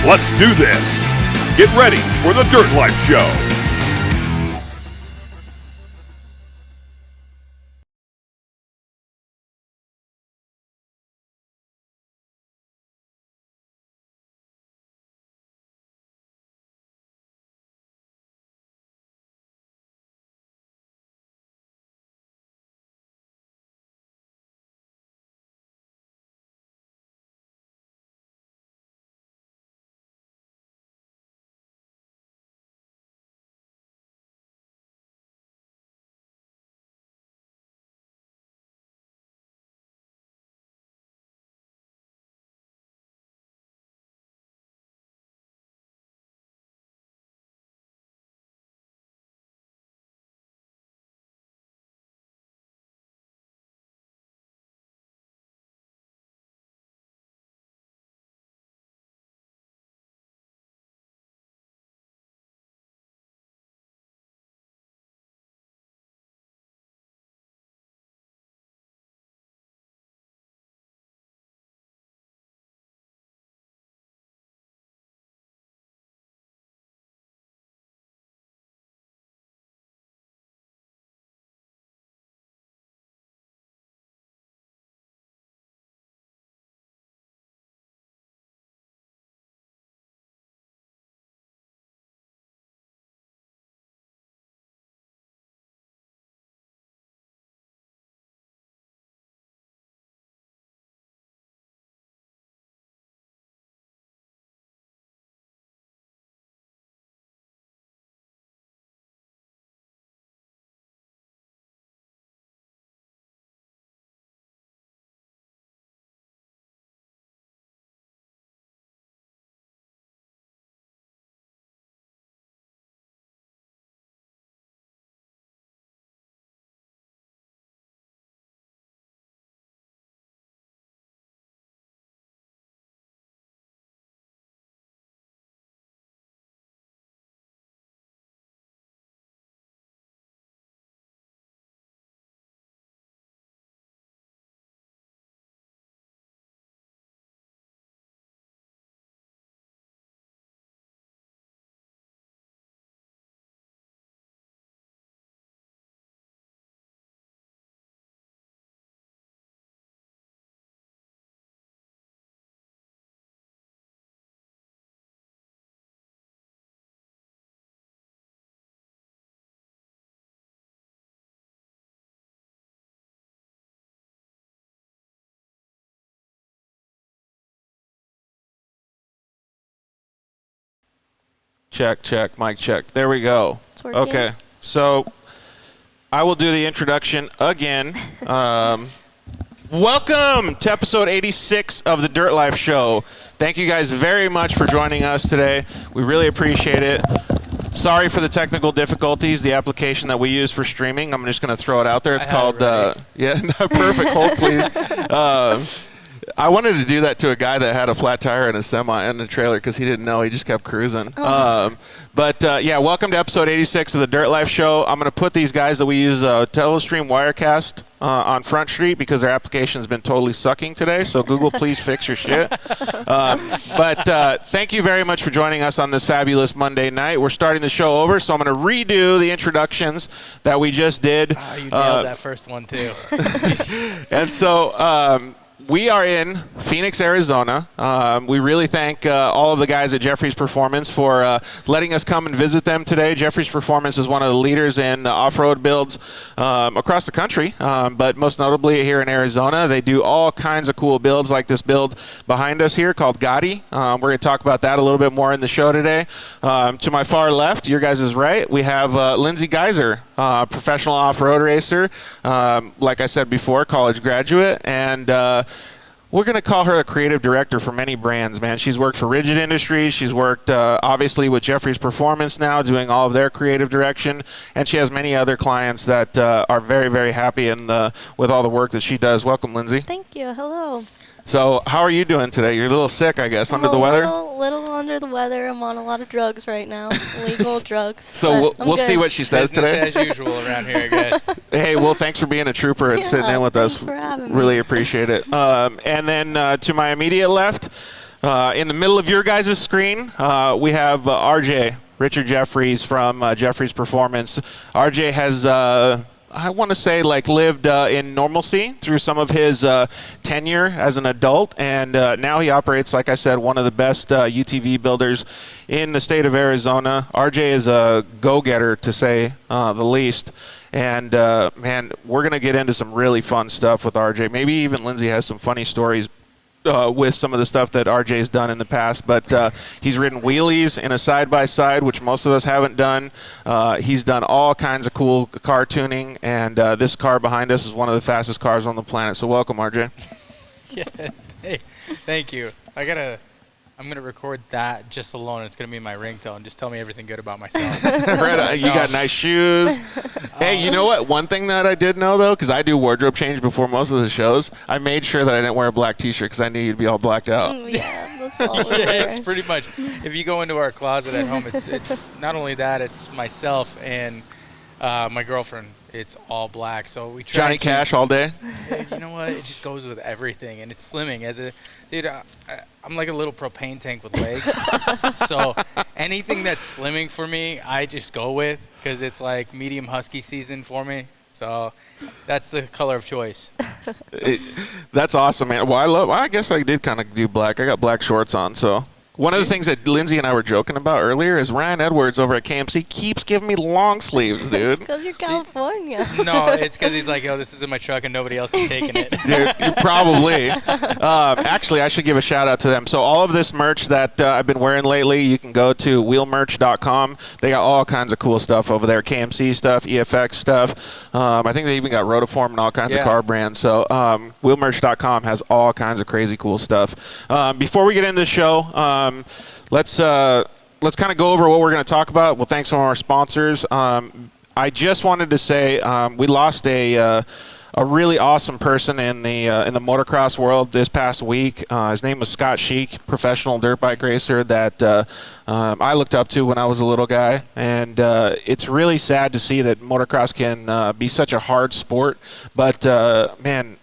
Let's do this. Get ready for the Dirt Life Show. Check, check, mic check. There we go. It's working. Okay, so I will do the introduction again. Welcome to episode 86 of the Dirt Life Show. Thank you guys very much for joining us today. We really appreciate it. Sorry for the technical difficulties. The application that we use for streaming, I'm just going to throw it out there. It's called, perfect. Hold, please. I wanted to do that to a guy that had a flat tire in a semi in the trailer because he didn't know. He just kept cruising. Welcome to episode 86 of the Dirt Life Show. I'm going to put these guys that we use Telestream Wirecast on Front Street because their application's been totally sucking today. So Google, please fix your shit. Thank you very much for joining us on this fabulous Monday night. We're starting the show over, so I'm going to redo the introductions that we just did. You nailed that first one too. And so we are in Phoenix, Arizona. We really thank all of the guys at Jeffries Performance for letting us come and visit them today. Jeffries Performance is one of the leaders in off-road builds across the country, but most notably here in Arizona. They do all kinds of cool builds like this build behind us here called Gotti. We're going to talk about that a little bit more in the show today. To my far left, your guys' right, we have Lindsay Geiser, professional off-road racer, like I said before, college graduate, and we're going to call her a creative director for many brands, man. She's worked for Rigid Industries. She's worked, obviously, with Jeffries Performance now, doing all of their creative direction. And she has many other clients that are very, very happy with all the work that she does. Welcome, Lindsay. Thank you. Hello. So how are you doing today? You're a little sick, I guess, under the weather? I'm a little under the weather. I'm on a lot of drugs right now, legal drugs. So we'll see what she says today. Business as usual around here, I guess. Hey, well, thanks for being a trooper and sitting in with us. Thanks for having me. Really appreciate it. And then to my immediate left, In the middle of your guys' screen, we have RJ, Richard Jeffries from Jeffries Performance. RJ has, I want to say, lived in normalcy through some of his tenure as an adult, and now he operates, like I said, one of the best UTV builders in the state of Arizona. RJ is a go-getter, to say the least. And, man, we're going to get into some really fun stuff with RJ. Maybe even Lindsay has some funny stories with some of the stuff that RJ's done in the past, but he's ridden wheelies in a side-by-side, which most of us haven't done. He's done all kinds of cool car tuning, and this car behind us is one of the fastest cars on the planet. So welcome, RJ. Yeah, hey, thank you. I'm gonna record that just alone. It's gonna be my ringtone. Just tell me everything good about myself. Right, you got nice shoes. Hey, you know what? One thing that I did know, though, because I do wardrobe change before most of the shows, I made sure that I didn't wear a black T-shirt because I knew you'd be all blacked out. Yeah, that's all we Yeah, wear. it's pretty much. If you go into our closet at home, it's not only that, it's myself and my girlfriend. It's all black, so we try. Johnny Cash all day. You know what? It just goes with everything, and it's slimming. Dude, I'm like a little propane tank with legs. So anything that's slimming for me, I just go with, because it's like medium husky season for me. So that's the color of choice. That's awesome, man. Well, I guess I did kind of do black. I got black shorts on, so. One of the things that Lindsay and I were joking about earlier is Ryan Edwards over at KMC keeps giving me long sleeves, dude. Because you're California. No, it's because he's like, oh, this is in my truck and nobody else is taking it. Dude, probably. Actually, I should give a shout out to them. So all of this merch that I've been wearing lately, you can go to wheelmerch.com. They got all kinds of cool stuff over there. KMC stuff, EFX stuff. I think they even got Rotiform and all kinds of car brands. So wheelmerch.com has all kinds of crazy cool stuff. Before we get into the show, let's kind of go over what we're going to talk about. Well, thanks to our sponsors. I just wanted to say we lost a really awesome person in the motocross world this past week. His name was Scott Sheik, professional dirt bike racer that I looked up to when I was a little guy. And it's really sad to see that motocross can be such a hard sport. But, man,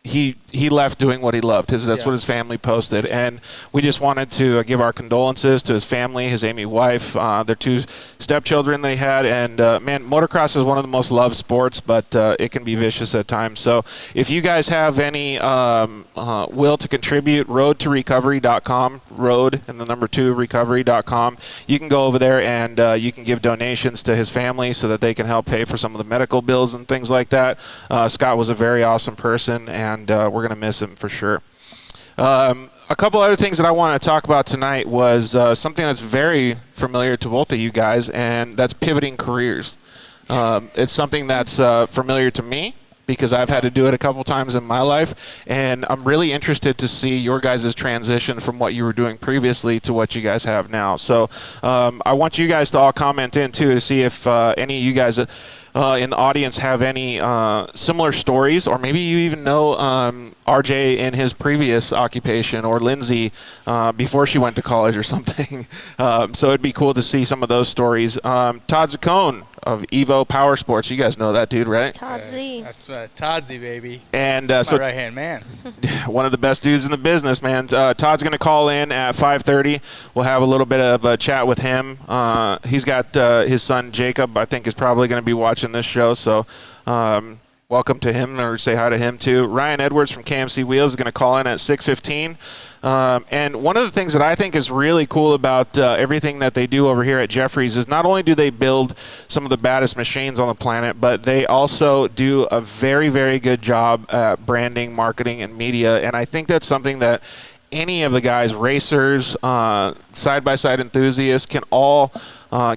he left doing what he loved. That's what his family posted. And we just wanted to give our condolences to his family, his Amy wife, their two stepchildren they had. And, man, motocross is one of the most loved sports, but it can be vicious at times. So if you guys have any will to contribute, roadtorecovery.com, road and the number 2 recovery.com. You can go over there and you can give donations to his family so that they can help pay for some of the medical bills and things like that. Scott was a very awesome person, and we're going to miss him for sure. A couple other things that I want to talk about tonight was something that's very familiar to both of you guys, and that's pivoting careers. It's something that's familiar to me because I've had to do it a couple times in my life, and I'm really interested to see your guys' transition from what you were doing previously to what you guys have now. So I want you guys to all comment in, too, to see if any of you guys in the audience have any similar stories, or maybe you even know RJ in his previous occupation, or Lindsay before she went to college or something. So it'd be cool to see some of those stories. Todd Zuccone of Evo Powersports. You guys know that dude, right? Todd Z. That's Todd Z, baby. And that's so my right-hand man. One of the best dudes in the business, man. Todd's going to call in at 5:30. We'll have a little bit of a chat with him. He's got his son, Jacob, I think is probably going to be watching this show. So welcome to him, or say hi to him, too. Ryan Edwards from KMC Wheels is going to call in at 6:15. And one of the things that I think is really cool about everything that they do over here at Jeffries is not only do they build some of the baddest machines on the planet, but they also do a very, very good job at branding, marketing, and media. And I think that's something that any of the guys, racers, side-by-side enthusiasts, can all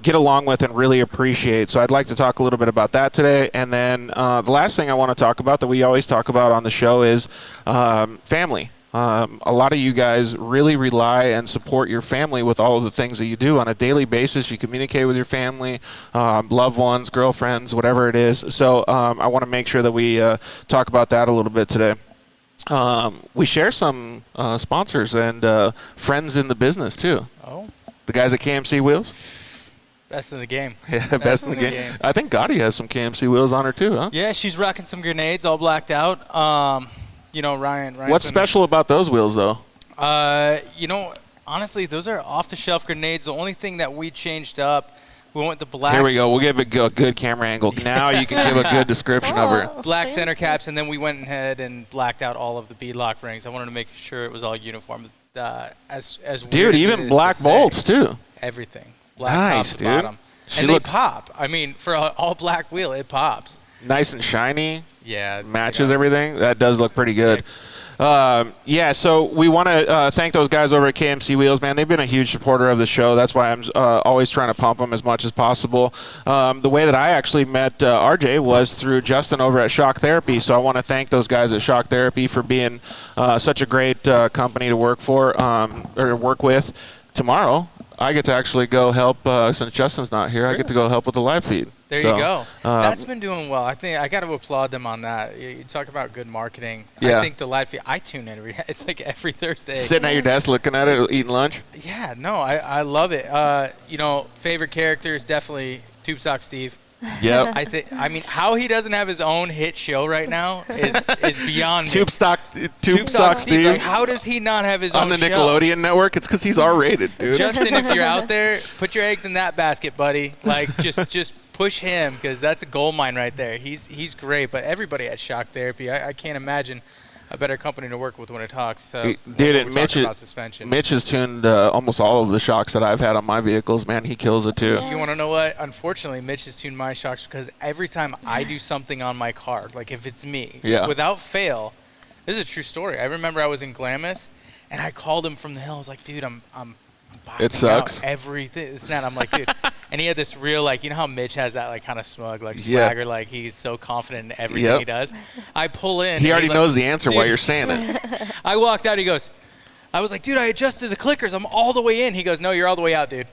get along with and really appreciate. So I'd like to talk a little bit about that today. And then the last thing I want to talk about that we always talk about on the show is family. A lot of you guys really rely and support your family with all of the things that you do on a daily basis. You communicate with your family, loved ones, girlfriends, whatever it is. So I want to make sure that we talk about that a little bit today. We share some sponsors and friends in the business, too. Oh. The guys at KMC Wheels. Best in the game. Yeah, best in the game. I think Gotti has some KMC Wheels on her, too, huh? Yeah, she's rocking some grenades all blacked out. You know, Ryan. What's special about those wheels, though? Honestly, those are off-the-shelf grenades. The only thing that we changed up, we went the black. Here we go. We'll give it a good camera angle. Now you can give a good description of her. Black center fancy. caps, and then we went ahead and blacked out all of the beadlock rings. I wanted to make sure it was all uniform. As weird Dude, as it even is black to say, bolts too. everything. Black Nice, top to dude. bottom. She And they looks pop. I mean, for an all-black wheel, it pops. nice and shiny. Yeah. Matches everything. That does look pretty good. So we want to thank those guys over at KMC Wheels, man. They've been a huge supporter of the show. That's why I'm always trying to pump them as much as possible. The way that I actually met RJ was through Justin over at Shock Therapy, so I want to thank those guys at Shock Therapy for being such a great company to work for or work with. Tomorrow, I get to actually go help, since Justin's not here, I get to go help with the live feed. There So, you go. That's been doing well. I think I got to applaud them on that. You talk about good marketing. Yeah. I think the live feed, I tune in it's like every Thursday. Sitting at your desk looking at it, eating lunch. Yeah, no, I love it. Favorite character is definitely Tube Sock Steve. Yep. I mean, how he doesn't have his own hit show right now is beyond me. Tube Sock Steve. Steve. Like, how does he not have his on own the show? Nickelodeon network. It's because he's R-rated, dude. Justin, if you're out there, put your eggs in that basket, buddy. Like, just push him because that's a gold mine right there. He's great, but everybody at Shock Therapy, I can't imagine a better company to work with when it talks. Dude, when we Mitch, talk about suspension. Mitch has tuned almost all of the shocks that I've had on my vehicles. Man, he kills it too. Yeah. You want to know what? Unfortunately, Mitch has tuned my shocks because every time I do something on my car, like if it's me, without fail, this is a true story. I remember I was in Glamis, and I called him from the hill. I was like, dude, I'm It sucks. out everything. It's not. I'm like, dude. And he had this real, like, you know how Mitch has that, like, kind of smug, like, swagger, like, he's so confident in everything he does. I pull in. He already knows the answer while dude. you're saying it. I walked out. He goes, I was like, dude, I adjusted the clickers. I'm all the way in. He goes, no, you're all the way out, dude.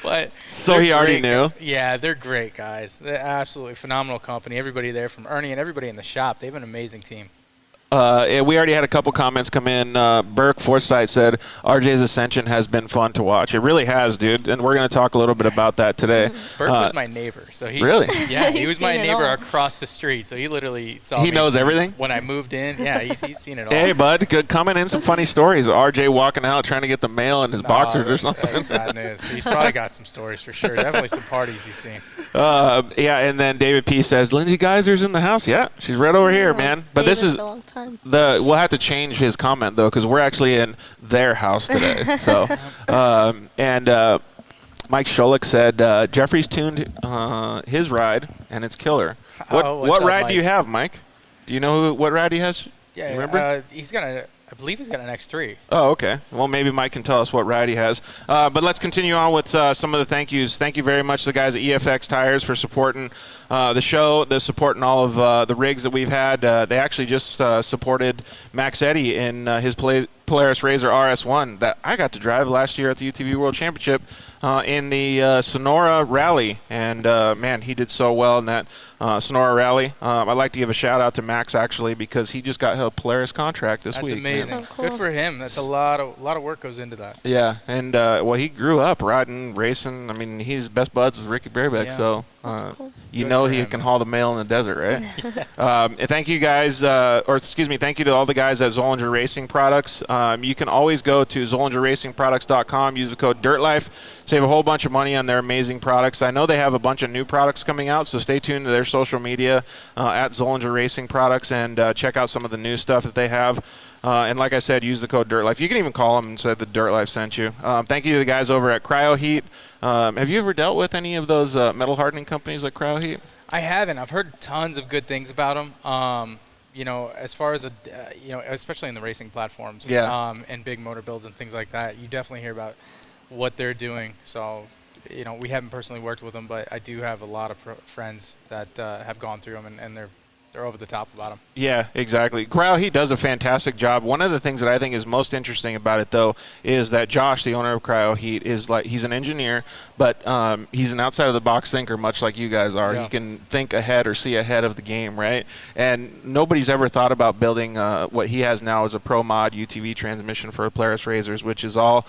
But So he already great. knew? Yeah, they're great guys. They're absolutely phenomenal company. Everybody there from Ernie and everybody in the shop, they have an amazing team. We already had a couple comments come in. Burke Forsythe said, RJ's Ascension has been fun to watch. It really has, dude. And we're going to talk a little bit about that today. Burke was my neighbor. So he's, Really? Yeah, he He's was my seen it neighbor all. across the street. So he literally saw He me knows everything? when I moved in. Yeah, he's seen it all. Hey, bud, coming in some funny stories. RJ walking out trying to get the mail in his boxers or something. That's bad news. He's probably got some stories for sure. Definitely some parties he's seen. And then David P says, Lindsay Geiser's in the house. Yeah, she's right over here, man. But this is a long time. we'll have to change his comment though, because we're actually in their house today. So, Mike Scholik said Jeffries tuned his ride and it's killer. What up, ride Mike? do you have, Mike? Do you know what ride he has? Yeah, you remember? I believe he's got an X3. Oh, okay. Well, maybe Mike can tell us what ride he has. But let's continue on with some of the thank yous. Thank you very much to the guys at EFX Tires for supporting the show, supporting all of the rigs that we've had. They actually just supported Max Eddy in his Polaris Razor RS1 that I got to drive last year at the UTV World Championship in the Sonora Rally. And, man, he did so well in that Sonora Rally. I'd like to give a shout-out to Max, actually, because he just got a Polaris contract this week. That's amazing. man. So cool. Good for him. That's a lot of work goes into that. Yeah, and he grew up riding, racing. I mean, he's best buds with Ricky Bareback, so That's cool. you Good know for he him, can man. haul the mail in the desert, right? And thank you guys, thank you to all the guys at Zollinger Racing Products. You can always go to ZollingerRacingProducts.com, use the code DIRTLIFE, save a whole bunch of money on their amazing products. I know they have a bunch of new products coming out, so stay tuned to their social media at Zollinger Racing Products and check out some of the new stuff that they have. And like I said, use the code DIRTLIFE. You can even call them and say the Dirt Life sent you. Thank you to the guys over at Cryo Heat. Have you ever dealt with any of those metal hardening companies like Cryo Heat? I haven't. I've heard tons of good things about them. As far as especially in the racing platforms, and big motor builds and things like that, you definitely hear about what they're doing. So, we haven't personally worked with them, but I do have a lot of friends that have gone through them, and they're over the top about them. Yeah, exactly. Cryo Heat does a fantastic job. One of the things that I think is most interesting about it, though, is that Josh, the owner of Cryo Heat, he's an engineer, but he's an outside-of-the-box thinker, much like you guys are. Yeah. He can think ahead or see ahead of the game, right? And nobody's ever thought about building what he has now as a Pro Mod UTV transmission for Polaris Razors, which is all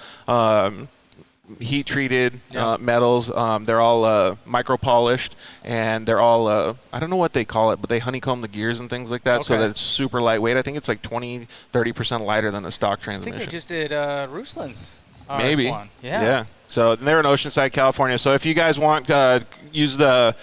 heat treated metals. They're all micro polished, and they're all I don't know what they call it, but they honeycomb the gears and things like that, so that it's super lightweight. I think it's like 20-30% lighter than the stock transmission. I think they just did Ruslan's maybe. RS1. Yeah. So they're in Oceanside, California. So if you guys want, use the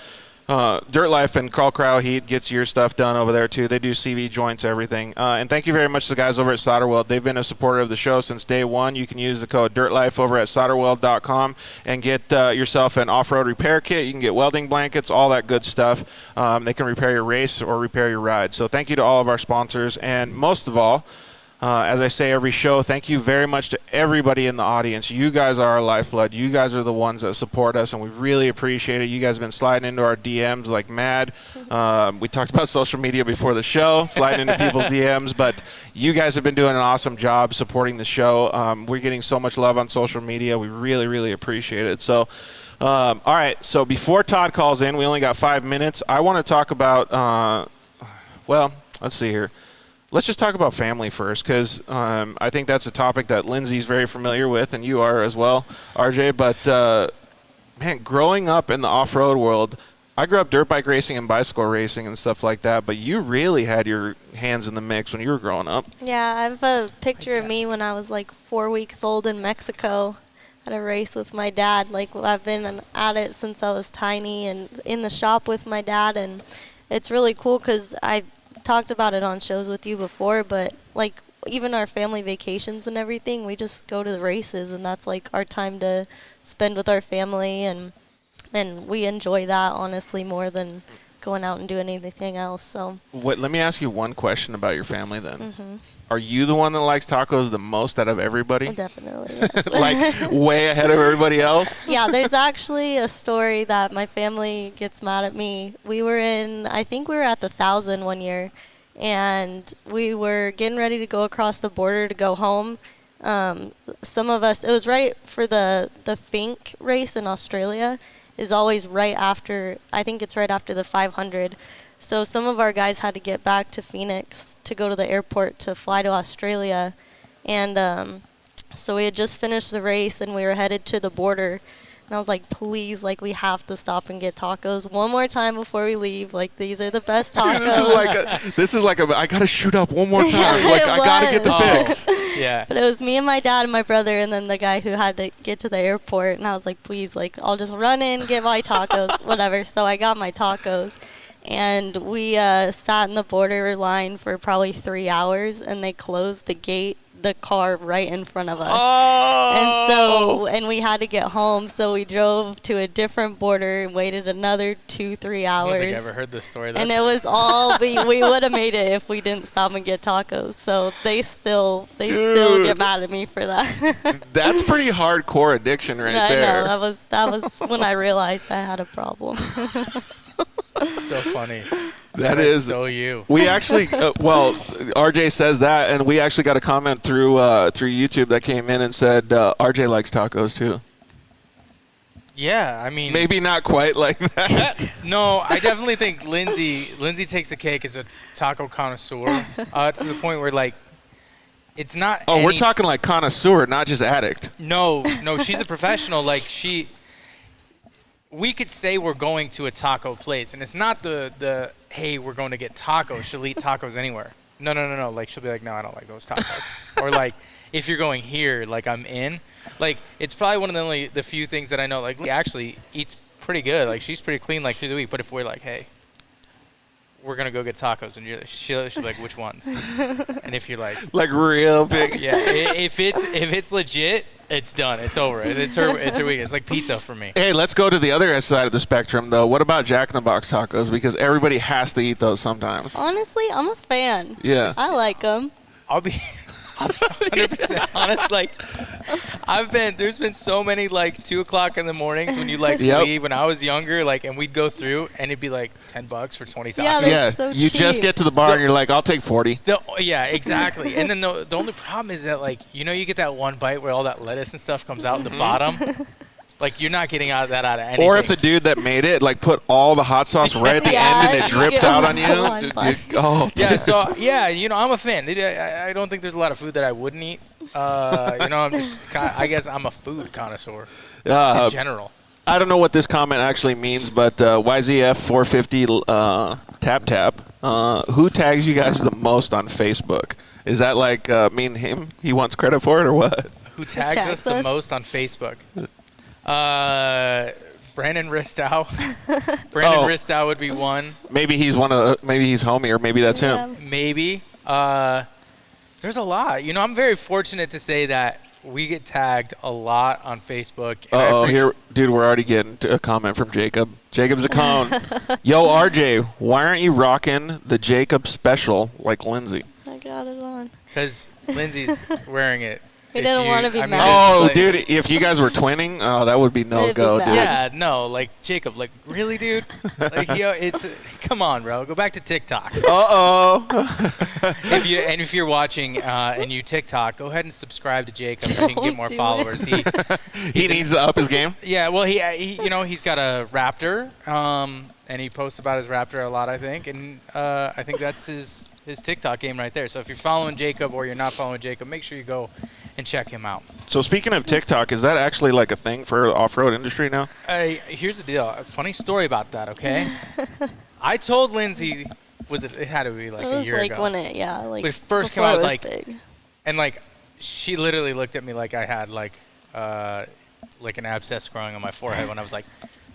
Dirt Life, and Carl Crow Heat gets your stuff done over there too. They do CV joints, everything. And thank you very much to the guys over at Solderweld. They've been a supporter of the show since day one. You can use the code DIRTLIFE over at solderweld.com and get yourself an off-road repair kit. You can get welding blankets, all that good stuff. They can repair your race or repair your ride. So thank you to all of our sponsors. And most of all, as I say every show, thank you very much to everybody in the audience. You guys are our lifeblood. You guys are the ones that support us, and we really appreciate it. You guys have been sliding into our DMs like mad. We talked about social media before the show, sliding into people's DMs, but you guys have been doing an awesome job supporting the show. We're getting so much love on social media. We really, really appreciate it. So, all right, so before Todd calls in, we only got 5 minutes. I want to talk about, well, let's see here. Let's just talk about family first, because I think that's a topic that Lindsay's very familiar with, and you are as well, RJ. But, man, growing up in the off-road world, I grew up dirt bike racing and bicycle racing and stuff like that, but you really had your hands in the mix when you were growing up. Yeah, I have a picture of me when I was like 4 weeks old in Mexico at a race with my dad. Like, I've been at it since I was tiny and in the shop with my dad, and it's really cool because I talked about it on shows with you before, but like even our family vacations and everything, we just go to the races, and that's like our time to spend with our family, and we enjoy that honestly more than going out and doing anything else. So let me ask you one question about your family then. Are you the one that likes tacos the most out of everybody? Definitely, yes. Like way ahead of everybody else? Yeah, there's actually a story that my family gets mad at me. I think we were at the 1,000 one year, and we were getting ready to go across the border to go home. Some of us, it was right for the Fink race in Australia, is always right after, I think it's right after the 500. So some of our guys had to get back to Phoenix to go to the airport to fly to Australia. And so we had just finished the race, and we were headed to the border. And I was like, please, like, we have to stop and get tacos one more time before we leave. Like, these are the best tacos. this is like I got to shoot up one more time. Like, I got to get the fix. Yeah. But it was me and my dad and my brother, and then the guy who had to get to the airport. And I was like, please, like, I'll just run in, get my tacos, whatever. So I got my tacos. And we sat in the border line for probably 3 hours, and they closed the car right in front of us. Oh! And we had to get home, so we drove to a different border and waited another 2-3 hours. I don't think I ever heard this story. And it was all we would have made it if we didn't stop and get tacos. So they still get mad at me for that. That's pretty hardcore addiction right there. I know, that was when I realized I had a problem. It's so funny. That is so you. We actually, RJ says that, and we actually got a comment through YouTube that came in and said RJ likes tacos too. Yeah, I mean, maybe not quite like that. No, I definitely think Lindsay takes the cake as a taco connoisseur to the point where, like, it's not. Oh, we're talking like connoisseur, not just addict. No, she's a professional. Like, we could say we're going to a taco place, and it's not the hey, we're going to get tacos. She'll eat tacos anywhere. No. Like, she'll be like, no, I don't like those tacos. Or like, if you're going here, like, I'm in. Like, it's probably one of the few things that I know. Like, Lee actually eats pretty good. Like, she's pretty clean, like, through the week. But if we're like, hey, we're gonna go get tacos, and she'll be like, which ones? And if you're like real big, yeah, if it's legit, it's done. It's over. It's her weekend. It's like pizza for me. Hey, let's go to the other side of the spectrum, though. What about Jack in the Box tacos? Because everybody has to eat those sometimes. Honestly, I'm a fan. Yeah, I like them. I'll be 100% honest. Like, there's been so many, like, 2 o'clock in the mornings when you, like, leave. When I was younger, like, and we'd go through, and it'd be like $10 for 20 tacos. Yeah, so you cheap. Just get to the bar and you're like, I'll take 40. Yeah, exactly. And then the only problem is that, like, you get that one bite where all that lettuce and stuff comes out the bottom. Like, you're not getting that out of anything. Or if the dude that made it, like, put all the hot sauce right at the end and it drips out on you. Yeah, so, yeah, I'm a fan. I don't think there's a lot of food that I wouldn't eat. I'm just I guess I'm a food connoisseur in general. I don't know what this comment actually means, but YZF 450 tap. Who tags you guys the most on Facebook? Is that like mean him? He wants credit for it or what? Who tags us the most on Facebook? Brandon Ristow. Ristow would be one. Maybe he's maybe he's homie, or maybe that's him. Maybe. There's a lot. I'm very fortunate to say that we get tagged a lot on Facebook. Here, dude, we're already getting a comment from Jacob. Jacob Zuccone. Yo, RJ, why aren't you rocking the Jacob special like Lindsay? I got it on. Because Lindsay's wearing it. He didn't want to be mad. Oh, dude, if you guys were twinning, that would be no-go, dude. Yeah, no, like, Jacob, like, really, dude? Like, come on, bro. Go back to TikTok. Uh-oh. if you're watching and you TikTok, go ahead and subscribe to Jacob so he can get more followers. He needs to up his game? Yeah, well, he's got a Raptor, and he posts about his Raptor a lot, I think, and I think that's his TikTok game right there. So if you're following Jacob or you're not following Jacob, make sure you go and check him out. So speaking of TikTok, is that actually like a thing for the off-road industry now? Here's the deal. A funny story about that, okay? I told Lindsay, it had to be like a year ago. When it first came out, I was like, big. And like, she literally looked at me like I had like an abscess growing on my forehead when I was like,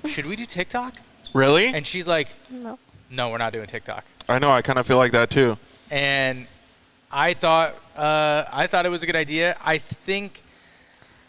should we do TikTok? Really? And she's like, no, we're not doing TikTok. I know. I kind of feel like that too. And I thought it was a good idea. I think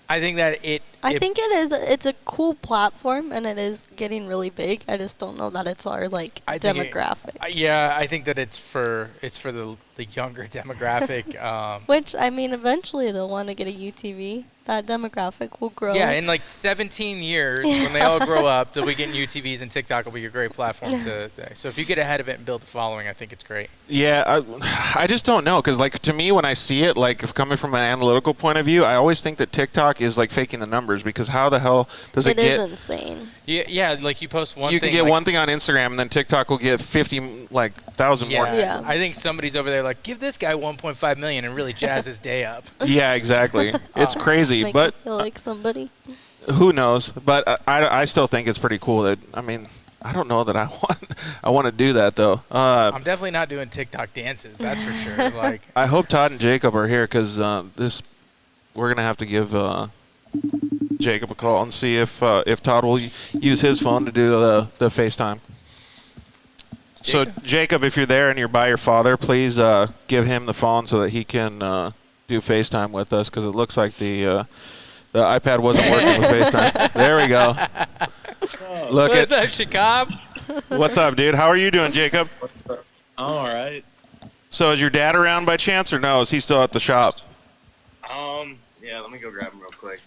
that it. I think it is. It's a cool platform, and it is getting really big. I just don't know that it's our demographic. I think that it's for the younger demographic. Which eventually they'll want to get a UTV. That demographic will grow. Yeah, in like 17 years, when they all grow up, they'll be getting UTVs, and TikTok will be a great platform to. So if you get ahead of it and build the following, I think it's great. Yeah, I just don't know, because like to me, when I see it, like coming from an analytical point of view, I always think that TikTok is like faking the numbers, because how the hell does it get? It is insane. Yeah, like you post one thing. You can get one thing on Instagram, and then TikTok will get 50,000 more. Yeah. I think somebody's over there like, give this guy 1.5 million and really jazz his day up. Yeah, exactly. It's crazy, Make but you feel like somebody. Who knows? But I still think it's pretty cool. That I don't know that I want to do that though. I'm definitely not doing TikTok dances. That's for sure. Like, I hope Todd and Jacob are here, because we're gonna have to give Jacob a call and see if Todd will use his phone to do the FaceTime. So Jacob, if you're there and you're by your father, please give him the phone so that he can do FaceTime with us, because it looks like the iPad wasn't working with FaceTime. There we go. Look What's up, Shakab? What's up, dude? How are you doing, Jacob? All right. So is your dad around by chance, or no? Is he still at the shop? Yeah, let me go grab him real quick.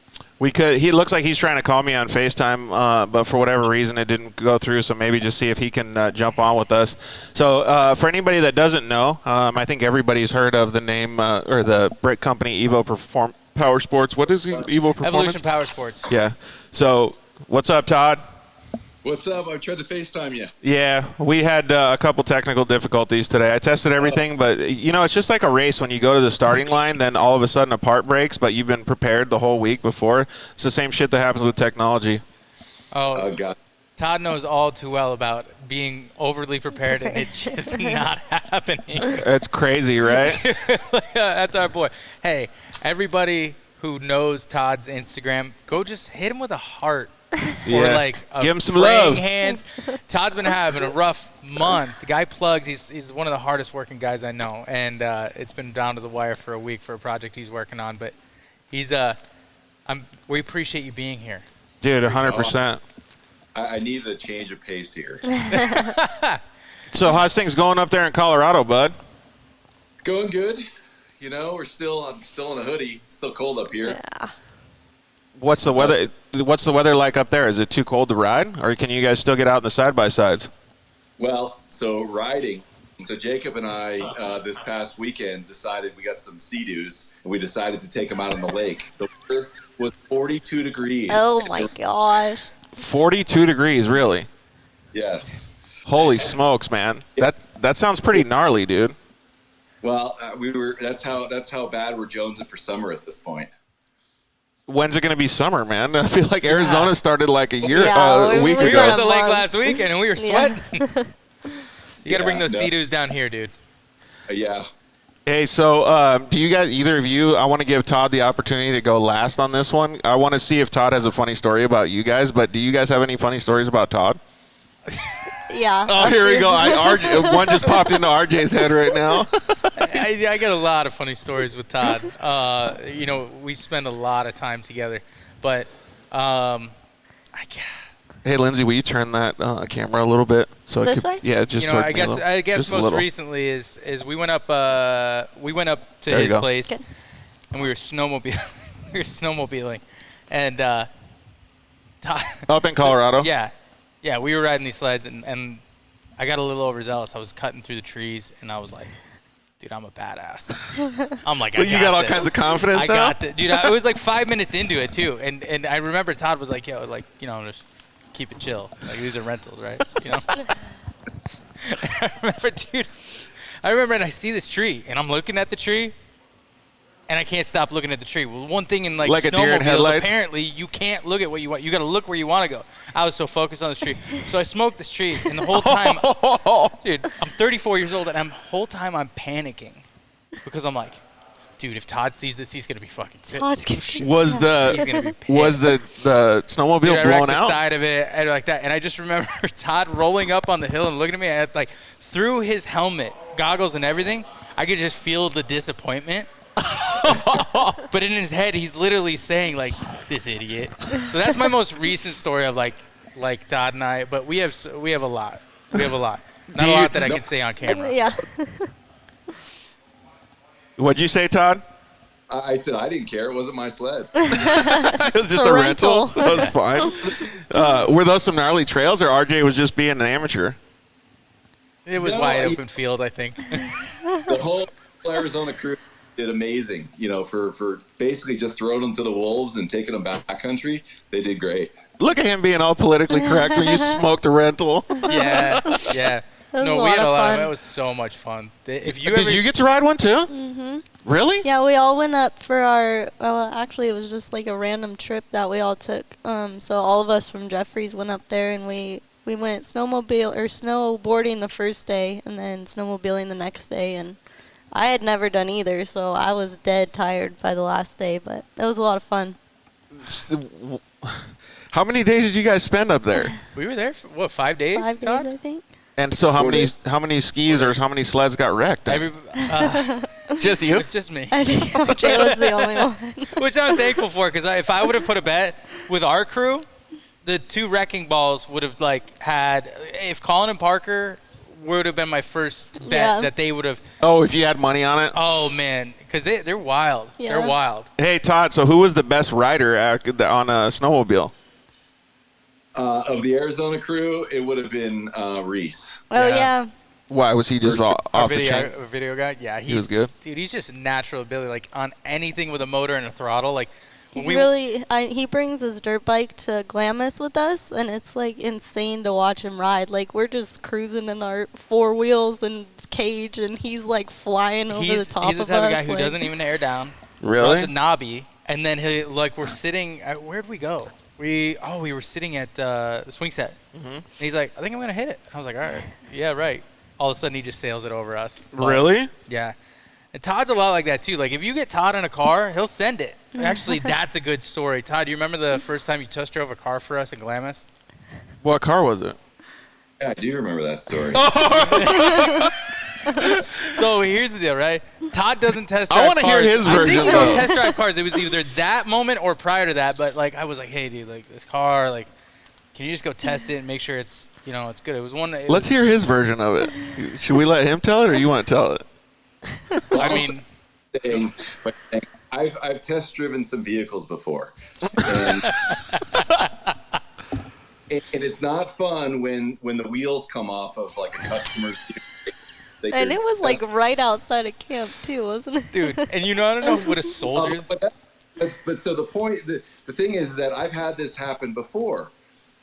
He looks like he's trying to call me on FaceTime, but for whatever reason it didn't go through, so maybe just see if he can jump on with us. So for anybody that doesn't know, I think everybody's heard of the name or the brick company Evo Powersports. What is Evo Performance? Evolution Powersports. Yeah. So what's up, Todd? What's up? I tried to FaceTime you. Yeah, we had a couple technical difficulties today. I tested everything, but, it's just like a race. When you go to the starting line, then all of a sudden a part breaks, but you've been prepared the whole week before. It's the same shit that happens with technology. Oh, God. Todd knows all too well about being overly prepared, and it's just not happening. It's crazy, right? That's our boy. Hey, everybody who knows Todd's Instagram, go just hit him with a heart. Yeah. Or like give him some praying love. hands. Todd's been having a rough month. The guy plugs. He's one of the hardest working guys I know, and it's been down to the wire for a week for a project he's working on. But he's we appreciate you being here, dude. 100%. I need a change of pace here. So how's things going up there in Colorado, bud? Going good. I'm still in a hoodie. It's still cold up here. Yeah. What's the weather? What's the weather like up there? Is it too cold to ride, or can you guys still get out in the side by sides? Well, so riding, So Jacob and I, this past weekend, decided we got some Sea-Doos, and we decided to take them out on the lake. The weather was 42 degrees. Oh my gosh. 42 degrees, really? Yes. Holy smokes, man. That sounds pretty gnarly, dude. Well, that's how bad we're jonesing for summer at this point. When's it going to be summer, man? I feel like Arizona started like a week we ago. We were got at the a lake month. last weekend, and we were sweating. You got to bring those no. Sea-Doos down here, dude. Yeah. Hey, so do you guys, either of you, I want to give Todd the opportunity to go last on this one. I want to see if Todd has a funny story about you guys, but do you guys have any funny stories about Todd? Yeah. Oh, here we go. One just popped into RJ's head right now. I got a lot of funny stories with Todd. We spend a lot of time together, but Hey, Lindsay, will you turn that camera a little bit? So This way? Yeah, just you know, towards me a little. I guess Just a most little. recently is we went up to There you his go. place, Good. and we were snowmobiling, and Todd, Up in Colorado? yeah, we were riding these sleds, and I got a little overzealous. I was cutting through the trees, and I was like, dude, I'm a badass. I'm like, Well, you got all kinds of confidence I now? got it, dude. It was like 5 minutes into it too, and I remember Todd was like, yo, like, just keep it chill. Like, these are rentals, right? I remember, and I see this tree, and I'm looking at the tree, and I can't stop looking at the tree. Well, one thing in Like a deer in snowmobiles, headlights? apparently you can't look at what you want. You got to look where you want to go. I was so focused on this tree, so I smoked this tree, and the whole time, dude, I'm 34 years old, and the whole time I'm panicking because I'm like, dude, if Todd sees this, he's gonna be fucking pissed. Todd's gonna be Was He's gonna be pissed. was the snowmobile Dude, I blown wrecked the out? side of it and like that, and I just remember Todd rolling up on the hill and looking at me. I like through his helmet, goggles, and everything. I could just feel the disappointment. But in his head, he's literally saying like, "This idiot." So that's my most recent story of like Todd and I. But we have a lot. We have a lot. Not a lot that I can say on camera. Yeah. What'd you say, Todd? I said I didn't care. It wasn't my sled. It was just a a rental. rental. So it was fine. Were those some gnarly trails, or RJ was just being an amateur? It was No, wide open field, I think. The whole Arizona crew did amazing. For basically just throwing them to the wolves and taking them backcountry. They did great. Look at him being all politically correct when you smoked a rental. Yeah. That was No, a we lot had a of lot fun. That was so much fun. If you Did ever, you get to ride one too? Mm-hmm. Really? Yeah, we all went up for our. Well, actually, it was just like a random trip that we all took. So all of us from Jeffries went up there, and we went snowboarding the first day, and then snowmobiling the next day. And I had never done either, so I was dead tired by the last day. But it was a lot of fun. How many days did you guys spend up there? we were there for what, 5 days? 5 days, Todd? I think. And so how many skis or how many sleds got wrecked? then? Just you? Just me. I think RJ was the only one. Which I'm thankful for, because if I would have put a bet with our crew, the 2 wrecking balls would have had. If Colin and Parker would have been my first bet, Yeah. that they would have. Oh, if you had money on it? Oh man, because they're wild. Yeah. They're wild. Hey, Todd, so who was the best rider on a snowmobile? Of the Arizona crew, it would have been Reese. Oh Yeah. yeah. Why, was he just Our off the chain? video guy. Yeah, He was good? Dude, he's just natural ability. Like on anything with a motor and a throttle. Like He's when he brings his dirt bike to Glamis with us, and it's like insane to watch him ride. Like we're just cruising in our 4 wheels and cage, and he's like flying over the top he's the of type us. of guy who like- doesn't even air down. Really? Runs a knobby, and then we're sitting. Where'd we go? We were sitting at the swing set. Mm-hmm. And he's like, I think I'm gonna hit it. I was like, all right, yeah, right. All of a sudden, he just sails it over us. But, Really? yeah. And Todd's a lot like that too. Like if you get Todd in a car, he'll send it. Actually, that's a good story. Todd, do you remember the first time you test drove a car for us in Glamis? What car was it? Yeah, I do remember that story. So here's the deal, right? Todd doesn't test drive I wanna cars. hear his I version, think you don't though. test drive cars. It was either that moment or prior to that. But like I was like, hey, dude, like this car, like, can you just go test it and make sure it's it's good? It was one. Let's hear his version of it. Should we let him tell it, or you want to tell it? I mean, I've test driven some vehicles before, and, and it's not fun when the wheels come off of like a customer's vehicle. And it was like right outside of camp too, wasn't it? Dude, and I don't know what a soldier. But so the point, the thing is that I've had this happen before.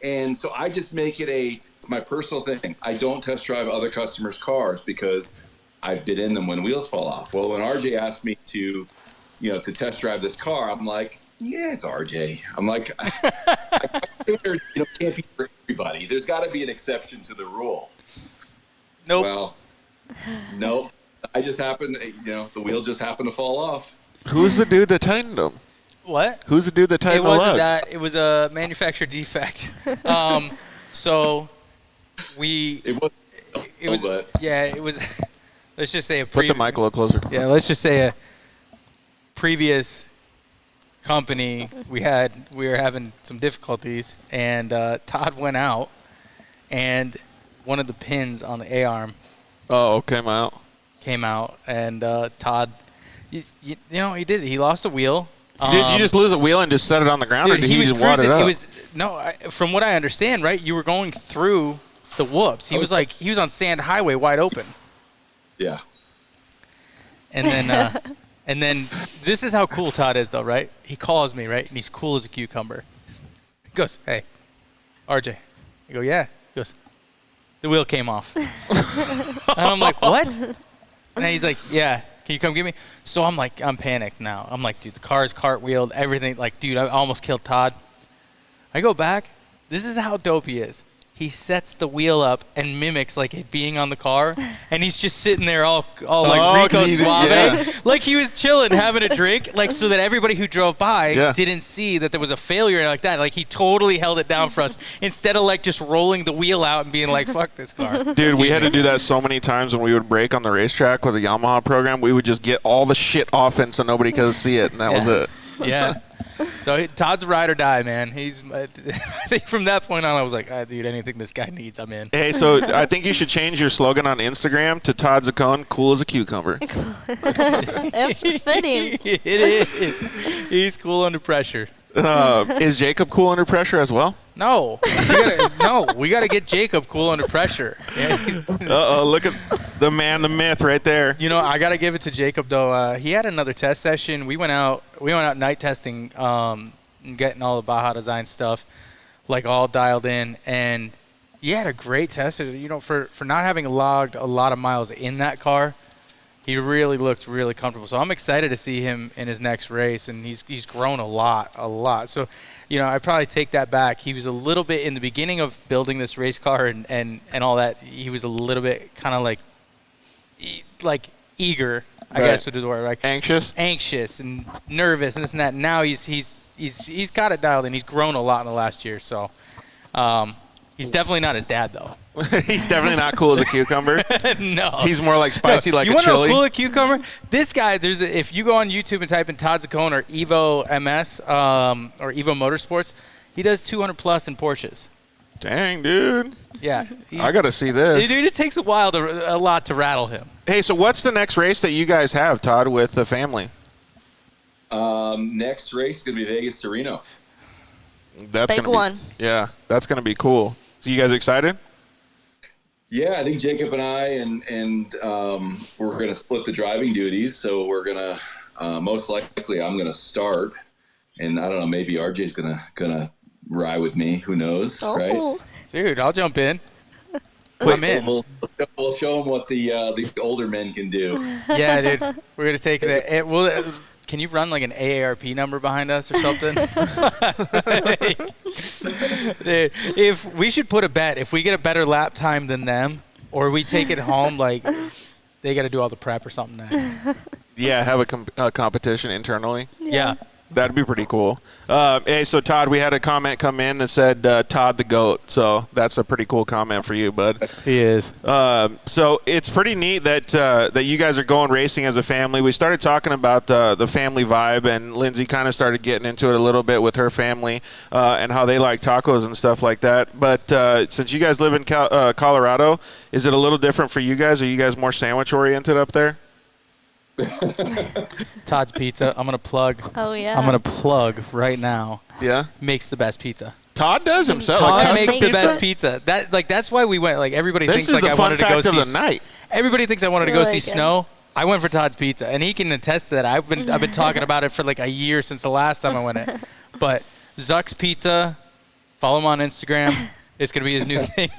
And so I just make it it's my personal thing. I don't test drive other customers' cars because I've been in them when wheels fall off. Well, when RJ asked me to test drive this car, I'm like, yeah, it's RJ. I'm like, I can't be for everybody. There's got to be an exception to the rule. Nope. Well, nope. I just happened, the wheel just happened to fall off. Who's the dude that tightened them? What? Who's the dude that tightened the lugs? It wasn't that. It was a manufacturer defect. So it was. Let's just say Put the mic a little closer. Yeah, let's just say a previous company we were having some difficulties, and Todd went out, and one of the pins on the A-arm. Came out, and Todd, he did it. He lost a wheel. Did you just lose a wheel and just set it on the ground, or did he just wad it up? From what I understand, right, you were going through the whoops. He was on sand highway wide open. Yeah. And then this is how cool Todd is, though, right? He calls me, right, and he's cool as a cucumber. He goes, "Hey, RJ." I go, "Yeah." He goes, "The wheel came off." And I'm like, "What?" And he's like, "Yeah. Can you come get me?" So I'm like, I'm panicked now. I'm like, dude, the car is cartwheeled, everything. Like, dude, I almost killed Todd. I go back. This is how dope he is. He sets the wheel up and mimics like it being on the car, and he's just sitting there all like Rico Suave, like he was chilling, having a drink, like so that everybody who drove by didn't see that there was a failure like that. Like he totally held it down for us instead of like just rolling the wheel out and being like, "Fuck this car." Dude, we had to do that so many times when we would break on the racetrack with the Yamaha program. We would just get all the shit off in so nobody could see it, and that was it. Yeah. So Todd's a ride or die, man. He's. I think from that point on, I was like, dude, anything this guy needs, I'm in. Hey, so I think you should change your slogan on Instagram to Todd Zuccone, cool as a cucumber. It's fitting. It is. He's cool under pressure. Is Jacob cool under pressure as well? No. We got to get Jacob cool under pressure. Yeah. Look at the man, the myth right there. I got to give it to Jacob, though. He had another test session. We went out night testing and getting all the Baja design stuff, like all dialed in. And he had a great test. For not having logged a lot of miles in that car, he really looked really comfortable. So I'm excited to see him in his next race, and he's grown a lot. So, I probably take that back. He was a little bit in the beginning of building this race car and all that. He was a little bit kind of like eager, I guess would be the word, like anxious and nervous and this and that. Now he's got it dialed in. He's grown a lot in the last year. So, he's definitely not his dad, though. He's definitely not cool as a cucumber. No. He's more like spicy, like a chili. You want to know cool as a cucumber? This guy, if you go on YouTube and type in Todd Zuccone or Evo MS or Evo Motorsports, he does 200+ in Porsches. Dang, dude. Yeah. I got to see this. Dude, it takes a lot to rattle him. Hey, so what's the next race that you guys have, Todd, with the family? Next race is going to be Vegas to Reno. That's Big one. Yeah, that's going to be cool. So you guys excited? Yeah, I think Jacob and I and we're going to split the driving duties. So we're going to most likely I'm going to start, and I don't know, maybe RJ's going to ride with me. Who knows, right? Dude, I'll jump in. I'm in. We'll show them what the older men can do. Yeah, dude. We're going to take it. Can you run like an AARP number behind us or something? Dude, if we should put a bet, if we get a better lap time than them, or we take it home, like they got to do all the prep or something next. Yeah, have a competition internally. Yeah. That'd be pretty cool. Hey, so Todd, we had a comment come in that said Todd the Goat. So that's a pretty cool comment for you, bud. He is. So it's pretty neat that you guys are going racing as a family. We started talking about the family vibe, and Lindsay kind of started getting into it a little bit with her family and how they like tacos and stuff like that. But since you guys live in Colorado, is it a little different for you guys? Are you guys more sandwich oriented up there? Todd's Pizza. I'm gonna plug. Oh yeah. I'm gonna plug right now. Yeah. Makes the best pizza. Todd does himself. Todd like makes the pizza? best pizza. That's why we went. Like everybody thinks like I wanted to go see. This is the fun fact of the night. Everybody thinks I wanted to go really see good. snow. I went for Todd's Pizza, and he can attest to that. I've been talking about it for like a year since the last time I went in. But Zuck's Pizza, follow him on Instagram. It's gonna be his new thing.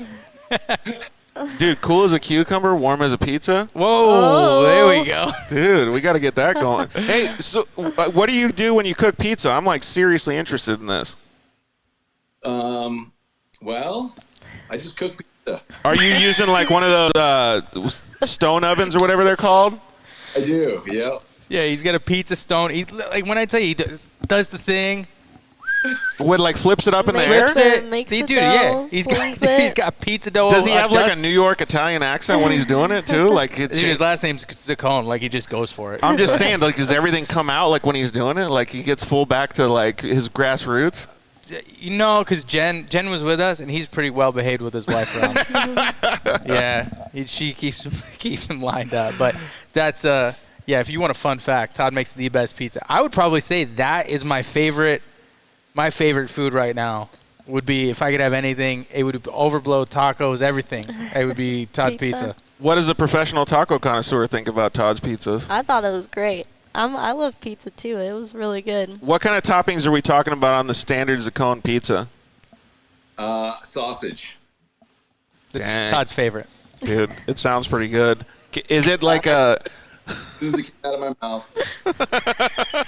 Dude, cool as a cucumber, warm as a pizza. Whoa, Oh. there we go. Dude, we got to get that going. Hey, so what do you do when you cook pizza? I'm like seriously interested in this. Well, I just cook pizza. Are you using like one of those stone ovens or whatever they're called? I do. Yep. Yeah, he's got a pizza stone. Like when I tell you, he does the thing. What, like flips it up in the Makes air? it, makes Dude, the yeah, dough, he's flings he's it. got pizza dough. Does he have like a dust- New York Italian accent when he's doing it too? Like it's. Dude, his last name's Zuccone. Like he just goes for it. I'm just saying, like, does everything come out like when he's doing it? Like he gets full back to like his grassroots. You know, because Jen was with us, and he's pretty well behaved with his wife around. Yeah, she keeps him lined up. But that's yeah. If you want a fun fact, Todd makes the best pizza. I would probably say that is my favorite. My favorite food right now would be, if I could have anything, it would be overblow tacos, everything. It would be Todd's Pizza. What does a professional taco connoisseur think about Todd's pizzas? I thought it was great. I love pizza too. It was really good. What kind of toppings are we talking about on the standard Zuccone pizza? Sausage. It's Dang. Todd's favorite. Dude, it sounds pretty good. Is it like a... As soon as it came out of my mouth.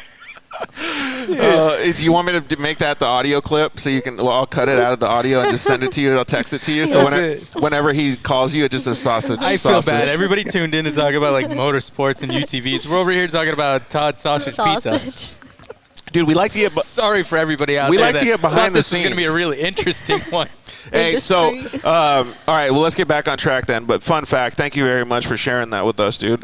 do you want me to make that the audio clip so you can? Well, I'll cut it out of the audio and just send it to you. I'll text it to you. So whenever he calls you, it just says sausage. I feel sausage. bad. Everybody tuned in to talk about like motorsports and UTVs. We're over here talking about Todd's sausage pizza. Sausage. Dude, we like to get. Sorry for everybody out We there. like to that get behind thought the this is going to be scenes. a really interesting one. Hey, so Industry. all right. Well, let's get back on track then. But fun fact, thank you very much for sharing that with us, dude.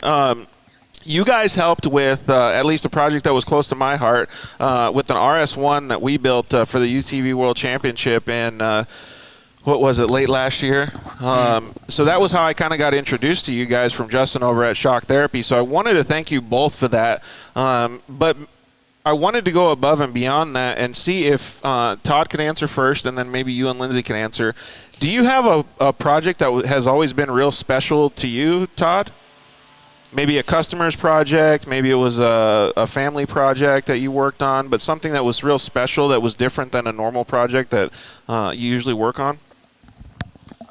You guys helped with at least a project that was close to my heart with an RS1 that we built for the UTV World Championship in, what was it, late last year? So that was how I kind of got introduced to you guys from Justin over at Shock Therapy. So I wanted to thank you both for that. But I wanted to go above and beyond that and see if Todd can answer first, and then maybe you and Lindsay can answer. Do you have a project that has always been real special to you, Todd? Maybe a customer's project, maybe it was a family project that you worked on, but something that was real special that was different than a normal project that you usually work on?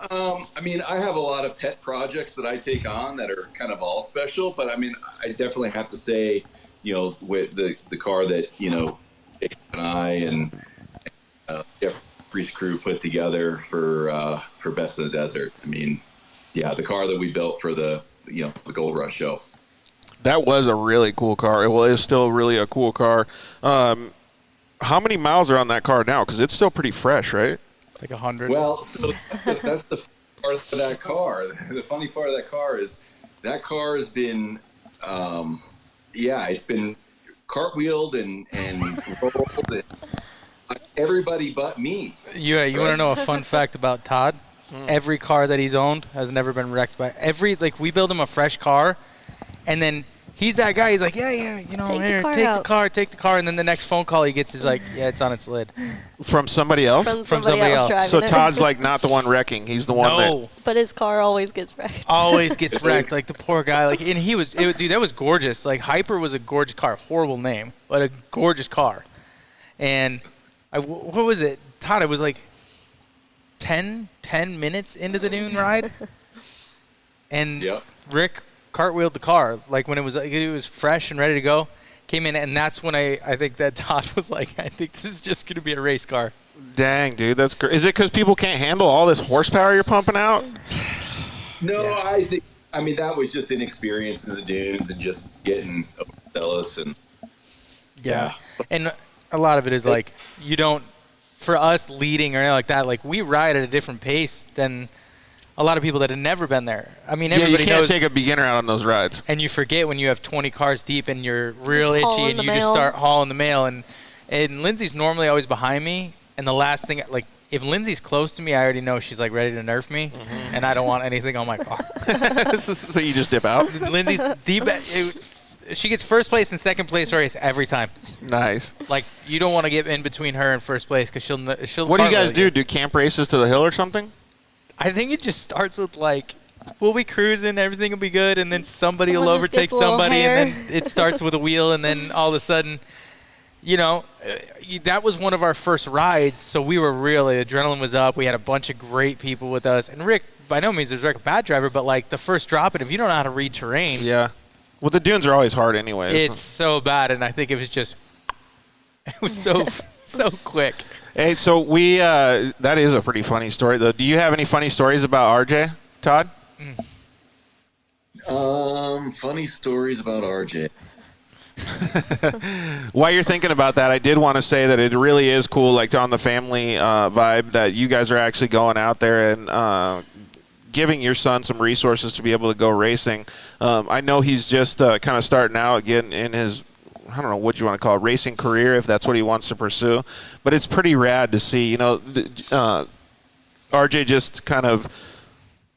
I mean, I have a lot of pet projects that I take on that are kind of all special, but I mean, I definitely have to say, you know, with the car that, you know, Dave and I and Jeffries crew put together for Best of the Desert. I mean, yeah, the car that we built for the Gold Rush show. That was a really cool car. Well, it's still really a cool car. How many miles are on that car now? Because it's still pretty fresh, right? Like 100. Well, so that's the part of that car. The funny part of that car is that car has been, it's been cartwheeled and rolled and everybody but me. You want to know a fun fact about Todd? Every car that he's owned has never been wrecked by we build him a fresh car, and then he's that guy. He's like, yeah, you know, take the car, and then the next phone call he gets is like, yeah, it's on its lid. From somebody else? From somebody else driving So it. Todd's like not the one wrecking. He's the one No, that. But his car always gets wrecked. always gets wrecked. Like the poor guy. Like, and dude, that was gorgeous. Like Hyper was a gorgeous car. Horrible name, but a gorgeous car. And what was it, Todd? It was like 10 minutes into the noon ride, and Rick cartwheeled the car like when it was fresh and ready to go. Came in, and that's when I think that Todd was like, I think this is just going to be a race car. Dang, dude, that's great. Is it because people can't handle all this horsepower you're pumping out? No, I mean that was just inexperience in the dunes and just getting overzealous and And a lot of it is like you don't. For us leading or anything like that, like we ride at a different pace than a lot of people that have never been there. I mean, everybody you can't knows. take a beginner out on those rides. And you forget when you have 20 cars deep and you're real Just itchy hauling and the you just mail. start hauling the mail. And Lindsay's normally always behind me. And the last thing, like, if Lindsay's close to me, I already know she's like ready to nerf me, and I don't want anything on my car. So you just dip out? Lindsay's she gets first place and second place race every time. Nice. Like, you don't want to get in between her and first place because she'll. What do you guys cartwheel do? Do camp races to the hill or something? I think it just starts with like we'll be cruising, everything will be good, and then somebody will Someone just overtake gets a little somebody, hair. and then it starts with a wheel, and then all of a sudden, that was one of our first rides, so we were really, adrenaline was up. We had a bunch of great people with us, and Rick, by no means is Rick a bad driver, but like the first drop, and if you don't know how to read terrain, Yeah. Well, the dunes are always hard anyways. it's so bad, and I think it was just, it was so so quick. Hey, so that is a pretty funny story, though. Do you have any funny stories about RJ, Todd? Funny stories about RJ. While you're thinking about that, I did want to say that it really is cool, like on the family vibe, that you guys are actually going out there and giving your son some resources to be able to go racing. I know he's just kind of starting out again in his, I don't know what you want to call it, racing career, if that's what he wants to pursue. But it's pretty rad to see, RJ just kind of,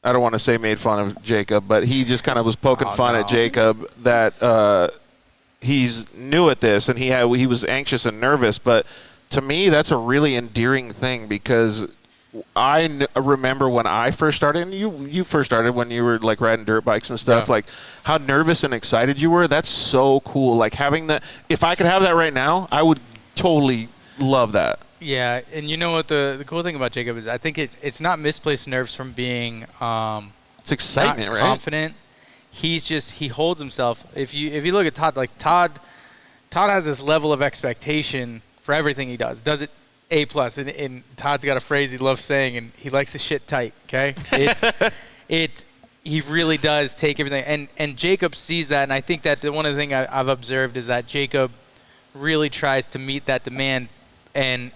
I don't want to say made fun of Jacob, but he just kind of was poking fun at Jacob that he's new at this and he was anxious and nervous. But to me, that's a really endearing thing, because I remember when I first started, and you first started when you were like riding dirt bikes and stuff, like how nervous and excited you were. That's so cool. Like having that, if I could have that right now, I would totally love that. Yeah, and you know what the cool thing about Jacob is, I think it's not misplaced nerves from being It's excitement, not right? confident. He holds himself. If you look at Todd, like Todd has this level of expectation for everything he does. Does it A+, and Todd's got a phrase he loves saying, and he likes his shit tight, okay? He really does take everything, and Jacob sees that, and I think that one of the things I've observed is that Jacob really tries to meet that demand, and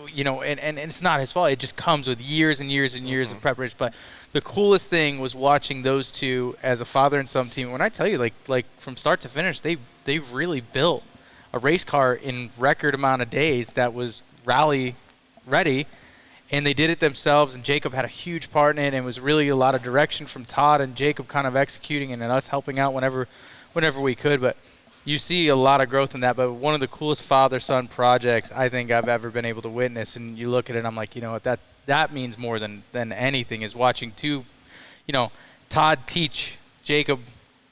and it's not his fault. It just comes with years and years and years of preparation. But the coolest thing was watching those two as a father and son team. When I tell you, like from start to finish, they've really built a race car in record amount of days that was rally ready, and they did it themselves, and Jacob had a huge part in it, and it was really a lot of direction from Todd and Jacob kind of executing and us helping out whenever we could. But you see a lot of growth in that. But one of the coolest father-son projects I think I've ever been able to witness, and you look at it and I'm like, what, that means more than anything, is watching Todd teach Jacob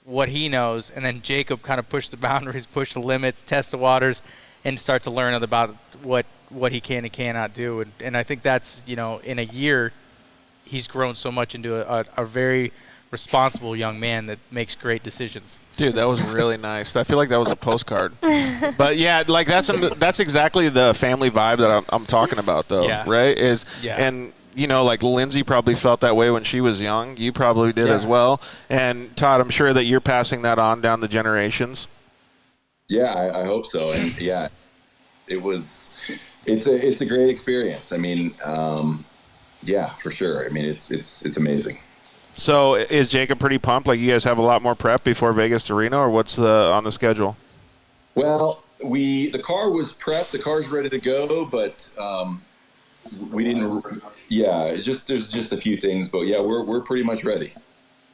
what he knows, and then Jacob kind of push the boundaries, push the limits, test the waters, and start to learn about what he can and cannot do. And I think that's, in a year, he's grown so much into a very responsible young man that makes great decisions. Dude, that was really nice. I feel like that was a postcard. But yeah, like that's exactly the family vibe that I'm talking about, though, right? And like Lindsay probably felt that way when she was young. You probably did as well. And Todd, I'm sure that you're passing that on down the generations. Yeah, I hope so. And it's a great experience. I mean, yeah, for sure. I mean, it's amazing. So is Jacob pretty pumped? Like you guys have a lot more prep before Vegas to Reno, or what's on the schedule? Well, the car was prepped. The car's ready to go, but we didn't. Yeah, there's just a few things, but yeah, we're pretty much ready.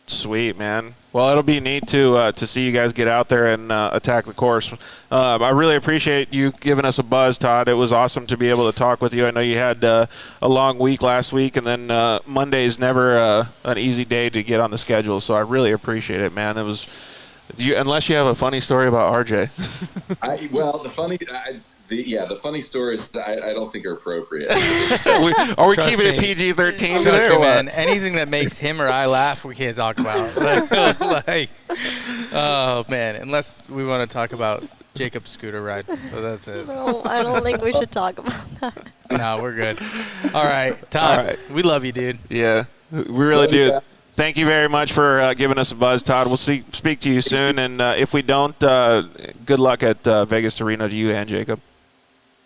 Sweet, man. Well, it'll be neat to see you guys get out there and attack the course. I really appreciate you giving us a buzz, Todd. It was awesome to be able to talk with you. I know you had a long week last week, and then Monday's never an easy day to get on the schedule, so I really appreciate it, man. It was unless you have a funny story about RJ. The funny stories I don't think are appropriate. Are we keeping it PG-13 Trust today, me, man. Anything that makes him or I laugh, we can't talk about. Oh man, unless we want to talk about Jacob's scooter ride. So that's it. No, I don't think we should talk about that. No, we're good. All right, Todd. All right. We love you, dude. Yeah, we really do. Thank you very much for giving us a buzz, Todd. We'll speak to you soon, and if we don't, good luck at Vegas to Reno to you and Jacob.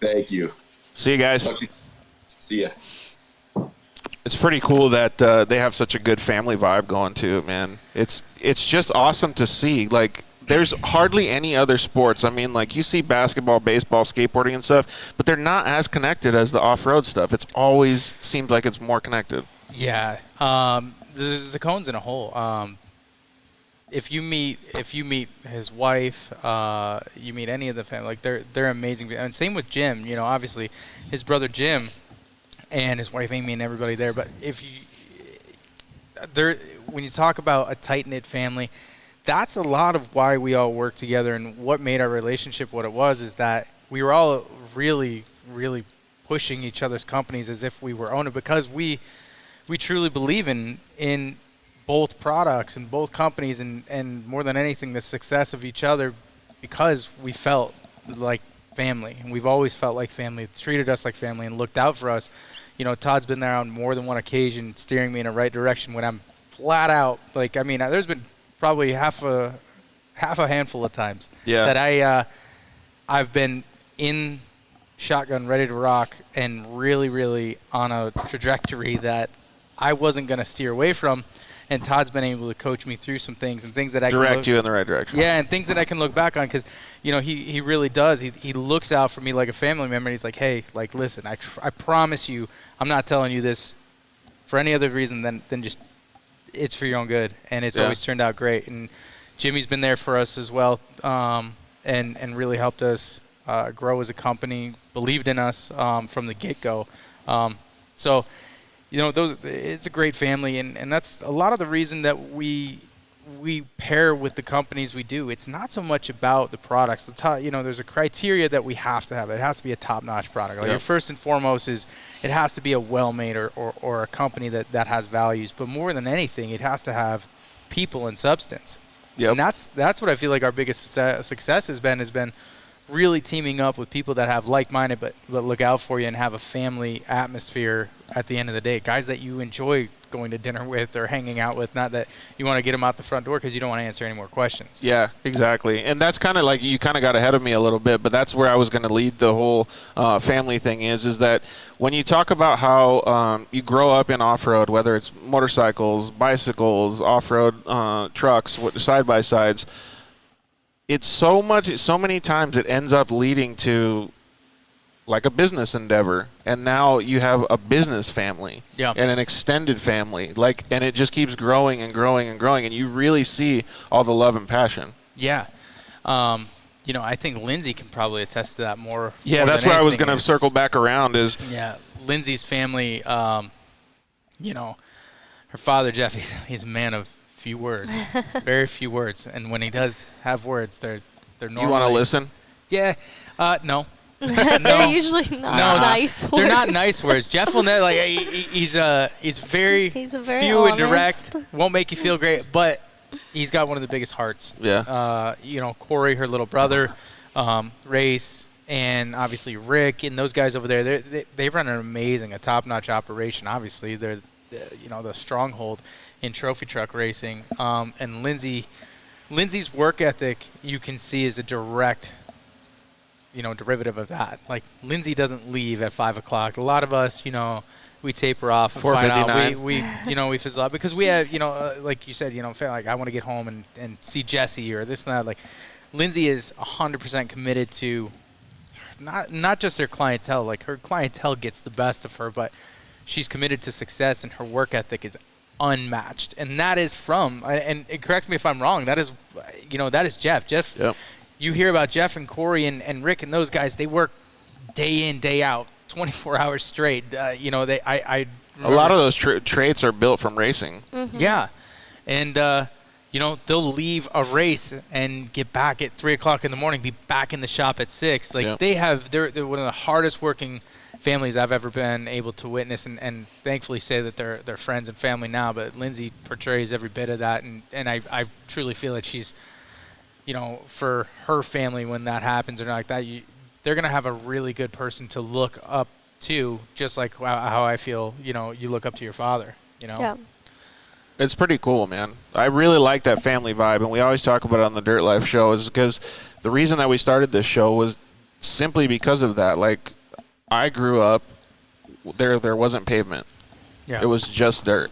Thank you. See you guys. See ya. It's pretty cool that they have such a good family vibe going too, man. It's just awesome to see. Like, there's hardly any other sports. I mean, like, you see basketball, baseball, skateboarding and stuff, but they're not as connected as the off-road stuff. It's always seems like it's more connected. Yeah. The Zuccone's in a hole. If you meet his wife, you meet any of the family, like they're amazing. And same with Jim. Obviously, his brother Jim and his wife Amy and everybody there. But when you talk about a tight-knit family, that's a lot of why we all work together, and what made our relationship what it was is that we were all really, really pushing each other's companies as if we were owner, because we truly believe in both products and both companies, and more than anything, the success of each other, because we felt like family, and we've always felt like family, treated us like family, and looked out for us. You know, Todd's been there on more than one occasion, steering me in the right direction when I'm flat out. Like, I mean, there's been probably half a handful of times that I've been in shotgun, ready to rock, and really, really on a trajectory that I wasn't going to steer away from. And Todd's been able to coach me through some things, and things that I can direct you in the right direction. Yeah, and things that I can look back on, because, you know, he really does. He looks out for me like a family member. And he's like, hey, like, listen, I promise you, I'm not telling you this for any other reason than just it's for your own good. And it's always turned out great. And Jimmy's been there for us as well, and really helped us grow as a company, believed in us from the get-go. So, you know, it's a great family, and that's a lot of the reason that we pair with the companies we do. It's not so much about the products. You know, there's a criteria that we have to have. It has to be a top-notch product. Like, first and foremost is it has to be a well-made or a company that has values. But more than anything, it has to have people and substance. Yep. And that's what I feel like our biggest success has been really teaming up with people that have like-minded but look out for you and have a family atmosphere at the end of the day. Guys that you enjoy going to dinner with or hanging out with, not that you want to get them out the front door because you don't want to answer any more questions. Yeah, exactly. And that's kind of like, you kind of got ahead of me a little bit, but that's where I was going to lead the whole family thing is that when you talk about how you grow up in off-road, whether it's motorcycles, bicycles, off-road trucks, side-by-sides, it's so many times it ends up leading to like a business endeavor, and now you have a business family and an extended family, and it just keeps growing and growing and growing, and you really see all the love and passion. Yeah. You know, I think Lindsay can probably attest to that more. Yeah, that's where I was going to circle back around is. Yeah, Lindsay's family, you know, her father, Jeff, he's a man of few words, very few words, and when he does have words, they're normally. You want to listen? Yeah, no. They're usually not nice words. They're not nice words. Jeff will never, like, he's very few honest. And direct. Won't make you feel great, but he's got one of the biggest hearts. Yeah. You know, Corey, her little brother, Race, and obviously Rick, and those guys over there. They run a top-notch operation. Obviously, they're the stronghold in trophy truck racing. And Lindsay's work ethic, you can see, is a direct, derivative of that. Like, Lindsay doesn't leave at 5 o'clock. A lot of us, we taper off. 4:59. We fizzle out because we have, like you said, like, I want to get home and see Jesse or this and that. Like, Lindsay is 100% committed to not just her clientele. Like, her clientele gets the best of her, but she's committed to success, and her work ethic is unmatched. And that is and correct me if I'm wrong, that is Jeff. Yep. You hear about Jeff and Corey and Rick and those guys, they work day in, day out, 24 hours straight. A lot of those traits are built from racing. Mm-hmm. Yeah. And, they'll leave a race and get back at 3 o'clock in the morning, be back in the shop at 6. Like, yep. They're one of the hardest working families I've ever been able to witness, and thankfully say that they're friends and family now. But Lindsay portrays every bit of that, and I truly feel that she's, for her family, when that happens or not like that, they're going to have a really good person to look up to, just like how I feel, you look up to your father, Yeah. It's pretty cool, man. I really like that family vibe, and we always talk about it on the Dirt Life show, is because the reason that we started this show was simply because of that. Like, I grew up, there wasn't pavement. Yeah. It was just dirt.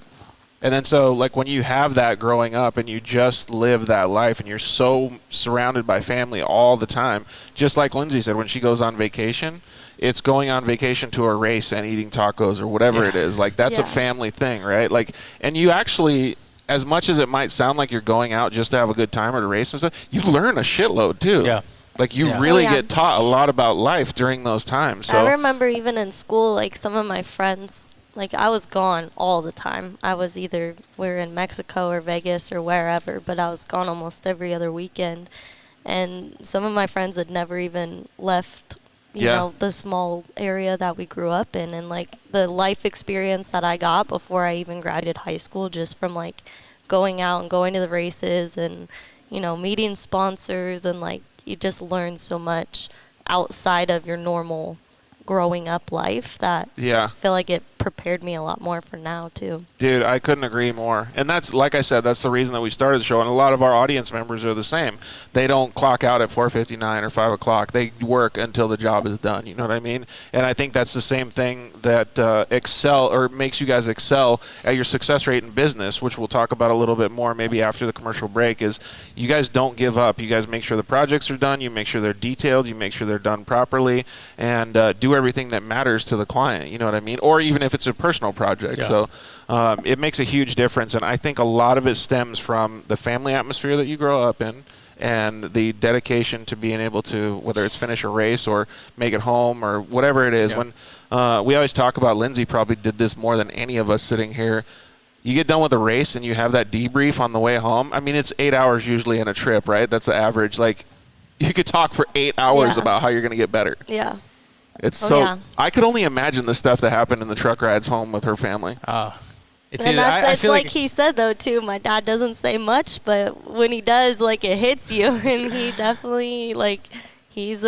And then so, like, when you have that growing up and you just live that life and you're so surrounded by family all the time, just like Lindsay said, when she goes on vacation, it's going on vacation to a race and eating tacos or whatever it is. Like, that's a family thing, right? Like, and you actually, as much as it might sound like you're going out just to have a good time or to race and stuff, you learn a shitload too. Yeah. Like, you really get taught a lot about life during those times. So I remember even in school, like, some of my friends, like I was gone all the time. I was either we were in Mexico or Vegas or wherever, but I was gone almost every other weekend. And some of my friends had never even left, you know, the small area that we grew up in. And like the life experience that I got before I even graduated high school, just from like going out and going to the races and, you know, meeting sponsors, and like you just learn so much outside of your normal growing up life that I feel like it prepared me a lot more for now too. Dude, I couldn't agree more. And that's, like I said, that's the reason that we started the show. And a lot of our audience members are the same. They don't clock out at 4:59 or 5 o'clock. They work until the job is done. You know what I mean? And I think that's the same thing that makes you guys excel at your success rate in business, which we'll talk about a little bit more maybe after the commercial break, is you guys don't give up. You guys make sure the projects are done. You make sure they're detailed. You make sure they're done properly, and do everything that matters to the client. You know what I mean? Or even if it's a personal project. So it makes a huge difference, and I think a lot of it stems from the family atmosphere that you grow up in and the dedication to being able to, whether it's finish a race or make it home or whatever it is. When we always talk about, Lindsay probably did this more than any of us sitting here. You get done with a race and you have that debrief on the way home. I mean, it's 8 hours usually in a trip, right? That's the average. Like, you could talk for 8 hours about how you're going to get better. Yeah. It's I could only imagine the stuff that happened in the truck rides home with her family. It's like he said though too. My dad doesn't say much, but when he does, like it hits you, and he definitely he's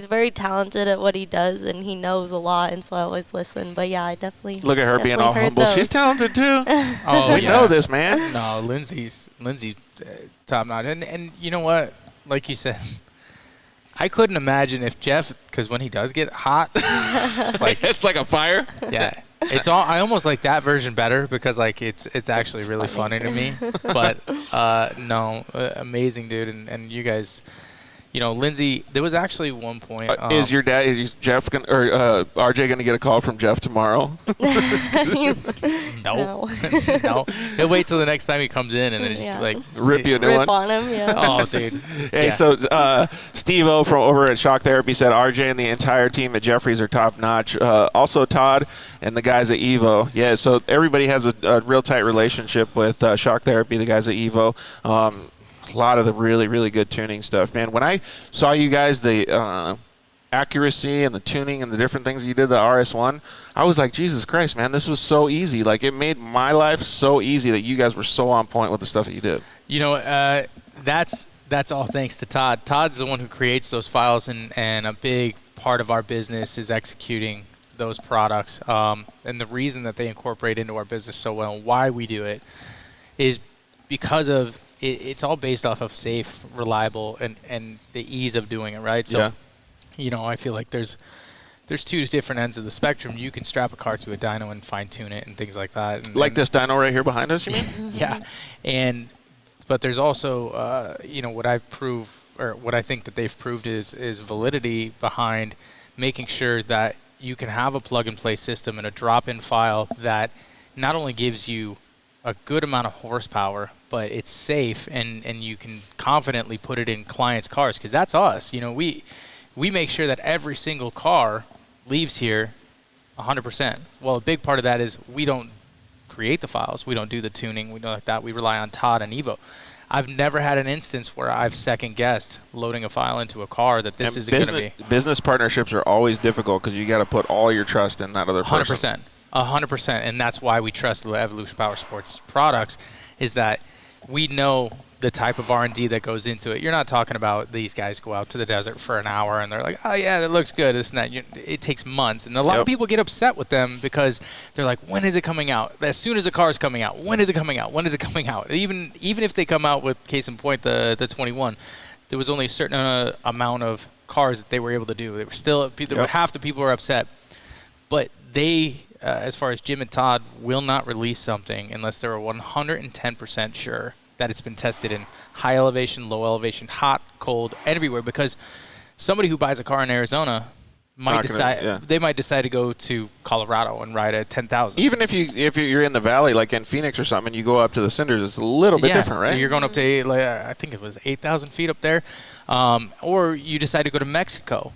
very talented at what he does, and he knows a lot, and so I always listen. But yeah, I definitely look at her being all humble. Those. She's talented too. We know this, man. No, Lindsay's top notch, and you know what? Like you said. I couldn't imagine if Jeff, because when he does get hot, like it's like a fire. Yeah, I almost like that version better because like it's actually really funny to me. But amazing dude, and you guys, you know, Lindsay. There was actually one point. Is Jeff or RJ gonna get a call from Jeff tomorrow? No. No. He'll wait till the next time he comes in and then just like rip you a new one. On him, yeah. Oh, dude. Hey, so Steve-O from over at Shock Therapy said RJ and the entire team at Jeffries are top notch. Also Todd and the guys at Evo. Yeah, so everybody has a real tight relationship with Shock Therapy, the guys at Evo. A lot of the really, really good tuning stuff, man. When I saw you guys, the accuracy and the tuning and the different things you did, the RS1, I was like, Jesus Christ, man, this was so easy. Like, it made my life so easy that you guys were so on point with the stuff that you did. You know, that's all thanks to Todd. Todd's the one who creates those files, and a big part of our business is executing those products. And the reason that they incorporate into our business so well, why we do it, is because of it's all based off of safe, reliable, and the ease of doing it, right? So, you know, I feel like there's two different ends of the spectrum. You can strap a car to a dyno and fine-tune it and things like that. And this dyno right here behind us, you mean? Yeah. But there's also, you know, what I think that they've proved is validity behind making sure that you can have a plug-and-play system and a drop-in file that not only gives you a good amount of horsepower, but it's safe, and you can confidently put it in clients' cars, because that's us. You know, we make sure that every single car leaves here 100%. Well, a big part of that is we don't create the files. We don't do the tuning. We don't like that. We rely on Todd and Evo. I've never had an instance where I've second-guessed loading a file into a car that this isn't going to be. Business partnerships are always difficult because you got to put all your trust in that other person. 100%. And that's why we trust the Evolution Powersports products, is that we know the type of R&D that goes into it. You're not talking about these guys go out to the desert for an hour and they're like, oh, yeah, that looks good, this and that. It takes months. And a lot of people get upset with them because they're like, when is it coming out? As soon as the car's coming out, when is it coming out? When is it coming out? Even if they come out with, case in point, the 21, there was only a certain amount of cars that they were able to do. They were still, half the people were upset. But they, as far as Jim and Todd, will not release something unless they're 110% sure that it's been tested in high elevation, low elevation, hot, cold, everywhere. Because somebody who buys a car in Arizona might decide to go to Colorado and ride at 10,000. Even if you're in the valley, like in Phoenix or something, and you go up to the cinders, it's a little bit different, right? You're going up to I think it was 8,000 feet up there, or you decide to go to Mexico.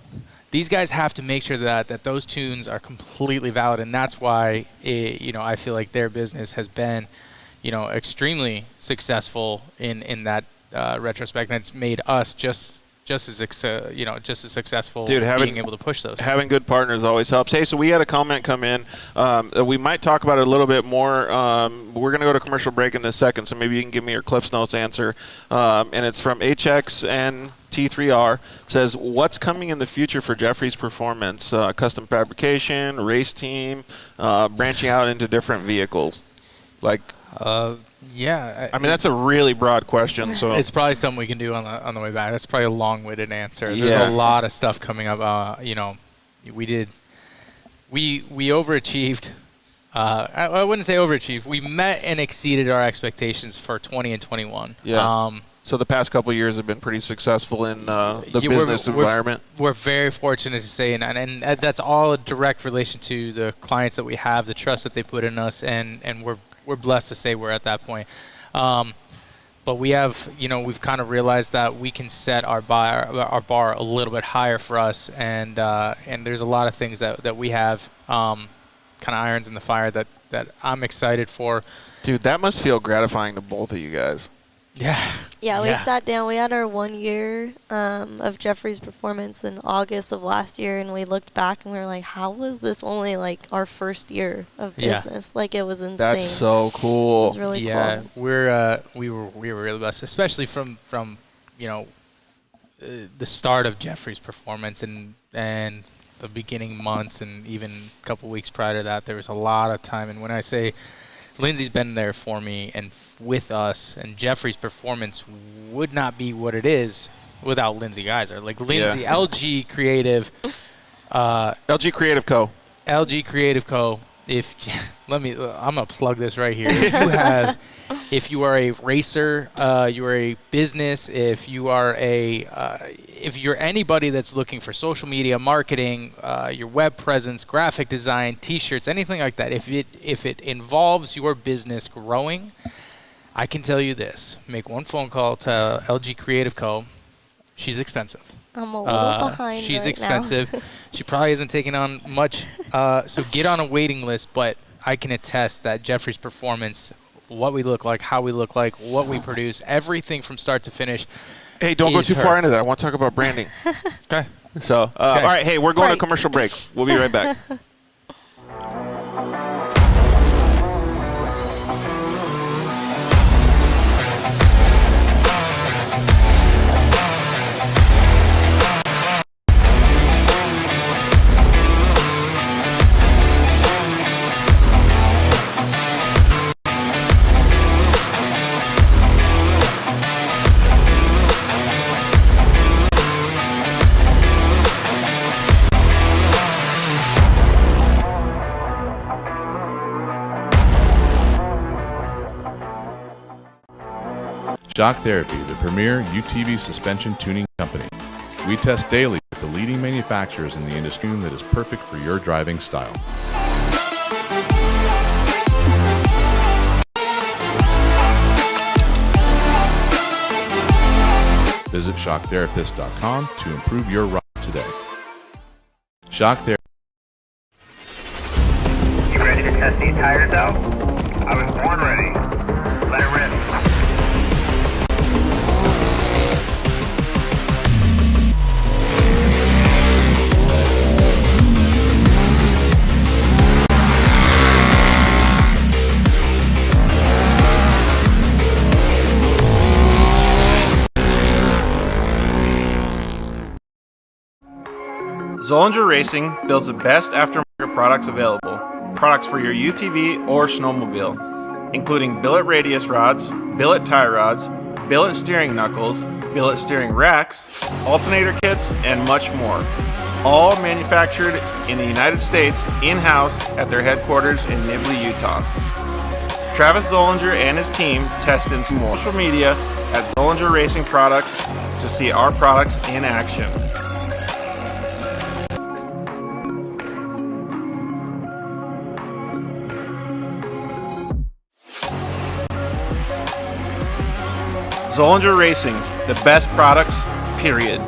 these guys have to make sure that those tunes are completely valid, and that's why I feel like their business has been extremely successful in that retrospect, and it's made us just as successful. Dude, being able to push those. Having good partners always helps. Hey, so we had a comment come in. We might talk about it a little bit more. We're going to go to commercial break in a second, so maybe you can give me your Cliff's Notes answer. And it's from HXN T3R. Says, what's coming in the future for Jeffries Performance? Custom fabrication, race team, branching out into different vehicles. Yeah. I mean, that's a really broad question. So it's probably something we can do on the way back. That's probably a long-winded answer. There's Yeah. a lot of stuff coming up. We overachieved. I wouldn't say overachieved. We met and exceeded our expectations for 20 and 21. Yeah. So the past couple of years have been pretty successful in the business environment. We're very fortunate to say, and that's all a direct relation to the clients that we have, the trust that they put in us, and we're blessed to say we're at that point. But we have, we've kind of realized that we can set our bar a little bit higher for us, and there's a lot of things that we have, kind of irons in the fire that I'm excited for. Dude, that must feel gratifying to both of you guys. Yeah, we sat down. We had our 1 year of Jeffries Performance in August of last year, and we looked back and we were like, how was this only like our first year of business? Like, it was insane. That's so cool. It was really cool. We were really blessed, especially from the start of Jeffries Performance and the beginning months, and even a couple weeks prior to that, there was a lot of time. And when I say Lindsay's been there for me and with us, and Jeffries Performance would not be what it is without Lindsay Geiser. Like Lindsay, LG Creative. LG Creative Co. LG Creative Co. I'm gonna plug this right here. If you are a racer, you are a business. If you're anybody that's looking for social media marketing, your web presence, graphic design, T-shirts, anything like that. If it involves your business growing, I can tell you this: make one phone call to LG Creative Co. She's expensive. I'm a little behind. She's right expensive. Now. She probably isn't taking on much. So get on a waiting list. But I can attest that Jeffries Performance, what we look like, how we look like, what we produce, everything from start to finish. Hey, don't go too far into that. I want to talk about branding. Okay. So, all right. Hey, we're going to commercial break. We'll be right back. Shock Therapy, the premier UTV suspension tuning company. We test daily with the leading manufacturers in the industry that is perfect for your driving style. Visit shocktherapist.com to improve your ride today. Shock Therapy. You ready to test these tires out? I was born ready. Let it rip. Zollinger Racing builds the best aftermarket products available. Products for your UTV or snowmobile, including billet radius rods, billet tie rods, billet steering knuckles, billet steering racks, alternator kits, and much more. All manufactured in the United States in-house at their headquarters in Nibley, Utah. Travis Zollinger and his team test in social media at Zollinger Racing Products to see our products in action. Zollinger Racing, the best products, period.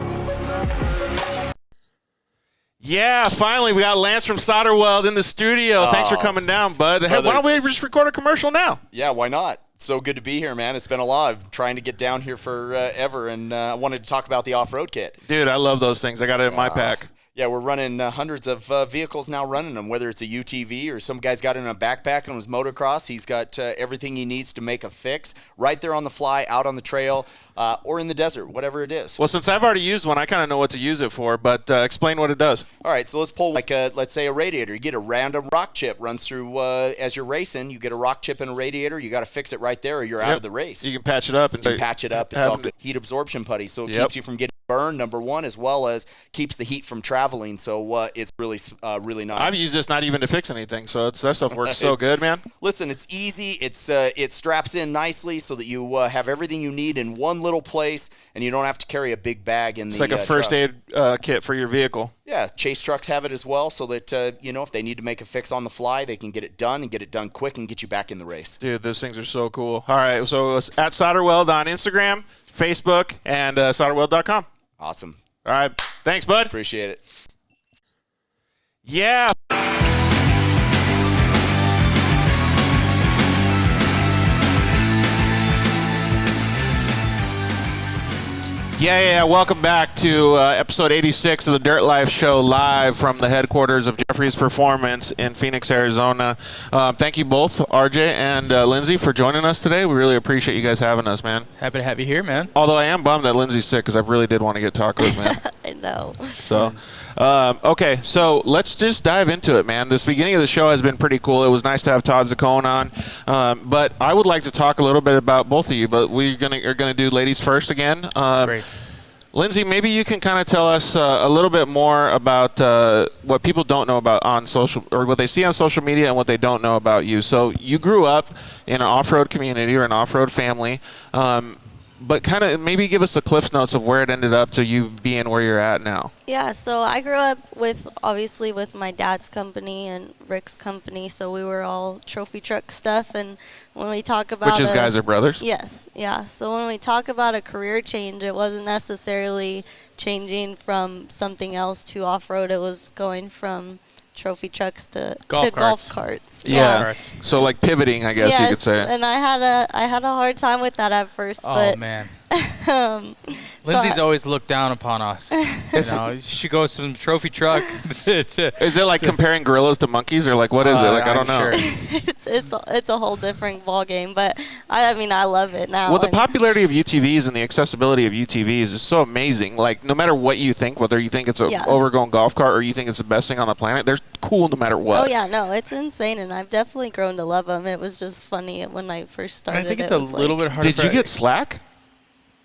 Yeah, finally, we got Lance from Solderweld in the studio. Thanks for coming down, bud. Hey, why don't we just record a commercial now? Yeah, why not? So good to be here, man. It's been a lot. I've been trying to get down here forever, and I wanted to talk about the off-road kit. Dude, I love those things. I got it in my pack. Yeah, we're running hundreds of vehicles now running them, whether it's a UTV or some guy's got it in a backpack on his motocross. He's got everything he needs to make a fix right there on the fly, out on the trail, or in the desert, whatever it is. Well, since I've already used one, I kind of know what to use it for, but explain what it does. All right, so let's pull let's say a radiator. You get a random rock chip runs through as you're racing. You get a rock chip in a radiator. You got to fix it right there or you're out of the race. You can patch it up. You can patch it up. It's all good. Heat absorption putty, so it keeps you from getting burned, number one, as well as keeps the heat from traveling. So it's really nice. I've used this not even to fix anything, so that stuff works so good, man. Listen, it's easy. It straps in nicely so that you have everything you need in one little place, and you don't have to carry a big bag in it's the like a first aid kit for your vehicle. Yeah, Chase trucks have it as well, so that if they need to make a fix on the fly, they can get it done and get it done quick and get you back in the race. Dude, those things are so cool. All right, so it's at Solderweld on Instagram, Facebook, and solderweld.com. Awesome. All right, thanks, bud. Appreciate it. Yeah. Yeah. Welcome back to episode 86 of the Dirt Life Show, live from the headquarters of Jeffries Performance in Phoenix, Arizona. Thank you both, RJ and Lindsay, for joining us today. We really appreciate you guys having us, man. Happy to have you here, man. Although I am bummed that Lindsay's sick because I really did want to get tacos, man. I know. So, okay, so let's just dive into it, man. This beginning of the show has been pretty cool. It was nice to have Todd Zuccone on, but I would like to talk a little bit about both of you. But we're gonna do ladies first again. Great. Lindsay, maybe you can kind of tell us a little bit more about what people don't know about on social, or what they see on social media and what they don't know about you. So you grew up in an off-road community or an off-road family. But kind of maybe give us the Cliff's Notes of where it ended up to you being where you're at now. Yeah, so I grew up obviously with my dad's company and Rick's company, so we were all trophy truck stuff. And when we talk about Which is Geiser Brothers? Yes, yeah. So when we talk about a career change, it wasn't necessarily changing from something else to off-road. It was going from trophy trucks to golf carts. Yeah. So like pivoting, I guess you could say. And I had a hard time with that at first. Oh man. Lindsay's always looked down upon us. She goes from trophy truck to Is it like comparing gorillas to monkeys, or like what is it? Like I don't know. Sure. it's a whole different ball game, but I mean I love it now. Well, the popularity of UTVs and the accessibility of UTVs is so amazing. Like no matter what you think, whether you think it's a overgrown golf cart or you think it's the best thing on the planet, they're cool no matter what. Oh yeah, no, it's insane, and I've definitely grown to love them. It was just funny when I first started. I think it's a little bit hard. Did you get slack?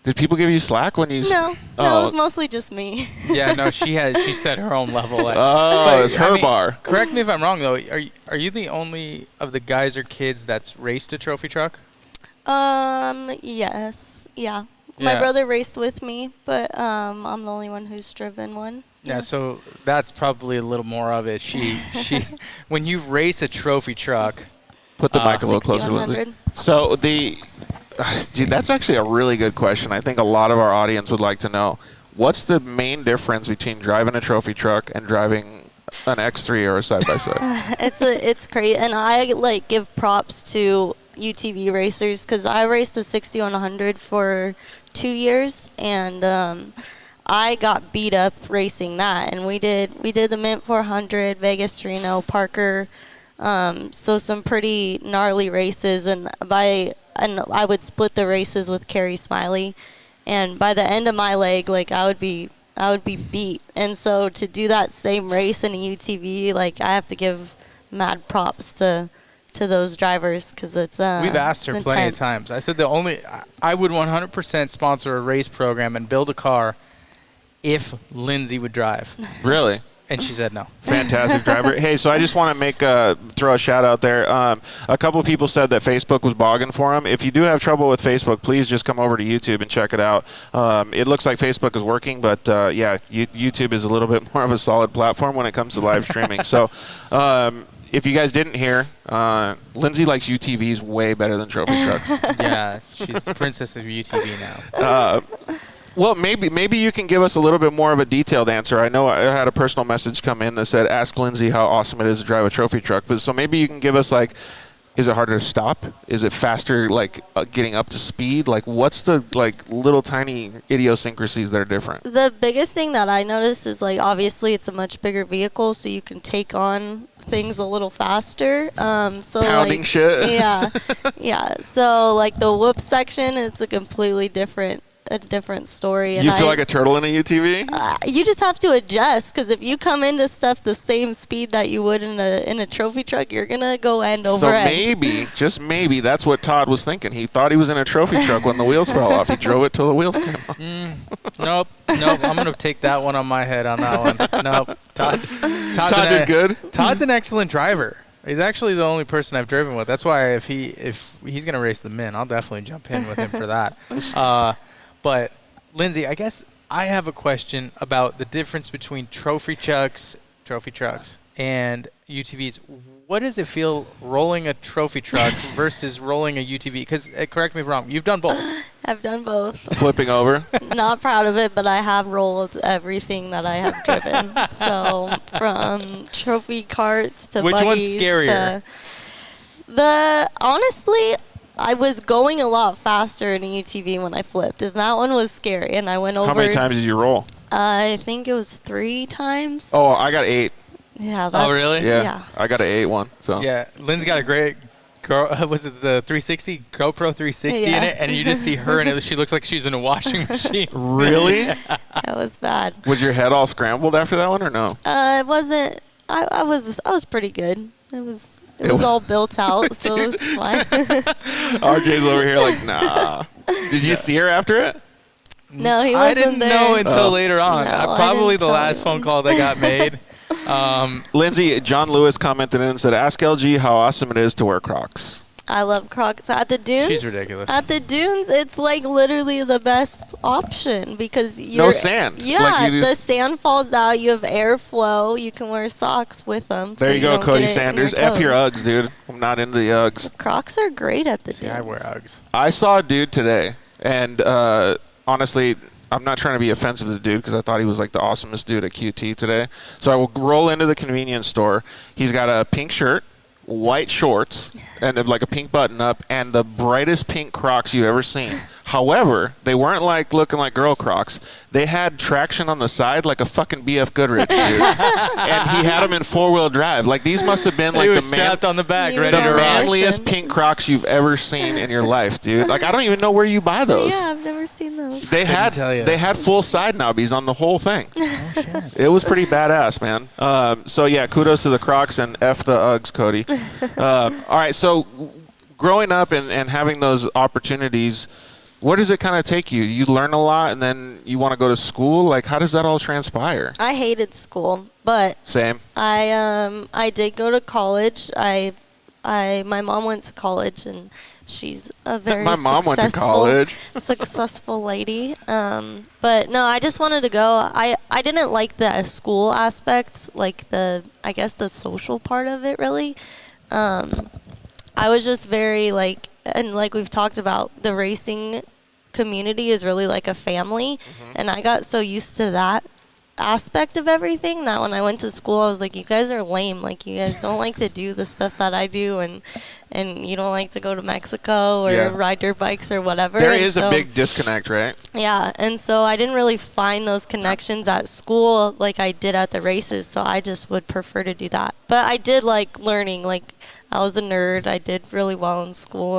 Did people give you slack when you? No, it was mostly just me. Yeah, no, she set her own level. It's her bar. Correct me if I'm wrong though. Are you the only of the Geiser kids that's raced a trophy truck? Yes, yeah. My brother raced with me, but I'm the only one who's driven one. Yeah, so that's probably a little more of it. She when you race a trophy truck, put the mic a little closer, Lindsay. So dude, that's actually a really good question. I think a lot of our audience would like to know. What's the main difference between driving a trophy truck and driving an X3 or a side-by-side? It's crazy, and I give props to UTV racers because I raced the 6100 for 2 years, and I got beat up racing that. And we did the Mint 400, Vegas, Reno, Parker, so some pretty gnarly races, and I would split the races with Carrie Smiley, and by the end of my leg, I would be beat. And so to do that same race in a UTV, I have to give mad props to those drivers because it's we've asked her plenty of times. I said I would 100% sponsor a race program and build a car if Lindsay would drive. Really? And she said no. Fantastic driver. Hey, so I just want to throw a shout out there. A couple of people said that Facebook was bogging for them. If you do have trouble with Facebook, please just come over to YouTube and check it out. It looks like Facebook is working, but YouTube is a little bit more of a solid platform when it comes to live streaming. So if you guys didn't hear, Lindsay likes UTVs way better than trophy trucks. Yeah, she's the princess of UTV now. Well, maybe you can give us a little bit more of a detailed answer. I know I had a personal message come in that said, ask Lindsay how awesome it is to drive a trophy truck. But so maybe you can give us, like, is it harder to stop? Is it faster, like, getting up to speed? Like, what's the, like, little tiny idiosyncrasies that are different? The biggest thing that I noticed is, like, obviously it's a much bigger vehicle, so you can take on things a little faster. So Pounding like, shit. Yeah, yeah. So like the whoop section, it's a completely different story. And You feel like a turtle in a UTV? You just have to adjust, because if you come into stuff the same speed that you would in a trophy truck, you're gonna go end over So end. maybe, just maybe, that's what Todd was thinking. He thought he was in a trophy truck when the wheels fell off. He drove it till the wheels came off. Nope. I'm gonna take that one on my head on that one. Nope. Todd did good. Todd's an excellent driver. He's actually the only person I've driven with. That's why if he's gonna race the Min, I'll definitely jump in with him for that. But Lindsay, I guess I have a question about the difference between trophy trucks, and UTVs. What does it feel rolling a trophy truck versus rolling a UTV? Because correct me if I'm wrong, you've done both. I've done both. Flipping over. Not proud of it, but I have rolled everything that I have driven. So from trophy carts to Which one's buggies scarier? Honestly, I was going a lot faster in a UTV when I flipped, and that one was scary. And I went over. How many times did you roll? I think it was 3 times. Oh, I got 8. Yeah. That's, really? Yeah. I got an 8 one. So. Yeah, Lynn's got a great. Was it the 360 GoPro 360 in it? And you just see her, and she looks like she's in a washing machine. Really? That was bad. Was your head all scrambled after that one, or no? It wasn't. I was pretty good. It was all built out, so it was fine. RJ's over here like, nah. Did you see her after it? No, he wasn't I didn't there. know until later on. No, I Probably didn't the tell last you. phone call that got made. Lindsay, John Lewis commented in and said, ask LG how awesome it is to wear Crocs. I love Crocs at the dunes. She's ridiculous. At the dunes, it's like literally the best option because No sand. Yeah, Like you the just- sand falls out. You have airflow. You can wear socks with them. There so you go, don't Cody get it in Sanders. F your toes. Uggs, dude. I'm not into the Uggs. Crocs are great at the dunes. Yeah, I wear Uggs. I saw a dude today, and honestly, I'm not trying to be offensive to the dude because I thought he was like the awesomest dude at QT today. So I will roll into the convenience store. He's got a pink shirt, white shorts, and like a pink button up, and the brightest pink Crocs you've ever seen. However, they weren't like looking like girl Crocs. They had traction on the side like a fucking BF Goodrich, dude. And he had them in 4-wheel drive. Like these must have been like He the was strapped on the back, He ready was to on the the ride. back. manliest pink Crocs you've ever seen in your life, dude. Like I don't even know where you buy those. Yeah, I've never seen those. They had tell you. they had full side knobbies on the whole thing. It was pretty badass, man. So yeah, kudos to the Crocs and F the Uggs, Cody. All right, so growing up and having those opportunities, where does it kind of take you? You learn a lot, and then you want to go to school. Like, how does that all transpire? I hated school, but Same. I did go to college. My mom went to college, and she's a very My mom went to college. successful lady. But no, I just wanted to go. I didn't like the school aspect, like the social part of it really. I was just very like, and like we've talked about, the racing community is really like a family, and I got so used to that aspect of everything that when I went to school I was like, you guys are lame, like you guys don't like to do the stuff that I do, and you don't like to go to Mexico or Yeah. ride dirt bikes or whatever. There And is a so- big disconnect, right? yeah, and so I didn't really find those connections at school like I did at the races, so I just would prefer to do that. But I did like learning, like I was a nerd, I did really well in school,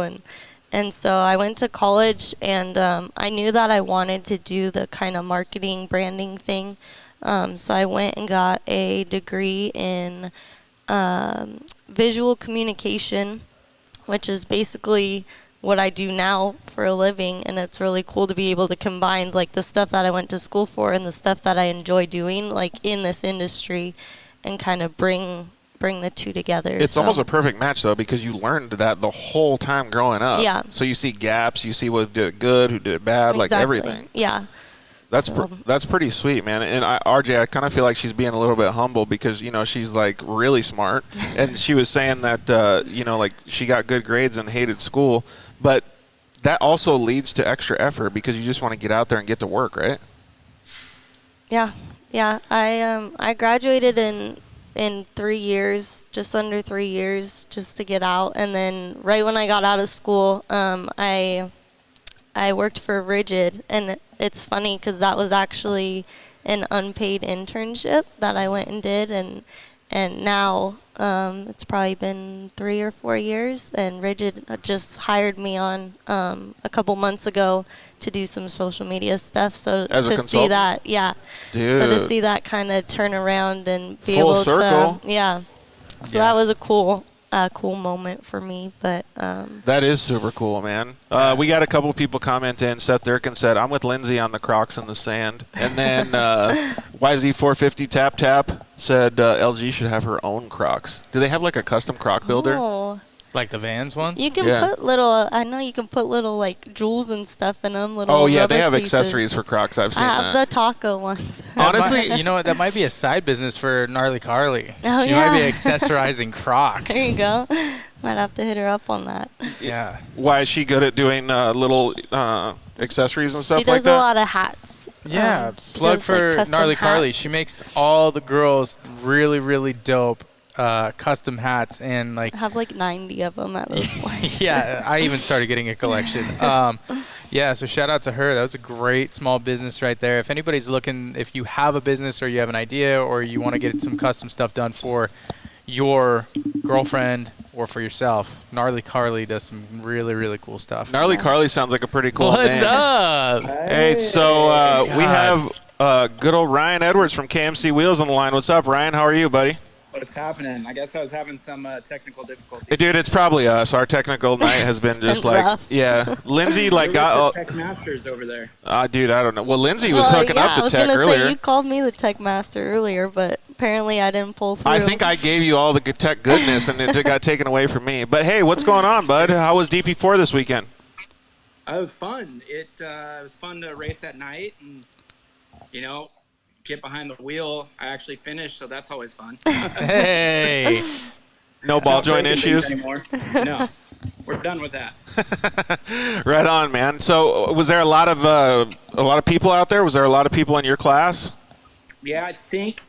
and so I went to college, and I knew that I wanted to do the kind of marketing, branding thing. So I went and got a degree in visual communication, which is basically what I do now for a living, and it's really cool to be able to combine like the stuff that I went to school for and the stuff that I enjoy doing like in this industry, and kind of bring the two together. It's almost a perfect match, though, because you learned that the whole time growing up. Yeah. So you see gaps, you see what did it good, who did it bad, like Exactly. everything. Yeah. That's So- that's pretty sweet, man. And RJ, I kind of feel like she's being a little bit humble because she's like really smart, and she was saying that like she got good grades and hated school, but that also leads to extra effort because you just want to get out there and get to work, right? Yeah. I graduated in 3 years, just under 3 years, just to get out. And then right when I got out of school, I worked for Rigid, and it's funny because that was actually an unpaid internship that I went and did, and now it's probably been 3 or 4 years, and Rigid just hired me on a couple months ago to do some social media stuff. So As a to see consultant? that, yeah. Dude. So to see that kind of turn around and be Full able circle. to, yeah. So that was a cool moment for me, but That is super cool, man. We got a couple of people comment in. Seth Durkin said, I'm with Lindsay on the Crocs in the sand. And then YZ450 Tap said LG should have her own Crocs. Do they have like a custom Croc builder? oh, Like the Vans ones? you can Yeah. put little. I know you can put little like jewels and stuff in them. Little. Oh, yeah, they rubber have pieces. accessories for Crocs. I've seen I have that. the taco ones. Honestly, You know what? That might be a side business for Gnarly Carly. Oh, She might yeah. be accessorizing Crocs. There you go. Might have to hit her up on that. Yeah. why is she good at doing little accessories and stuff She does like that? a lot of hats. Yeah, She plug does, like, for custom Gnarly Carly. hats. She makes all the girls really, really dope custom hats and like I have like 90 of them at this point. yeah, I even started getting a collection. Yeah, so shout out to her. That was a great small business right there. If anybody's looking, if you have a business or you have an idea or you want to get some custom stuff done for your girlfriend or for yourself, Gnarly Carly does some really, really cool stuff. Gnarly Carly sounds like a pretty cool What's name. up? Hey, so we have good old Ryan Edwards from KMC Wheels on the line. What's up, Ryan? How are you, buddy? What's happening? I guess I was having some technical difficulties. Hey, dude, it's probably us. Our technical night has been just been like, rough. yeah. Lindsay like Who got, was the tech masters over there? dude, I don't know. Well, Lindsay was Well, hooking yeah, up I the was tech gonna earlier. say you called me the tech master earlier, but apparently I didn't pull through. I think I gave you all the good tech goodness, and it got taken away from me. But hey, what's going on, bud? How was DP4 this weekend? It was fun. It was fun to race at night and, get behind the wheel. I actually finished, so that's always fun. Hey. No ball Not joint breaking things issues? anymore. No, we're done with that. Right on, man. So was there a lot of people out there? Was there a lot of people in your class? Yeah, I think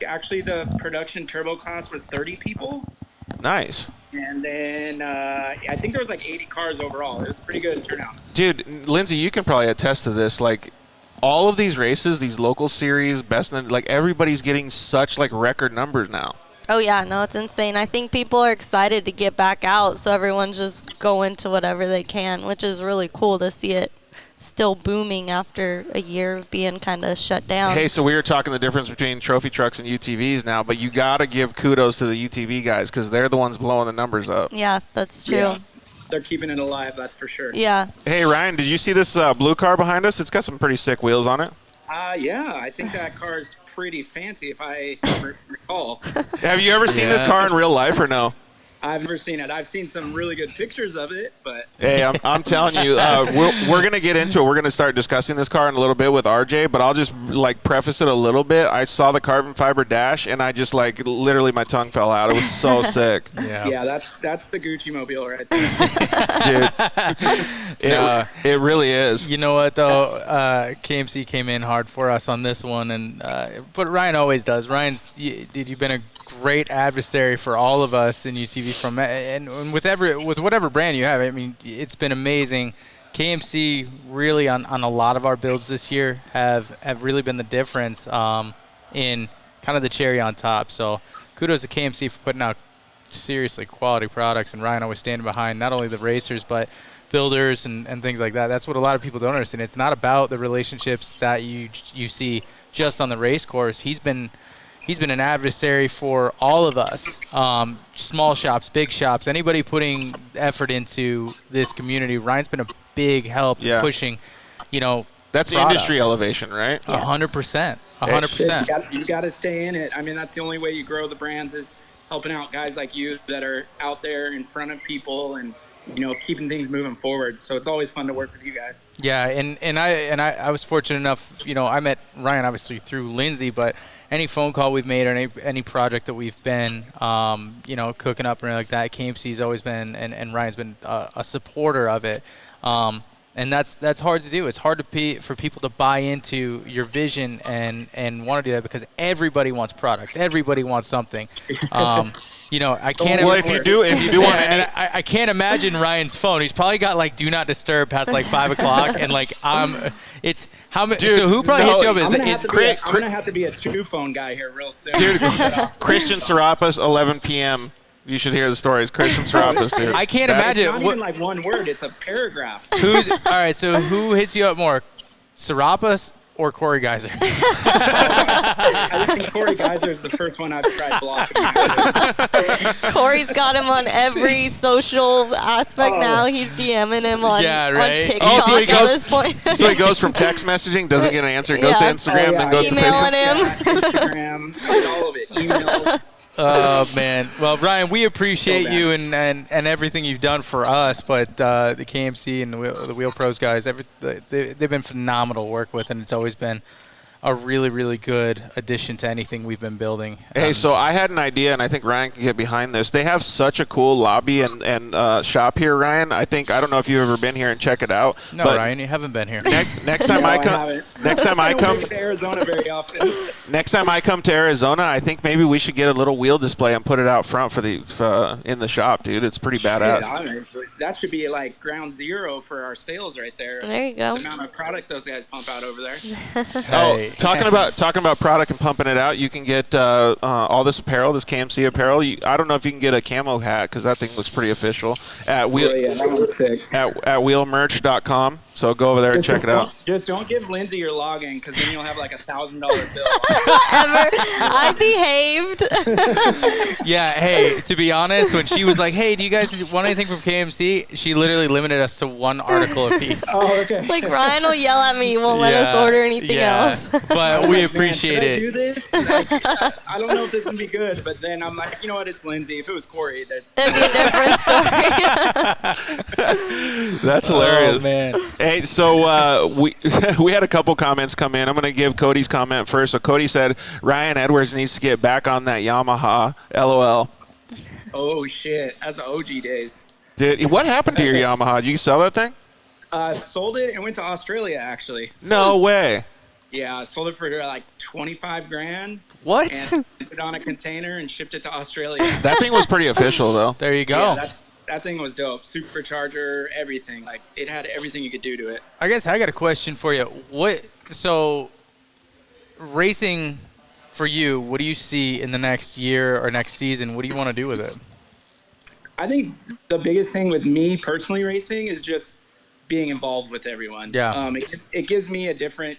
actually the production turbo class was 30 people. Nice. And then I think there was like 80 cars overall. It was a pretty good turnout. Dude, Lindsay, you can probably attest to this. Like, all of these races, these local series, like everybody's getting such like record numbers now. Oh yeah, no, it's insane. I think people are excited to get back out, so everyone's just going to whatever they can, which is really cool to see it still booming after a year of being kind of shut down. Hey, so we were talking the difference between trophy trucks and UTVs now, but you got to give kudos to the UTV guys because they're the ones blowing the numbers up. Yeah, that's true. Yeah, they're keeping it alive, that's for sure. Yeah. Hey, Ryan, did you see this blue car behind us? It's got some pretty sick wheels on it. Yeah, I think that car is pretty fancy if I recall. Have you ever seen this car in real life or no? I've never seen it. I've seen some really good pictures of it, but Hey, I'm telling you, we're going to get into it. We're going to start discussing this car in a little bit with RJ, but I'll just like preface it a little bit. I saw the carbon fiber dash, and I just like literally my tongue fell out. It was so sick. yeah, that's the Gucci mobile right there. Dude, it really is. You know what though? KMC came in hard for us on this one, and but Ryan always does. You've been a great adversary for all of us in UTV and with whatever brand you have. I mean, it's been amazing. KMC really on a lot of our builds this year have really been the difference in kind of the cherry on top. So kudos to KMC for putting out seriously quality products, and Ryan always standing behind not only the racers but builders and things like that. That's what a lot of people don't understand. It's not about the relationships that you see just on the race course. He's been an adversary for all of us, small shops, big shops, anybody putting effort into this community. Ryan's been a big help pushing, that's product. Industry elevation, right? 100%. 100%. You got to stay in it. I mean, that's the only way you grow the brands is helping out guys like you that are out there in front of people and keeping things moving forward. So it's always fun to work with you guys. Yeah, and I was fortunate enough, I met Ryan obviously through Lindsay, but any phone call we've made or any project that we've been, cooking up or anything like that, KMC's always been, and Ryan's been a supporter of it. And that's hard to do. It's hard for people to buy into your vision and want to do that because everybody wants product. Everybody wants something. I can't. Well, if you do want to, I can't imagine Ryan's phone. He's probably got like do not disturb past like 5 o'clock, and like it's how many. So who probably hits you up? I'm gonna have to be a two phone guy here real soon. Dude, Christian Serapis, 11 p.m. You should hear the stories. Christian Serapis, dude. I can't imagine. It's not even like one word. It's a paragraph. All right, so who hits you up more, Serapis or Corey Geiser? I think Corey Geiser is the first one I've tried blocking. Corey's got him on every social aspect now. He's DMing him on TikTok so at this point. So he goes from text messaging, doesn't get an answer, goes to Instagram, then goes to Emailing Facebook. him. Instagram, I did all of it. Emails. Oh, man. Well, Ryan, we appreciate you and everything you've done for us, but the KMC and the Wheel Pros guys, they've been phenomenal to work with, and it's always been a really, really good addition to anything we've been building. Hey, so I had an idea, and I think Ryan can get behind this. They have such a cool lobby and shop here, Ryan. I don't know if you've ever been here and check it out. No, Ryan, you haven't been here. Next time I come to Arizona very often. Next time I come to Arizona, I think maybe we should get a little wheel display and put it out front in the shop, dude. It's pretty badass. That should be like ground zero for our sales right there. There you go. The amount of product those guys pump out over there. Oh, talking about product and pumping it out, you can get all this apparel, this KMC apparel. I don't know if you can get a camo hat because that thing looks pretty official at that one's sick. at wheelmerch.com. So go over there and check it out. Just don't give Lindsay your login because then you'll have like $1,000 bill. I behaved. Yeah, hey, to be honest, when she was like, hey, do you guys want anything from KMC? She literally limited us to one article apiece. Oh, okay. It's like Ryan will yell at me, won't let us order anything else. But we appreciate Man, it. I do this? Like, I don't know if this would be good, but then I'm like, you know what? It's Lindsay. If it was Corey, It'd be a different story. That's hilarious. Oh, man. Hey, so we had a couple comments come in. I'm going to give Cody's comment first. So Cody said Ryan Edwards needs to get back on that Yamaha. LOL. Oh shit, that's OG days. Dude, what happened to your Yamaha? Did you sell that thing? Sold it and went to Australia actually. No way. Yeah, I sold it for like 25 grand. What? And put it on a container and shipped it to Australia. That thing was pretty official though. There you go. Yeah, that thing was dope. Supercharger, everything. Like it had everything you could do to it. I guess I got a question for you. So racing for you, what do you see in the next year or next season? What do you want to do with it? I think the biggest thing with me personally racing is just being involved with everyone. Yeah. It gives me a different,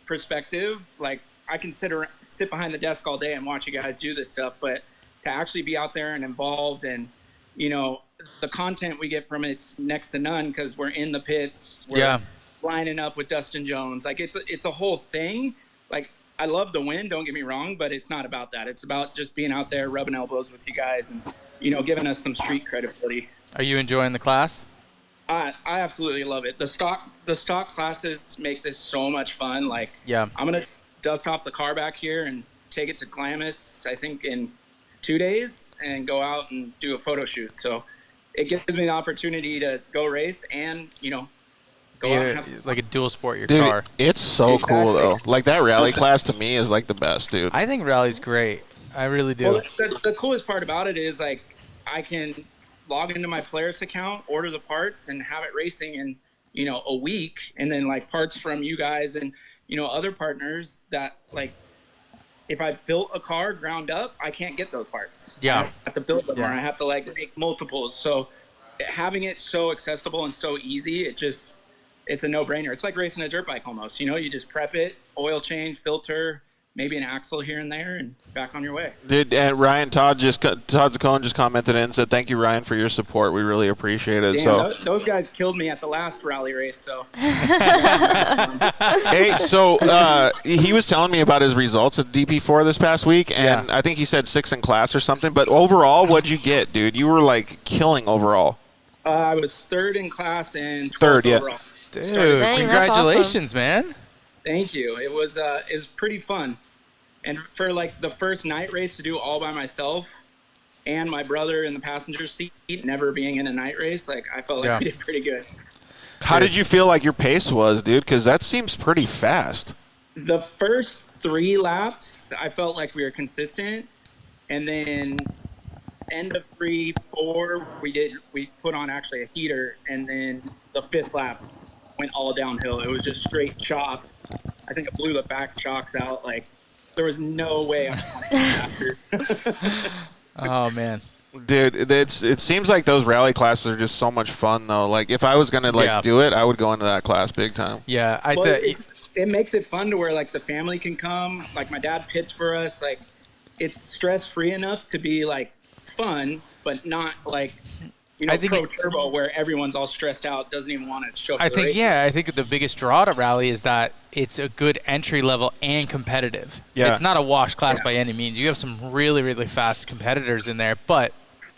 perspective. Like I can sit behind the desk all day and watch you guys do this stuff, but to actually be out there and involved and, the content we get from it's next to none because we're in the pits. We're lining up with Dustin Jones. Like it's a whole thing. Like I love the win, don't get me wrong, but it's not about that. It's about just being out there, rubbing elbows with you guys and, giving us some street credibility. Are you enjoying the class? I absolutely love it. The stock classes make this so much fun. Like, yeah, I'm gonna dust off the car back here and take it to Glamis, I think in 2 days, and go out and do a photo shoot. So it gives me the opportunity to go race and go out and have like a dual sport your Dude, car. It's so cool though. Like that rally class to me is like the best, dude. I think rally's great. I really do. Well, the coolest part about it is like I can log into my Polaris account, order the parts, and have it racing in a week, and then like parts from you guys and other partners that like if I built a car ground up, I can't get those parts. Yeah, I have to build them or I have to like make multiples. So having it so accessible and so easy, it's a no-brainer. It's like racing a dirt bike almost. You just prep it, oil change, filter, maybe an axle here and there, and back on your way. Dude, and Ryan, Todd Zuccone just commented in and said, "Thank you, Ryan, for your support. We really appreciate it." Damn, those guys killed me at the last rally race. So, hey, so he was telling me about his results at DP4 this past week, and I think he said 6th in class or something. But overall, what'd you get, dude? You were like killing overall. I was 3rd in class and 12th third, overall. Dude, Dang, congratulations, awesome. Man. Thank you. It was pretty fun. And for like the first night race to do all by myself, and my brother in the passenger seat, never being in a night race, like I felt like we did pretty good. How did you feel like your pace was, dude? Because that seems pretty fast. The first 3 laps, I felt like we were consistent, and then end of 3, 4, we put on actually a heater, and then the 5th lap went all downhill. It was just straight chop. I think it blew the back shocks out. Like there was no way I was after. Oh man. Dude, it seems like those rally classes are just so much fun, though. Like, if I was going to, do it, I would go into that class big time. Yeah, it makes it fun to where, like, the family can come. Like, my dad pits for us. Like, it's stress-free enough to be, like, fun, but not, like, pro turbo where everyone's all stressed out, doesn't even want to show up. I think the biggest draw to rally is that it's a good entry level and competitive. Yeah. It's not a wash class by any means. You have some really, really fast competitors in there, but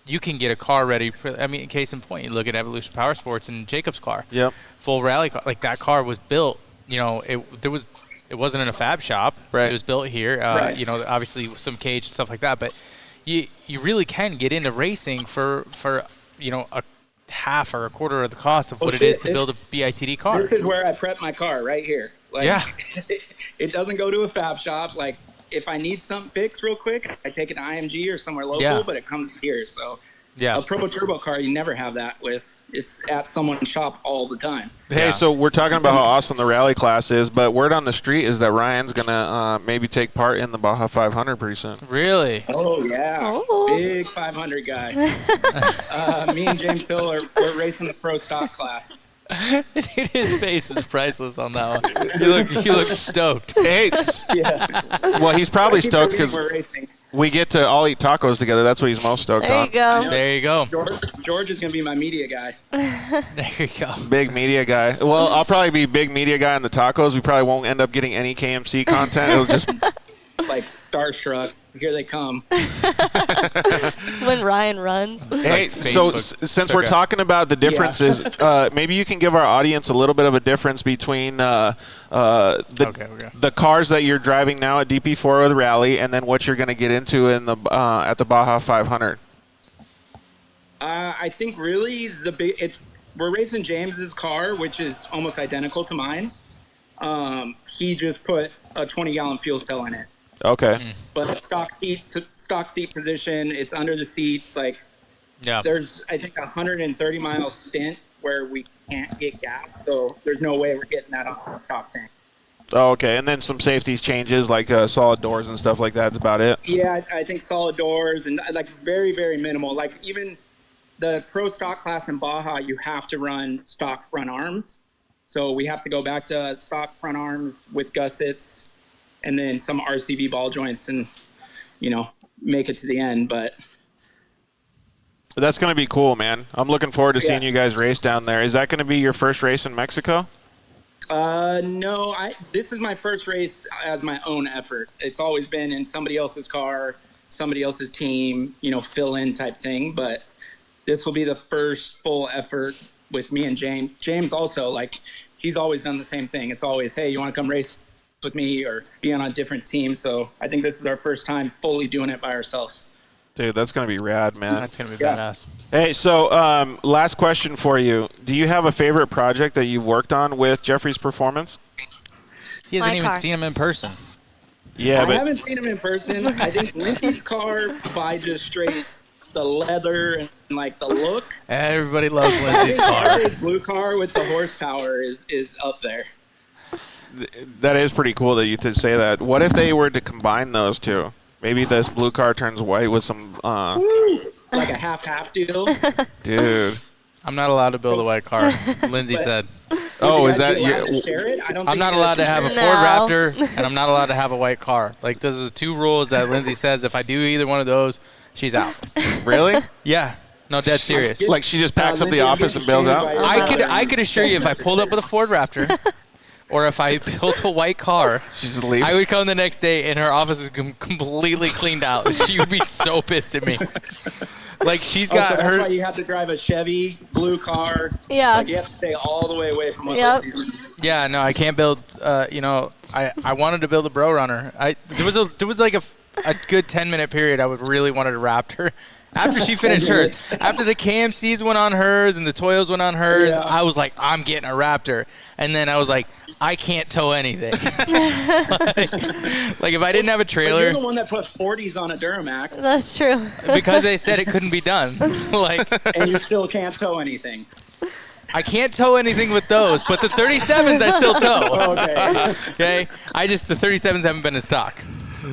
you can get a car ready. Case in point, you look at Evolution Powersports and Jacob's car. Yep. Full rally car. Like, that car was built, it wasn't in a fab shop. Right. It was built here. Obviously with some cage and stuff like that, but you really can get into racing for a half or a quarter of the cost of what it is to build a BITD car. This is where I prep my car, right here. Like, it doesn't go to a fab shop. Like, if I need something fixed real quick, I take it to IMG or somewhere local, but it comes here. So a Pro Turbo car, you never have that with. It's at someone's shop all the time. Hey, so we're talking about how awesome the rally class is, but word on the street is that Ryan's going to maybe take part in the Baja 500 pretty soon. Really? Oh, yeah. Big 500 guy. Me and James Hill we're racing the Pro Stock class. Dude, his face is priceless on that one. He looks stoked. Hey, well, he's probably stoked because we're racing. We get to all eat tacos together. That's what he's most stoked on. There you go. George is going to be my media guy. There you go. Big media guy. Well, I'll probably be big media guy on the tacos. We probably won't end up getting any KMC content. It'll just like starstruck. Here they come. It's when Ryan runs. Hey, so since we're talking about the differences, maybe you can give our audience a little bit of a difference between the cars that you're driving now at DP4 with Rally and then what you're going to get into in the at the Baja 500. I think really we're racing James's car, which is almost identical to mine. He just put a 20-gallon fuel cell in it. Okay. But stock seat position, it's under the seats. Like, there's, I think, 130-mile stint where we can't get gas, so there's no way we're getting that on a stock tank. Oh, okay. And then some safety changes like solid doors and stuff like that. That's about it. Yeah, I think solid doors and, like, very, very minimal. Like, even the Pro Stock class in Baja, you have to run stock front arms. So we have to go back to stock front arms with gussets and then some RCV ball joints and, make it to the end. But that's going to be cool, man. I'm looking forward to seeing you guys race down there. Is that going to be your first race in Mexico? No, this is my first race as my own effort. It's always been in somebody else's car, somebody else's team, fill in type thing. But this will be the first full effort with me and James. James also, like, he's always done the same thing. It's always, hey, you want to come race with me or be on a different team? So I think this is our first time fully doing it by ourselves. Dude, that's going to be rad, man. That's going to be badass. Hey, so last question for you. Do you have a favorite project that you've worked on with Jeffries Performance? He hasn't even seen him in person. Yeah, I haven't seen him in person. I think Lindsay's car, by just straight the leather and like the look. Everybody loves Lindsay's car. Blue car with the horsepower is up there. That is pretty cool that you could say that. What if they were to combine those two? Maybe this blue car turns white with some like a half deal. Dude, I'm not allowed to build a white car. Lindsay said. Oh, is that I'm not allowed to have a Ford Raptor, and I'm not allowed to have a white car. Like, those are the two rules that Lindsay says. If I do either one of those, she's out. Really? Yeah. No, dead serious. Like, she just packs up the office and bails out? I could assure you, if I pulled up with a Ford Raptor, or if I built a white car, she just leaves. I would come the next day and her office is completely cleaned out. She would be so pissed at me. Like, she's got so her. That's why you have to drive a Chevy blue car. Yeah. Like, you have to stay all the way away from what Yeah, no, I can't build. I wanted to build a Bro Runner. There was like a good 10-minute period I would really wanted a Raptor, After she finished hers, after the KMCs went on hers and the Toyos went on hers, Yeah. I was like, I'm getting a Raptor. And then I was like, I can't tow anything. like if I didn't have a But trailer, you're the one that put 40s on a Duramax, That's true. because they said it couldn't be done. like and you still can't tow anything. I can't tow anything with those, but the 37s I still tow. Okay, Okay, the 37s haven't been in stock.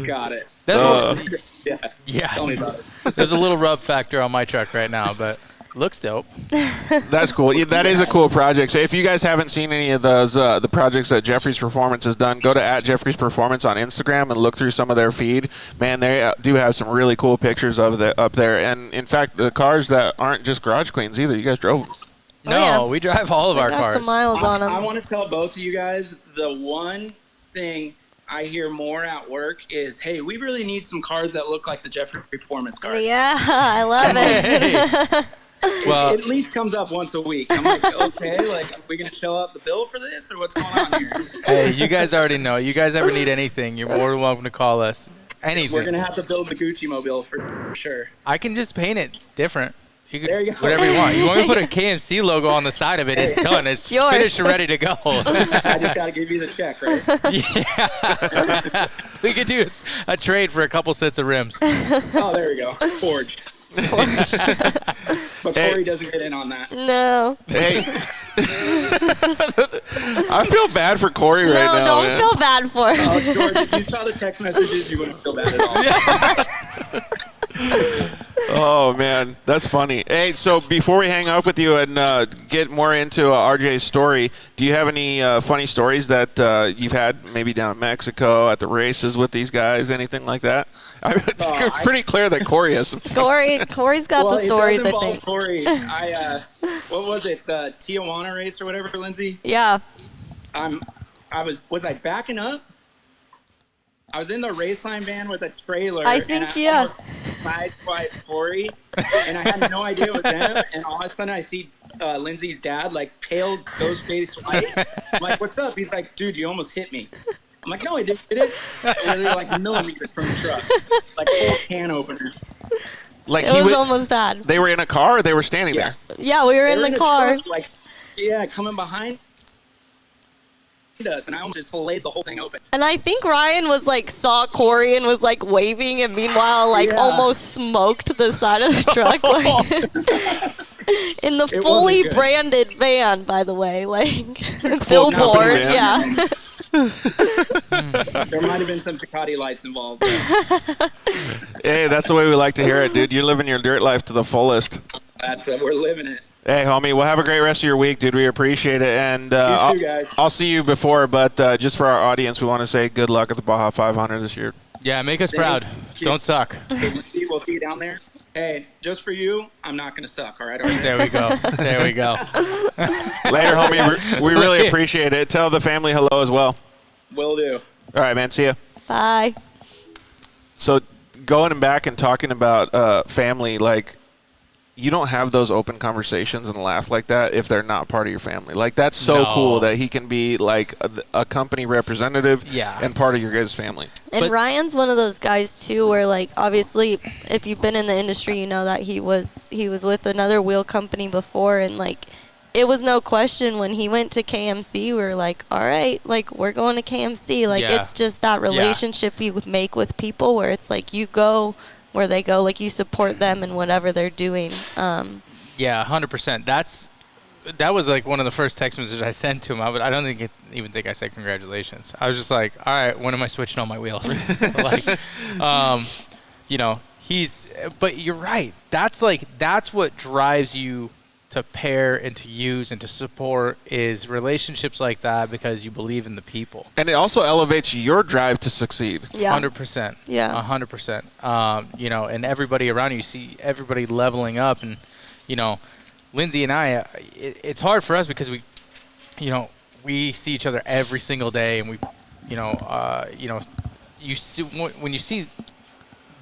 got it. That's Yeah. yeah. Tell me about it. There's a little rub factor on my truck right now, but looks dope. That's cool. Yeah, that is a cool project. So if you guys haven't seen any of those, the projects that Jeffries Performance has done, go to @Jeffries Performance on Instagram and look through some of their feed. Man, they do have some really cool pictures of up there. And in fact, the cars that aren't just garage queens either. You guys drove them. No, yeah. we drive all of our Got cars. some miles on I them. want to tell both of you guys the one thing I hear more at work is, hey, we really need some cars that look like the Jeffries Performance cars. Yeah, I love it. Well, It at least comes up once a week. I'm like, okay, like, are we going to shell out the bill for this, or what's going on here? hey, you guys already know. You guys ever need anything, you're more than welcome to call us. Anything. We're going to have to build the Gucci mobile for sure. I can just paint it different. You can, There you go. whatever you want. You want me to put a KMC logo on the side of it? It's done. It's yours. finished and ready to go. I just got to give you the check, right? yeah. We could do a trade for a couple sets of rims. Oh, there we go. Forged. But Corey doesn't get in on that. No. Hey. I feel bad for Corey right now. No, don't man. feel bad for Oh, it. George, if you saw the text messages, you wouldn't feel bad at all. Oh man, that's funny. Hey, so before we hang up with you and get more into RJ's story, do you have any funny stories that you've had maybe down in Mexico at the races with these guys, anything like that? It's pretty clear that Corey has some. Corey's got Well, the stories, it I does involve think. Corey. What was it? The Tijuana race or whatever, Lindsay? Yeah. Was I backing up? I was in the raceline van with a trailer. I think, and I yeah. almost sideswiped Corey, and I had no idea it was him. And all of a sudden, I see Lindsay's dad, like, pale, ghost face white. I'm like, "What's up?" He's like, "Dude, you almost hit me." I'm like, "No, I didn't." And they're like millimeters from the truck, like full can opener. Like It was almost bad. They were in a car, or they were standing Yeah. there. Yeah, we were in They the car. truck, like, yeah, coming behind us, and I almost just laid the whole thing open. And I think Ryan was like saw Corey and was like waving, and meanwhile like Yeah. almost smoked the side of the truck, like in the It fully wasn't good. branded van, by the way, like Full company billboard. van. Yeah. There might have been some Ducati lights involved. Hey, that's the way we like to hear it, dude. You're living your dirt life to the fullest. That's it. We're living it. Hey, homie, well, have a great rest of your week, dude. We appreciate it. And You too, guys. I'll see you before, but just for our audience, we want to say good luck at the Baja 500 this year. Yeah, make us proud. you. Don't suck. We'll see you down there. Hey, just for you, I'm not going to suck, all right? All right? There we go. There we go. Later, homie. We really appreciate it. Tell the family hello as well. Will do. All right, man. See ya. Bye. So going back and talking about family, like, you don't have those open conversations and laugh like that if they're not part of your family. Like, that's so No. cool that he can be like a company representative Yeah. and part of your guys' family. And But- Ryan's one of those guys too, where like obviously, if you've been in the industry, you know that he was with another wheel company before, and like it was no question when he went to KMC. We were like, all right, like we're going to KMC. Like Yeah. it's just that relationship you make with people, where it's like you go where they go, like you support them in whatever they're doing. Yeah, 100%. That was like one of the first text messages I sent to him. I don't even think I said congratulations. I was just like, all right, when am I switching all my wheels? like, you know, but you're right. That's what drives you to pair and to use and to support is relationships like that, because you believe in the people. And it also elevates your drive to succeed. Yeah. 100%. Yeah. 100%. You know, and everybody around you see everybody leveling up, and you know, Lindsay and I, it's hard for us because we see each other every single day, and you see when you see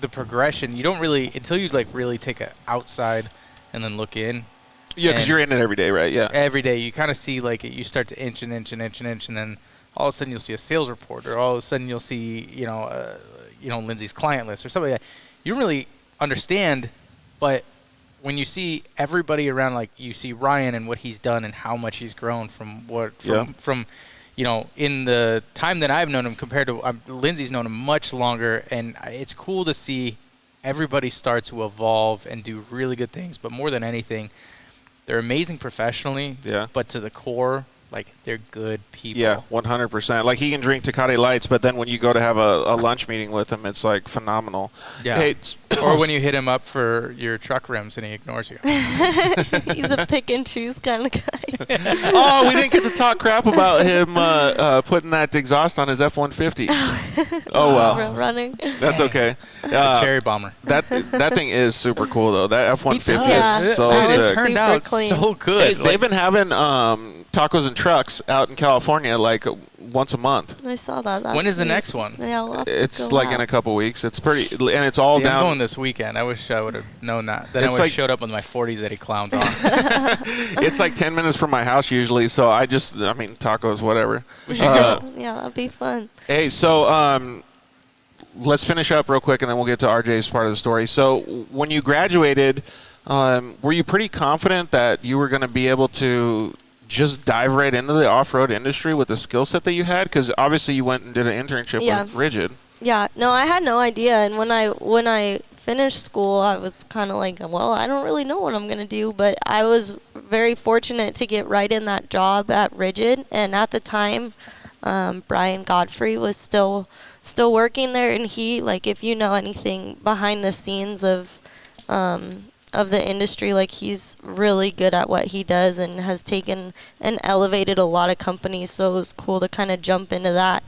the progression, you don't really, until you like really take it outside and then look in. Yeah, because And you're in it every day, right? Yeah. every day you kind of see like you start to inch and inch and inch and inch, and then all of a sudden you'll see a sales report, or all of a sudden you'll see Lindsay's client list or something like that. You don't really understand But when you see everybody around, like you see Ryan and what he's done and how much he's grown from you know, in the time that I've known him compared to Lindsay's known him much longer, and it's cool to see everybody start to evolve and do really good things. But more than anything, they're amazing professionally, but to the core, like, they're good people. Yeah, 100%. Like, he can drink Tecate Lights, but then when you go to have a lunch meeting with him, it's, like, phenomenal. Yeah. Hey, or when you hit him up for your truck rims and he ignores you. He's a pick and choose kind of guy. Oh, we didn't get to talk crap about him putting that exhaust on his F-150. Oh, well. Running. That's okay. Cherry Bomber. That thing is super cool, though. That F-150 is so That was sick. Turned out clean. so good. Hey, they've been having tacos and trucks out in California like once a month. I saw that. When is the next one? Yeah, we'll have to It's go like out. in a couple weeks. It's pretty, and it's all See, down. I'm going this weekend. I wish I would have known that. Then I It's would have like- showed up with my 40s that he clowns on. It's like 10 minutes from my house usually, so I mean, tacos, whatever. Yeah, that'd be fun. Hey, so let's finish up real quick, and then we'll get to RJ's part of the story. So when you graduated, were you pretty confident that you were going to be able to just dive right into the off-road industry with the skill set that you had? Because obviously you went and did an internship with Rigid. Yeah, no, I had no idea. And when I finished school, I was kind of like, well, I don't really know what I'm going to do. But I was very fortunate to get right in that job at Rigid. And at the time, Brian Godfrey was still working there. And he, like, if you know anything behind the scenes of the industry, like, he's really good at what he does and has taken and elevated a lot of companies. So it was cool to kind of jump into that.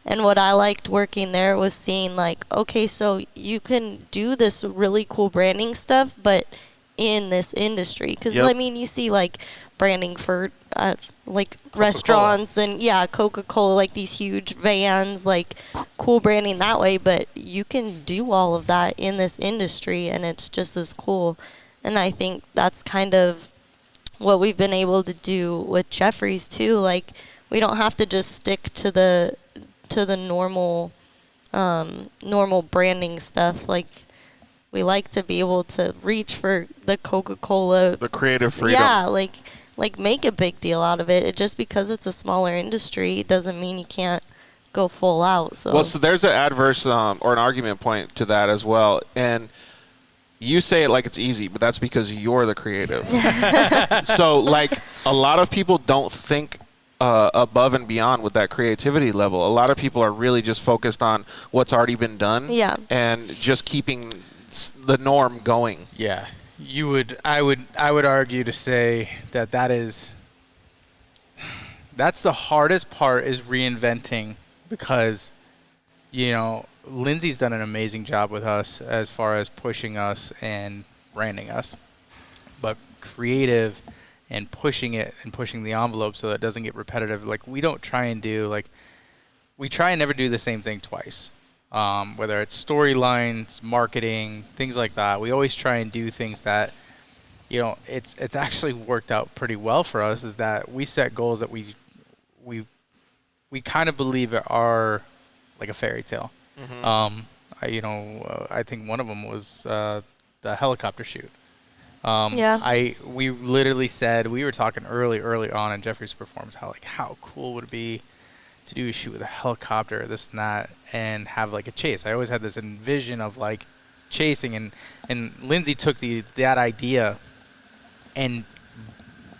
And what I liked working there was seeing, like, okay, so you can do this really cool branding stuff, but in this industry. Because, I mean, you see, like, branding for, like, restaurants and, Coca-Cola, like, these huge vans, like, cool branding that way. But you can do all of that in this industry, and it's just as cool. And I think that's kind of what we've been able to do with Jeffries, too. Like, we don't have to just stick to the normal branding stuff. Like, we like to be able to reach for the Coca-Cola, The creative freedom. Yeah, like make a big deal out of it. Just because it's a smaller industry doesn't mean you can't go full out. So Well, so there's an adverse or an argument point to that as well. And you say it like it's easy, but that's because you're the creative. So, like, a lot of people don't think above and beyond with that creativity level. A lot of people are really just focused on what's already been done, and just keeping the norm going. Yeah, I would argue to say that's the hardest part, is reinventing, because, you know, Lindsay's done an amazing job with us as far as pushing us and branding us, but creative and pushing it and pushing the envelope so that it doesn't get repetitive. Like, we don't try and do, like, we try and never do the same thing twice. Whether it's storylines, marketing, things like that. We always try and do things that, you know, it's actually worked out pretty well for us, is that we set goals that we kind of believe are like a fairy tale. Mm-hmm. I think one of them was the helicopter shoot. We literally said, we were talking early on in Jeffries' performance, how cool would it be to do a shoot with a helicopter, this and that, and have like a chase. I always had this envision of like chasing, and Lindsay took that idea and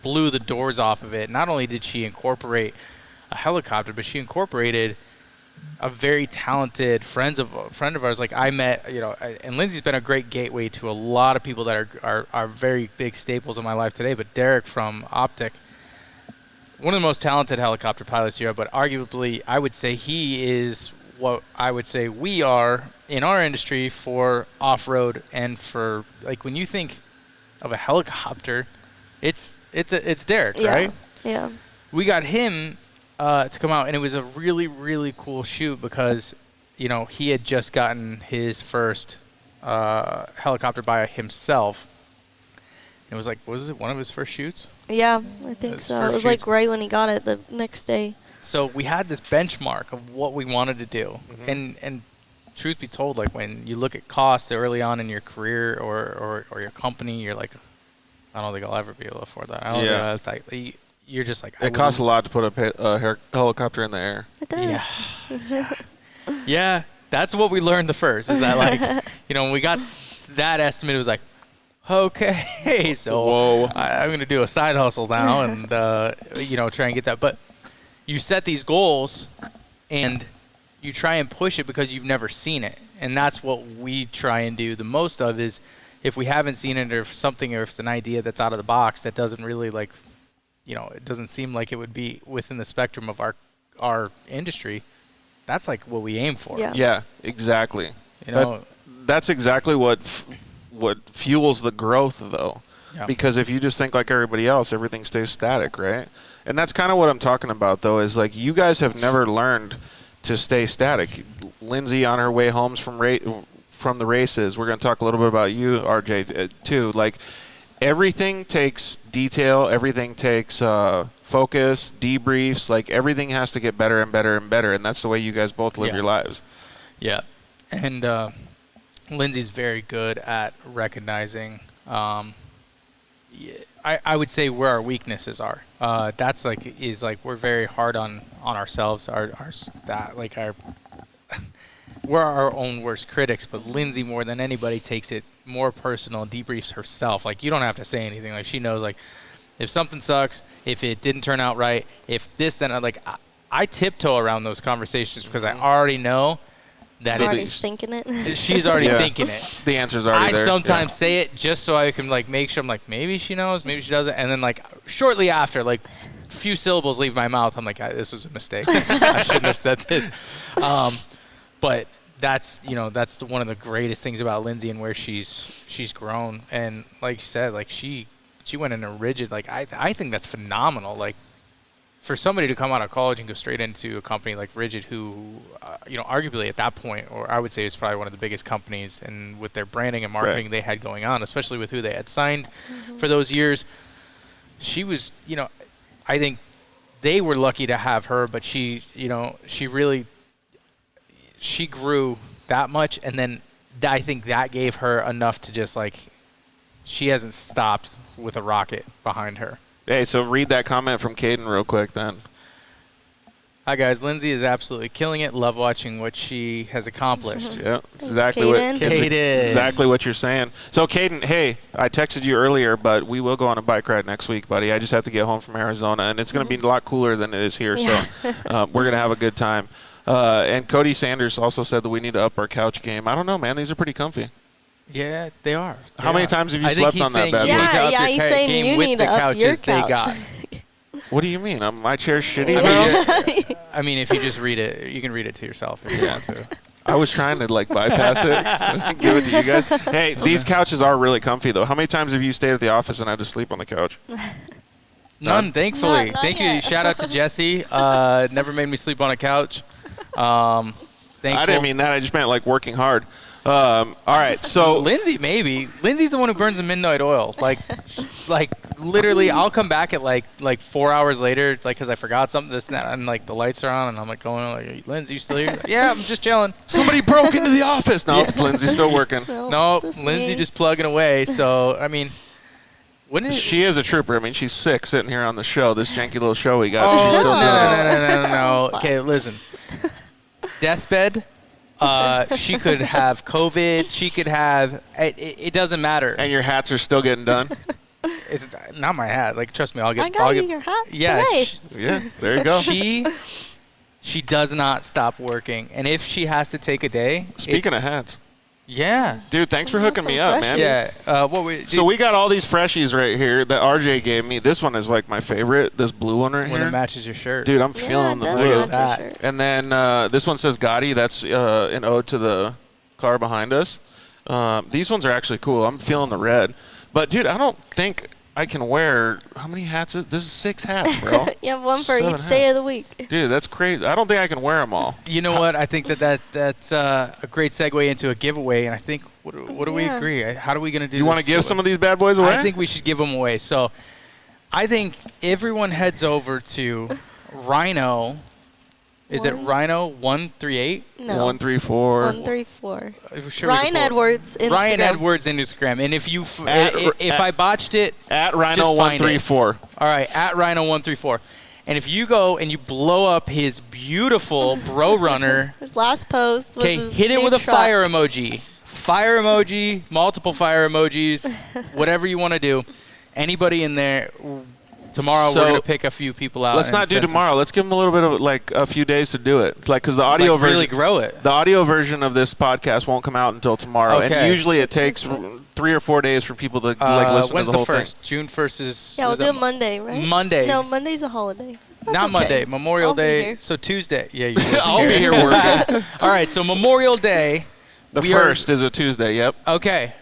blew the doors off of it. Not only did she incorporate a helicopter, but she incorporated a very talented friend of ours. Like, I met, you know, and Lindsay's been a great gateway to a lot of people that are very big staples in my life today. But Derek from Optic, one of the most talented helicopter pilots you have, but arguably I would say he is what I would say we are in our industry for off-road. And for, like, when you think of a helicopter, it's Derek, right? Yeah. We got him to come out, and it was a really, really cool shoot because, you know, he had just gotten his first helicopter by himself. It was like, was it one of his first shoots? Yeah, I think so. It was like right when he got it the next day. So we had this benchmark of what we wanted to do, and truth be told, like when you look at cost early on in your career or your company, you're like, I don't think I'll ever be able to afford that. I don't think you're just like, it costs a lot to put a helicopter in the air. It does. Yeah. Yeah, that's what we learned the first, is that like, when we got that estimate, it was like, okay, so I'm going to do a side hustle now and, try and get that. But you set these goals and you try and push it because you've never seen it. And that's what we try and do the most of, is if we haven't seen it or if it's an idea that's out of the box that doesn't really like, it doesn't seem like it would be within the spectrum of our industry, that's like what we aim for. Yeah, exactly. That's exactly what fuels the growth, though. Yeah. Because if you just think like everybody else, everything stays static, right? And that's kind of what I'm talking about, though, is like you guys have never learned to stay static. Lindsay, on her way home from the races, we're going to talk a little bit about you, RJ, too. Like, everything takes detail. Everything takes focus, debriefs. Like, everything has to get better and better and better, and that's the way you guys both live your lives. Yeah. And Lindsay's very good at recognizing I would say where our weaknesses are. That's we're very hard on ourselves. We're our own worst critics, but Lindsay, more than anybody, takes it more personal and debriefs herself. Like, you don't have to say anything. Like, she knows, like, if something sucks, if it didn't turn out right, if this, then I tiptoe around those conversations because I already know that thinking it. She's already thinking it. The answer's already there. I sometimes say it just so I can make sure I'm like, maybe she knows, maybe she doesn't, and then shortly after, few syllables leave my mouth, I'm like, this was a mistake. I shouldn't have said this. But that's one of the greatest things about Lindsay and where she's grown. And like you said, she went in a rigid. I think that's phenomenal. For somebody to come out of college and go straight into a company like Rigid, who, arguably at that point, or I would say is probably one of the biggest companies, and with their branding and marketing they had going on, especially with who they had signed for those years, she was, I think they were lucky to have her, but she grew that much, and then I think that gave her enough to just she hasn't stopped with a rocket behind her. Hey, so read that comment from Caden real quick then. Hi, guys. Lindsay is absolutely killing it. Love watching what she has accomplished. Yeah, that's exactly what you're saying. So, Caden, hey, I texted you earlier, but we will go on a bike ride next week, buddy. I just have to get home from Arizona, and it's going to be a lot cooler than it is here, so we're going to have a good time. And Cody Sanders also said that we need to up our couch game. I don't know, man. These are pretty comfy. Yeah, they are. How many times have you slept on that bad boy? Yeah, he's saying you need to up your couch. They got. What do you mean? My chair's shitty, bro? I mean, if you just read it, you can read it to yourself if you want to. I was trying to bypass it and give it to you guys. Hey, these couches are really comfy, though. How many times have you stayed at the office and had to sleep on the couch? None, thankfully. Thank you. Shout out to Jesse. Never made me sleep on a couch. I didn't mean that. I just meant working hard. All right, so Lindsay, maybe. Lindsay's the one who burns the midnight oil. Literally, I'll come back at 4 hours later, because I forgot something, this and that, and the lights are on, and I'm going, Lindsay, you still here? Yeah, I'm just chilling. Somebody broke into the office. No, Lindsay's still working. No, Lindsay just plugging away. So, I mean, she is a trooper. I mean, she's sick sitting here on the show, this janky little show we got. She's still doing it. No. Okay, listen. Deathbed. She could have COVID. She could have. It doesn't matter. And your hats are still getting done. It's not my hat. Trust me, I'll get. I got you your hats today. There you go. She does not stop working, and if she has to take a day. Speaking of hats. Yeah. Dude, thanks for hooking me up, man. Yeah. So we got all these freshies right here that RJ gave me. This one is my favorite. This blue one right here. When it matches your shirt. Dude, I'm feeling the blue. And then this one says Gotti. That's an ode to the car behind us. These ones are actually cool. I'm feeling the red. But, dude, I don't think I can wear – how many hats? This is 6 hats, bro. You have one for each day of the week. Dude, that's crazy. I don't think I can wear them all. You know what? I think that's a great segue into a giveaway. And I think what do we agree? How are we going to do this? You want to give some of these bad boys away? I think we should give them away. So I think everyone heads over to Rhino Is it Rhino 138? No. 134. 134. Sure Ryan Edwards Instagram. Ryan Edwards Instagram. And if you if I botched it, at Rhino just find 134. it. All right, at Rhino 134. And if you go and you blow up his beautiful Bro Runner, his last post was his hit it new with a truck. fire emoji. Fire emoji, multiple fire emojis, whatever you want to do. Anybody in there. Tomorrow So, we're gonna pick a few people out. Let's not do tomorrow. Let's give them a little bit of like a few days to do it. It's like because the audio version, really grow it. The audio version of this podcast won't come out until tomorrow, Okay. and usually it takes 3 or 4 days for people to like listen when's to the whole first? thing. June 1st is. Yeah, we'll was do that it Monday, right? Monday. No, Monday's a holiday. That's Not okay. Monday. Memorial I'll be Day. here. So Tuesday. Yeah, you will I'll be here working. All right. So Memorial Day. The we are- first is a Tuesday. Yep. Okay.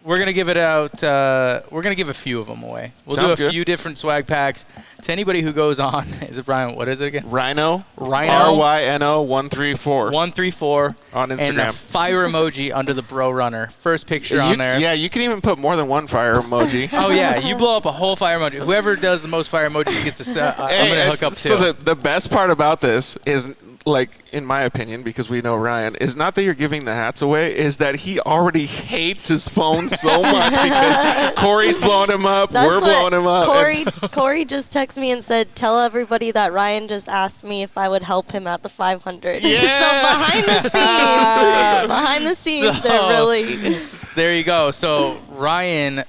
We're going to give it out. We're going to give a few of them away. We'll Sounds do a good. few different swag packs to anybody who goes on. Is it Ryan? What is it again? Rhino. Rhino. RYNO 134 134 on and a Instagram. fire emoji under the Bro Runner. First picture on there. Yeah, you can even put more than one fire emoji. Oh, yeah. You blow up a whole fire emoji. Whoever does the most fire emojis gets a I'm going to hook up too. So the best part about this is, like, in my opinion, because we know Ryan, is not that you're giving the hats away, is that he already hates his phone so much because Corey's blowing him up, That's we're blowing him up. Corey just texted me and said, "Tell everybody that Ryan just asked me if I would help him at the 500." Yeah. So behind the scenes, they're really. There you go. So, Ryan,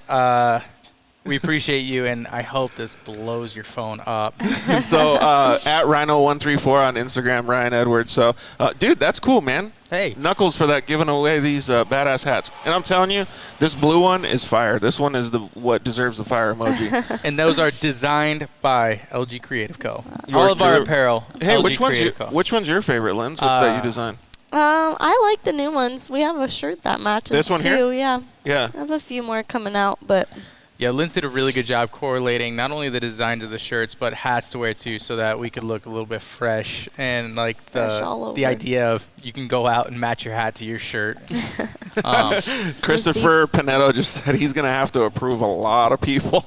we appreciate you, and I hope this blows your phone up. So at Rhino134 on Instagram, Ryan Edwards. So, dude, that's cool, man. Hey. Knuckles for that, giving away these badass hats. And I'm telling you, this blue one is fire. This one is what deserves the fire emoji. And those are designed by LG Creative Co. Yours All of our truly. apparel, Hey, LG which Creative Co. one's your favorite, Linz, that you designed? I like the new ones. We have a shirt that matches This one too. here? Yeah. Yeah. I have a few more coming out, but. Yeah, Lindsay did a really good job correlating not only the designs of the shirts, but hats to wear too, so that we could look a little bit fresh and like Fresh all the over. idea of you can go out and match your hat to your shirt. Christopher Panetto just said he's going to have to approve a lot of people.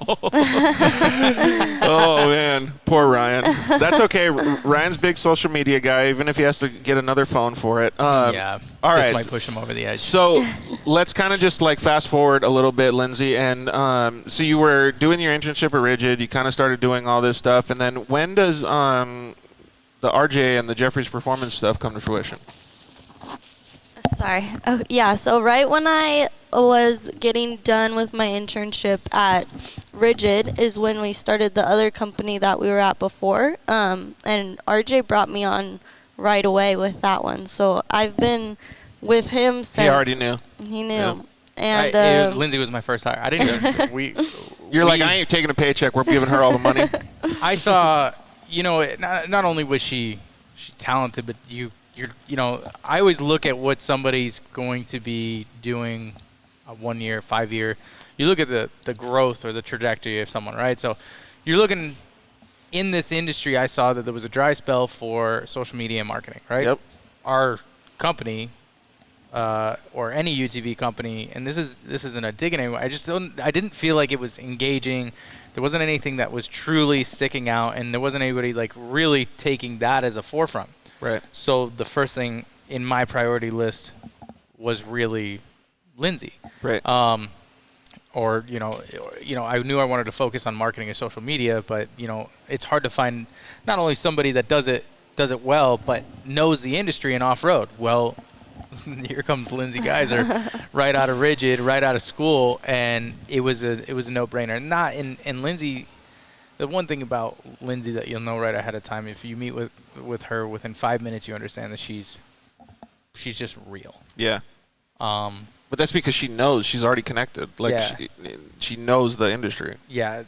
Oh, man. Poor Ryan. That's okay. Ryan's big social media guy, even if he has to get another phone for it. Yeah, all this right. might push him over the edge. So let's kind of just like fast forward a little bit, Lindsay. And so you were doing your internship at Rigid. You kind of started doing all this stuff. And then when does the RJ and the Jeffries Performance stuff come to fruition? Sorry. Oh, yeah, so right when I was getting done with my internship at Rigid is when we started the other company that we were at before. And RJ brought me on right away with that one. So I've been with him since. He already knew. He knew. Yeah. And Lindsay was my first hire. I didn't. You're like, I ain't taking a paycheck. We're giving her all the money. I saw, not only was she talented, but I always look at what somebody's going to be doing 1 year, 5 year. You look at the growth or the trajectory of someone, right? So you're looking in this industry. I saw that there was a dry spell for social media and marketing, right? Yep. Our company, or any UTV company, and this isn't a dig at anyone. I didn't feel like it was engaging. There wasn't anything that was truly sticking out, and there wasn't anybody like really taking that as a forefront. Right. So the first thing in my priority list was really Lindsay. Right. I knew I wanted to focus on marketing and social media, but it's hard to find not only somebody that does it well, but knows the industry and off-road. Well, here comes Lindsay Geiser, right out of Rigid, right out of school, and it was a no-brainer. And Lindsay, the one thing about Lindsay that you'll know right ahead of time, if you meet with her within 5 minutes, you understand that she's just real. Yeah. But that's because she knows. She's already connected. Like, Yeah. she knows the industry. Yeah,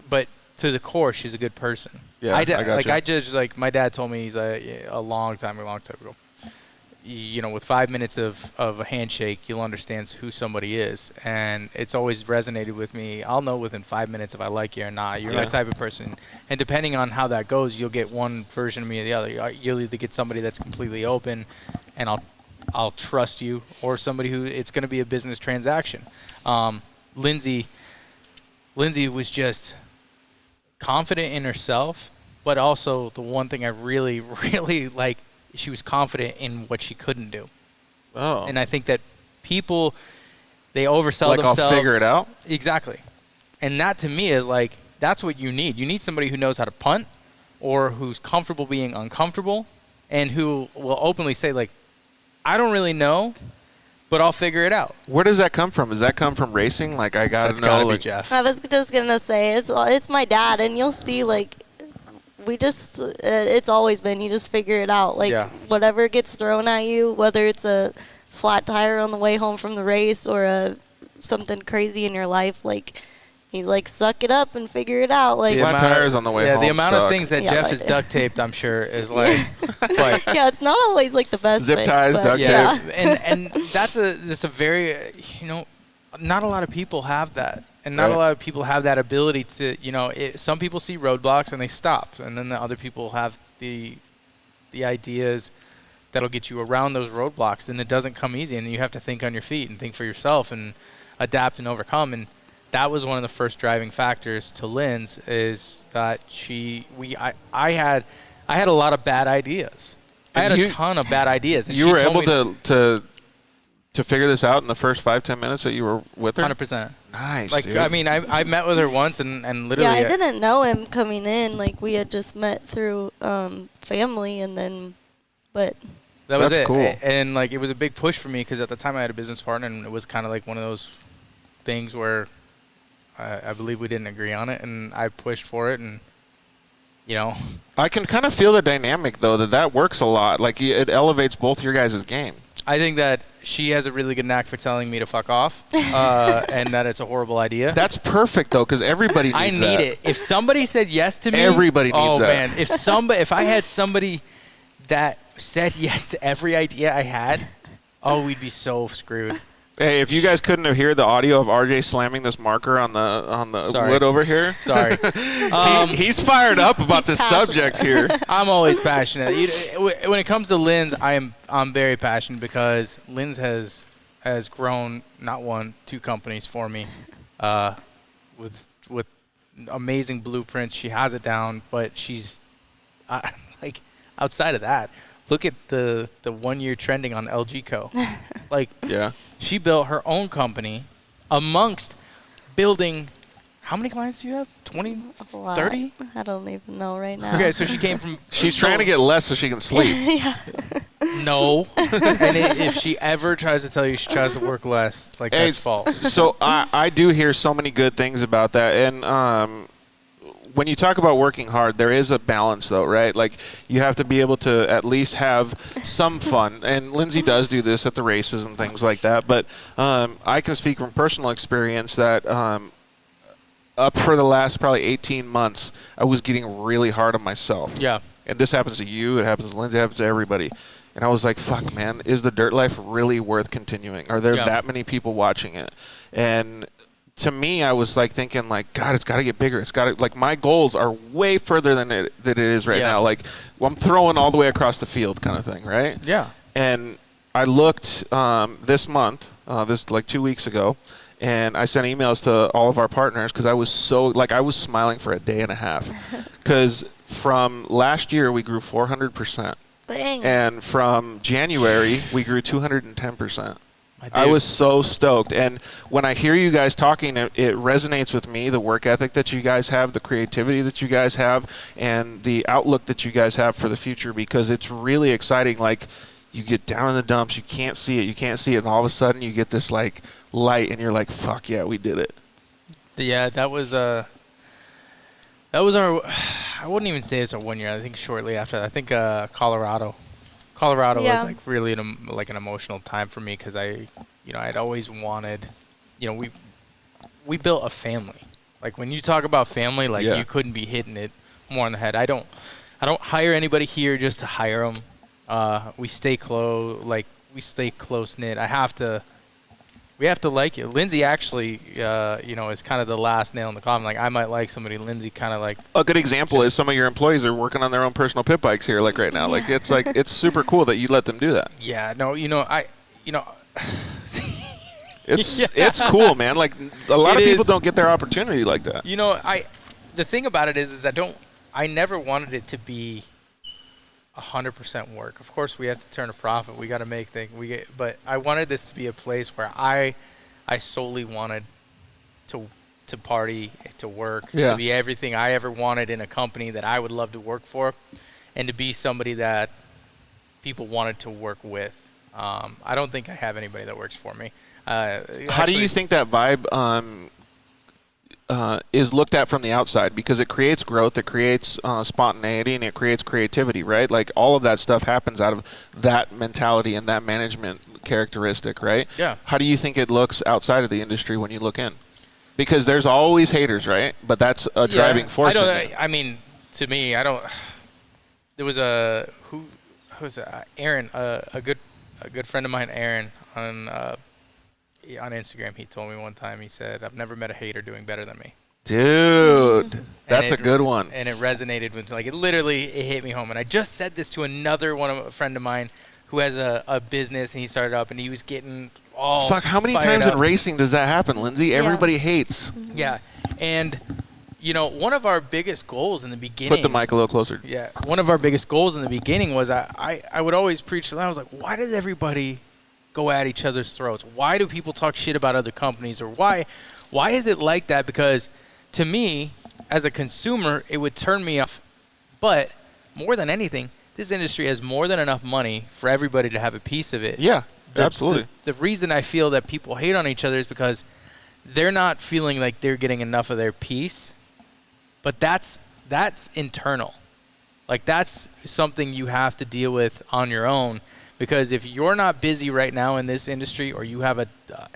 but to the core, she's a good person. Yeah, I gotcha. My dad told me, he's a long time ago. With 5 minutes of a handshake, you'll understand who somebody is. And it's always resonated with me. I'll know within 5 minutes if I like you or not. You're my type of person. And depending on how that goes, you'll get one version of me or the other. You'll either get somebody that's completely open, and I'll trust you, or somebody who it's going to be a business transaction. Lindsay was just confident in herself, but also the one thing I really, really like, she was confident in what she couldn't do. Oh. And I think that people, they oversell like themselves. I'll figure it out? Exactly. And that to me is like, that's what you need. You need somebody who knows how to punt or who's comfortable being uncomfortable and who will openly say, like, I don't really know, but I'll figure it out. Where does that come from? Does that come from racing? Like, I got to know. Gotta like, be Jeff. I was just gonna say it's my dad, and you'll see like it's always been you just figure it out. Like whatever gets thrown at you, whether it's a flat tire on the way home from the race or something crazy in your life, like. He's like, suck it up and figure it out. Like flat tires on the way home. The amount suck. of things that Jeff is duct taped, I'm sure, is like. But yeah, it's not always like the best. Zip ties, duct tape. and that's a very, not a lot of people have that, and not a lot of people have that ability to, some people see roadblocks and they stop, and then the other people have the ideas that'll get you around those roadblocks, and it doesn't come easy, and you have to think on your feet and think for yourself and adapt and overcome. And that was one of the first driving factors to Lynn's is that I had a lot of bad ideas. I had a ton of bad ideas. And you were able to figure this out in the first 5-10 minutes that you were with her? 100%. Nice, like, dude. I mean, I met with her once and literally. Yeah, I didn't know him coming in. Like, we had just met through family, and then, but. That's it. Cool. And, like, it was a big push for me because at the time I had a business partner, and it was kind of like one of those things where I believe we didn't agree on it, and I pushed for it, and, I can kind of feel the dynamic, though, that works a lot. Like, it elevates both your guys' game. I think that she has a really good knack for telling me to fuck off, and that it's a horrible idea. That's perfect, though, because everybody needs that. I need it. If somebody said yes to me. Everybody needs that. Oh, man. If I had somebody that said yes to every idea I had, we'd be so screwed. Hey, if you guys couldn't have heard the audio of RJ slamming this marker on the wood over here. Sorry. He's fired up about this subject here. I'm always passionate. When it comes to Lynn's, I'm very passionate because Lynn's has grown not one, two companies for me, with amazing blueprints. She has it down, but she's like outside of that. Look at the 1 year trending on LG Co. Like, yeah. She built her own company amongst building. How many clients do you have? 20, 30? I don't even know right now. Okay, so she came from. She's trying to get less so she can sleep. Yeah. No. And if she ever tries to tell you she tries to work less, like, that's false. So I do hear so many good things about that. And when you talk about working hard, there is a balance, though, right? Like, you have to be able to at least have some fun. And Lindsay does do this at the races and things like that. But I can speak from personal experience that up for the last probably 18 months, I was getting really hard on myself. Yeah. And this happens to you. It happens to Lindsay. It happens to everybody. And I was like, fuck, man, is the dirt life really worth continuing? Are there that many people watching it? And to me, I was like thinking, like, God, it's got to get bigger. It's got to, like, my goals are way further than it is right now. Like, I'm throwing all the way across the field, kind of thing, right? Yeah. And I looked this month, like 2 weeks ago, and I sent emails to all of our partners because I was I was smiling for a day and a half, because from last year we grew 400%, and from January we grew 210%. I was so stoked. And when I hear you guys talking, it resonates with me, the work ethic that you guys have, the creativity that you guys have, and the outlook that you guys have for the future, because it's really exciting. Like, you get down in the dumps, you can't see it, and all of a sudden you get this, like, light, and you're like, fuck yeah, we did it. Yeah, that was our, I wouldn't even say it's our 1 year. I think shortly after that. I think Colorado was like really an emotional time for me, because I'd always wanted, we built a family. Like, when you talk about family, like, you couldn't be hitting it more on the head. I don't hire anybody here just to hire them. We stay close knit. We have to like it. Lindsay actually, is kind of the last nail in the coffin. Like, I might like somebody. Lindsay kind of like. A good example is some of your employees are working on their own personal pit bikes here, like right now. Like, it's super cool that you let them do that. Yeah. No. It's cool, man. Like, a lot of people don't get their opportunity like that. The thing about it is I don't I never wanted it to be 100% work. Of course, we have to turn a profit. We got to make things. But I wanted this to be a place where I solely wanted to party, to work, to be everything I ever wanted in a company that I would love to work for, and to be somebody that people wanted to work with. I don't think I have anybody that works for me. How do you think that vibe is looked at from the outside? Because it creates growth, it creates spontaneity, and it creates creativity, right? Like all of that stuff happens out of that mentality and that management characteristic, right? Yeah. How do you think it looks outside of the industry when you look in? Because there's always haters, right? But that's a driving force. I mean, to me, I don't. There was who was it? Aaron, a good friend of mine, Aaron, on Instagram. He told me one time. He said, "I've never met a hater doing better than me." Dude, that's a good one. And it resonated with me. Like it hit me home. And I just said this to a friend of mine who has a business, and he started up, and he was getting all fuck. How many times in racing does that happen, Lindsay? Everybody hates. Yeah, and one of our biggest goals in the beginning. Put the mic a little closer. Yeah, one of our biggest goals in the beginning was I would always preach. I was like, why does everybody go at each other's throats? Why do people talk shit about other companies, or why is it like that? Because to me, as a consumer, it would turn me off. But more than anything, this industry has more than enough money for everybody to have a piece of it. Yeah, absolutely. The reason I feel that people hate on each other is because they're not feeling like they're getting enough of their piece. But that's internal. Like that's something you have to deal with on your own. Because if you're not busy right now in this industry, or you have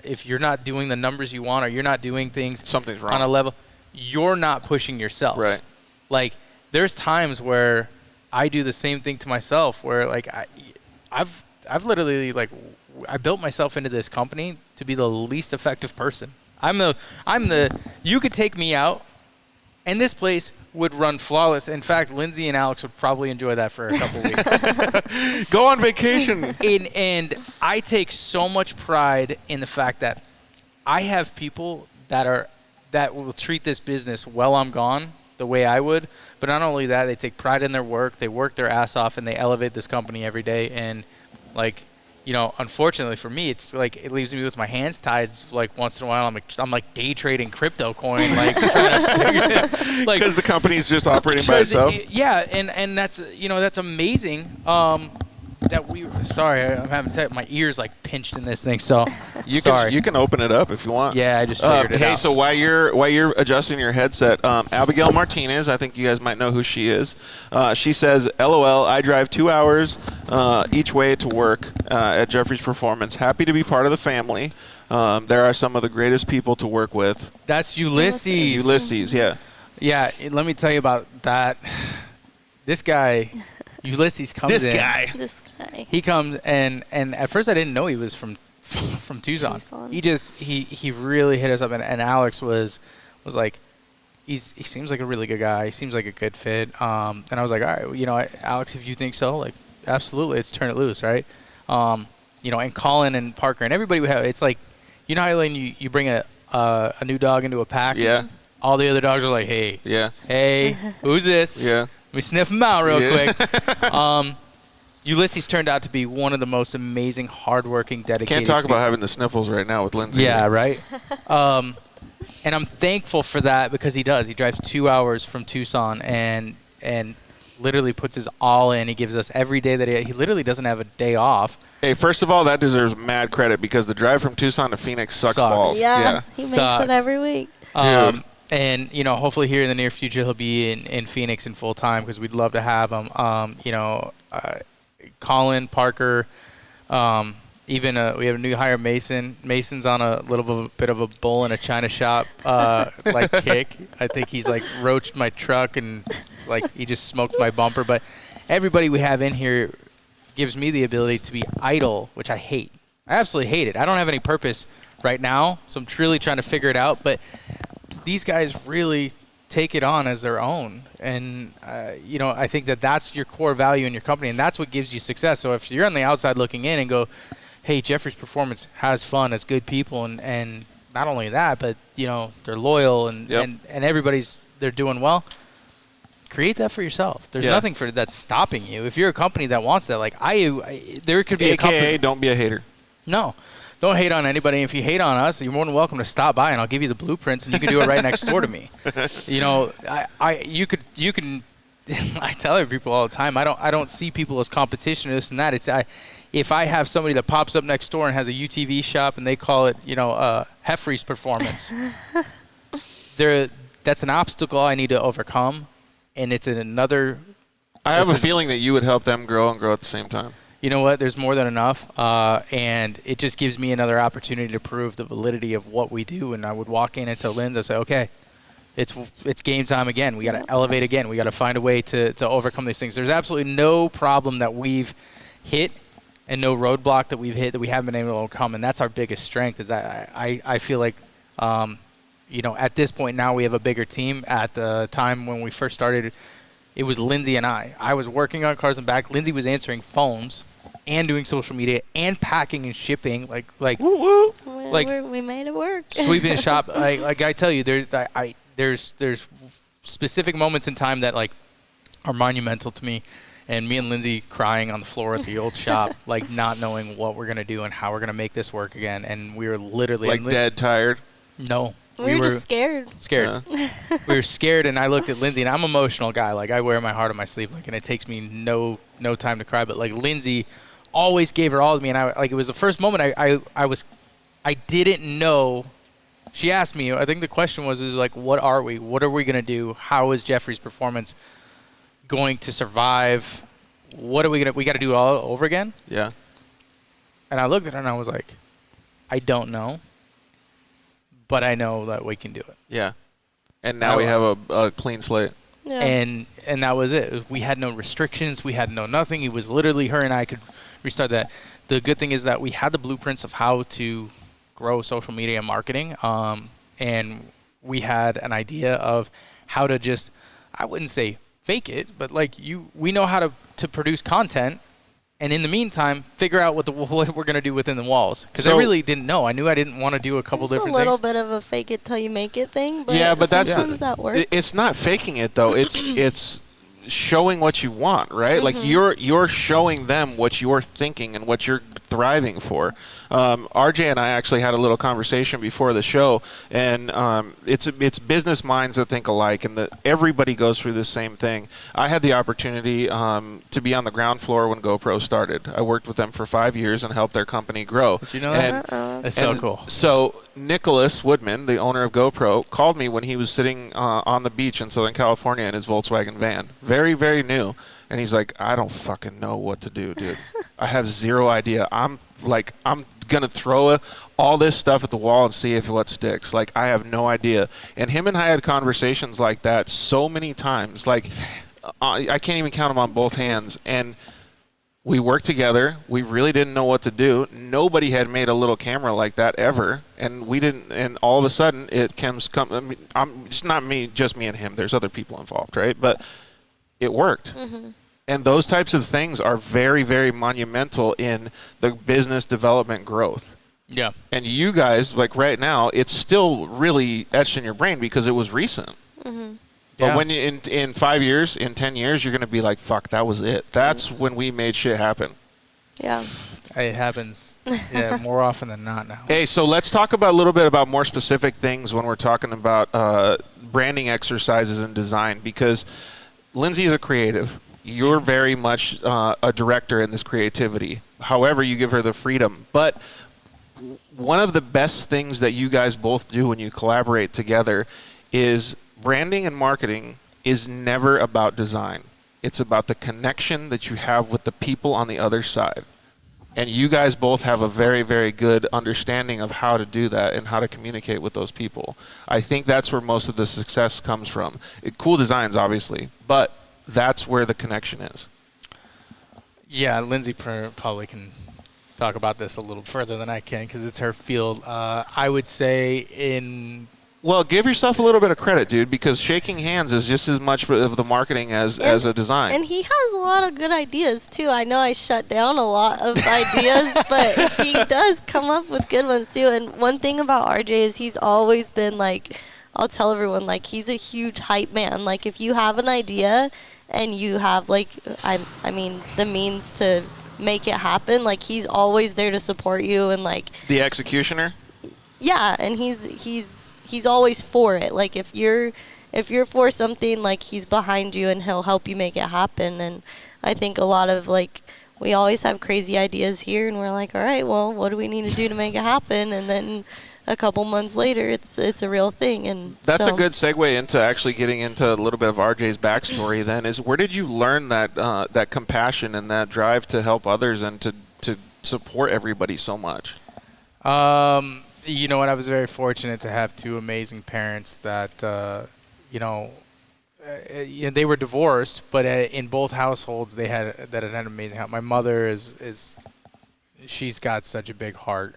if you're not doing the numbers you want, or you're not doing things something's wrong on a level, you're not pushing yourself. Right. Like there's times where I do the same thing to myself, where like I've literally like I built myself into this company to be the least effective person. I'm the you could take me out, and this place would run flawless. In fact, Lindsay and Alex would probably enjoy that for a couple weeks. Go on vacation. And I take so much pride in the fact that I have people that will treat this business while I'm gone the way I would. But not only that, they take pride in their work. They work their ass off, and they elevate this company every day. And like, unfortunately for me, it's like it leaves me with my hands tied. Like once in a while, I'm like day trading crypto coin, like trying to figure it. Like because the company's just operating by itself. And that's that's amazing. Sorry, I'm having my ears like pinched in this thing. So you can open it up if you want. Yeah, I just figured it out. Hey, so while you're adjusting your headset, Abigail Martinez, I think you guys might know who she is. She says, "LOL, I drive 2 hours each way to work at Jeffries Performance. Happy to be part of the family. There are some of the greatest people to work with." That's Ulysses. Ulysses, yeah. Yeah, let me tell you about that. This guy. Ulysses comes in. This guy. He comes and at first I didn't know he was from Tucson. He really hit us up, and Alex was like, he seems like a really good guy. He seems like a good fit. And I was like, all right, Alex, if you think so, like absolutely, let's turn it loose, right? And Colin and Parker and everybody we have. It's like, how when you bring a new dog into a pack. Yeah. All the other dogs are like, hey. Yeah. Hey, who's this? Yeah. Let me sniff him out real quick. Ulysses turned out to be one of the most amazing, hardworking, dedicated Can't talk people. about having the sniffles right now with Lindsay. Yeah, right? And I'm thankful for that because he does. He drives 2 hours from Tucson and literally puts his all in. He gives us every day that he literally doesn't have a day off. Hey, first of all, that deserves mad credit because the drive from Tucson to Phoenix sucks balls. Yeah, he makes it every week. Dude. And, hopefully here in the near future he'll be in Phoenix in full time because we'd love to have him. Colin, Parker, even we have a new hire, Mason. Mason's on a little bit of a bull in a china shop kick. I think he's like roached my truck and like he just smoked my bumper. But everybody we have in here gives me the ability to be idle, which I hate. I absolutely hate it. I don't have any purpose right now, so I'm truly trying to figure it out. But these guys really take it on as their own. And, I think that's your core value in your company, and that's what gives you success. So if you're on the outside looking in and go, hey, Jeffries Performance has fun, has good people, and not only that, but, they're loyal and everybody's they're doing well, create that for yourself. There's Yeah. nothing that's stopping you. If you're a company that wants that, like there could be a company. AKA, don't be a hater. No, don't hate on anybody. If you hate on us, you're more than welcome to stop by, and I'll give you the blueprints, and you can do it right next door to me. You know, you can. I tell other people all the time, I don't see people as competition, this and that. If I have somebody that pops up next door and has a UTV shop and they call it, Jeffries Performance, that's an obstacle I need to overcome, and it's another. I have a feeling that you would help them grow and grow at the same time. You know what? There's more than enough, and it just gives me another opportunity to prove the validity of what we do. And I would walk in and tell Lindsay, I say, okay, it's game time again. We got to elevate again. We got to find a way to overcome these things. There's absolutely no problem that we've hit and no roadblock that we've hit that we haven't been able to overcome, and that's our biggest strength. Is that I feel like, at this point now we have a bigger team. At the time when we first started, it was Lindsay and I. I was working on cars and back. Lindsay was answering phones and doing social media and packing and shipping. Like woo woo. We made it work. Sweeping the shop. Like I tell you, there's specific moments in time that are monumental to me, and me and Lindsay crying on the floor at the old shop, like not knowing what we're gonna do and how we're gonna make this work again, and we were literally dead tired. No, we were just scared. We were scared, and I looked at Lindsay, and I'm an emotional guy. Like I wear my heart on my sleeve, and it takes me no time to cry. But Lindsay always gave her all to me, and it was the first moment I didn't know. She asked me, I think the question was, what are we? What are we going to do? How is Jeffries Performance going to survive? What are we we got to do it all over again? Yeah. And I looked at her and I was like, I don't know, but I know that we can do it. Yeah. And now we have a clean slate. Yeah. And that was it. We had no restrictions. We had no nothing. It was literally her and I could restart that. The good thing is that we had the blueprints of how to grow social media and marketing, and we had an idea of how to just, I wouldn't say fake it, but we know how to produce content, and in the meantime figure out what we're going to do within the walls, because I really didn't know. I knew I didn't want to do a couple different things. It's a little bit of a fake it till you make it thing, but yeah, but sometimes that works. It's not faking it though. It's showing what you want, right? Like you're showing them what you're thinking and what you're thriving for. RJ and I actually had a little conversation before the show, and it's business minds that think alike, and that everybody goes through the same thing. I had the opportunity to be on the ground floor when GoPro started. I worked with them for 5 years and helped their company grow. Did you know that? That's so cool. So Nicholas Woodman, the owner of GoPro, called me when he was sitting on the beach in Southern California in his Volkswagen van. Very, very new. And he's like, I don't fucking know what to do, dude. I have zero idea. I'm going to throw all this stuff at the wall and see if what sticks. I have no idea. And him and I had conversations like that so many times. I can't even count them on both hands. And we worked together. We really didn't know what to do. Nobody had made a little camera like that ever. And we didn't. And all of a sudden, I mean, it's not me, just me and him. There's other people involved, right? But it worked. Mm-hmm. And those types of things are very, very monumental in the business development growth. Yeah. And you guys, right now, it's still really etched in your brain because it was recent. Mm-hmm. But when you, in 5 years, in 10 years, you're going to be like, fuck, that was it. That's when we made shit happen. Yeah. It happens more often than not now. Hey, so let's talk a little bit about more specific things when we're talking about branding exercises and design, because Lindsay is a creative. You're very much a director in this creativity. However, you give her the freedom. But one of the best things that you guys both do when you collaborate together is branding and marketing is never about design. It's about the connection that you have with the people on the other side. And you guys both have a very, very good understanding of how to do that and how to communicate with those people. I think that's where most of the success comes from. Cool designs, obviously, but that's where the connection is. Yeah, Lindsay probably can talk about this a little further than I can because it's her field. I would say Well, give yourself a little bit of credit, dude, because shaking hands is just as much of the marketing as a design. And he has a lot of good ideas, too. I know I shut down a lot of ideas, but he does come up with good ones, too. And one thing about RJ is he's always been, I'll tell everyone, like, he's a huge hype man. Like, if you have an idea and you have, like, I mean, the means to make it happen, like, he's always there to support you. And, like, The executioner? yeah, and he's always for it. Like, if you're for something, like, he's behind you and he'll help you make it happen. And I think a lot of, like, we always have crazy ideas here, and we're like, all right, well, what do we need to do to make it happen? And then a couple months later, it's a real thing. And that's so, a good segue into actually getting into a little bit of RJ's backstory. Then is where did you learn that compassion and that drive to help others and to support everybody so much? You know what? I was very fortunate to have two amazing parents that they were divorced, but in both households they had an amazing house. My mother is she's got such a big heart.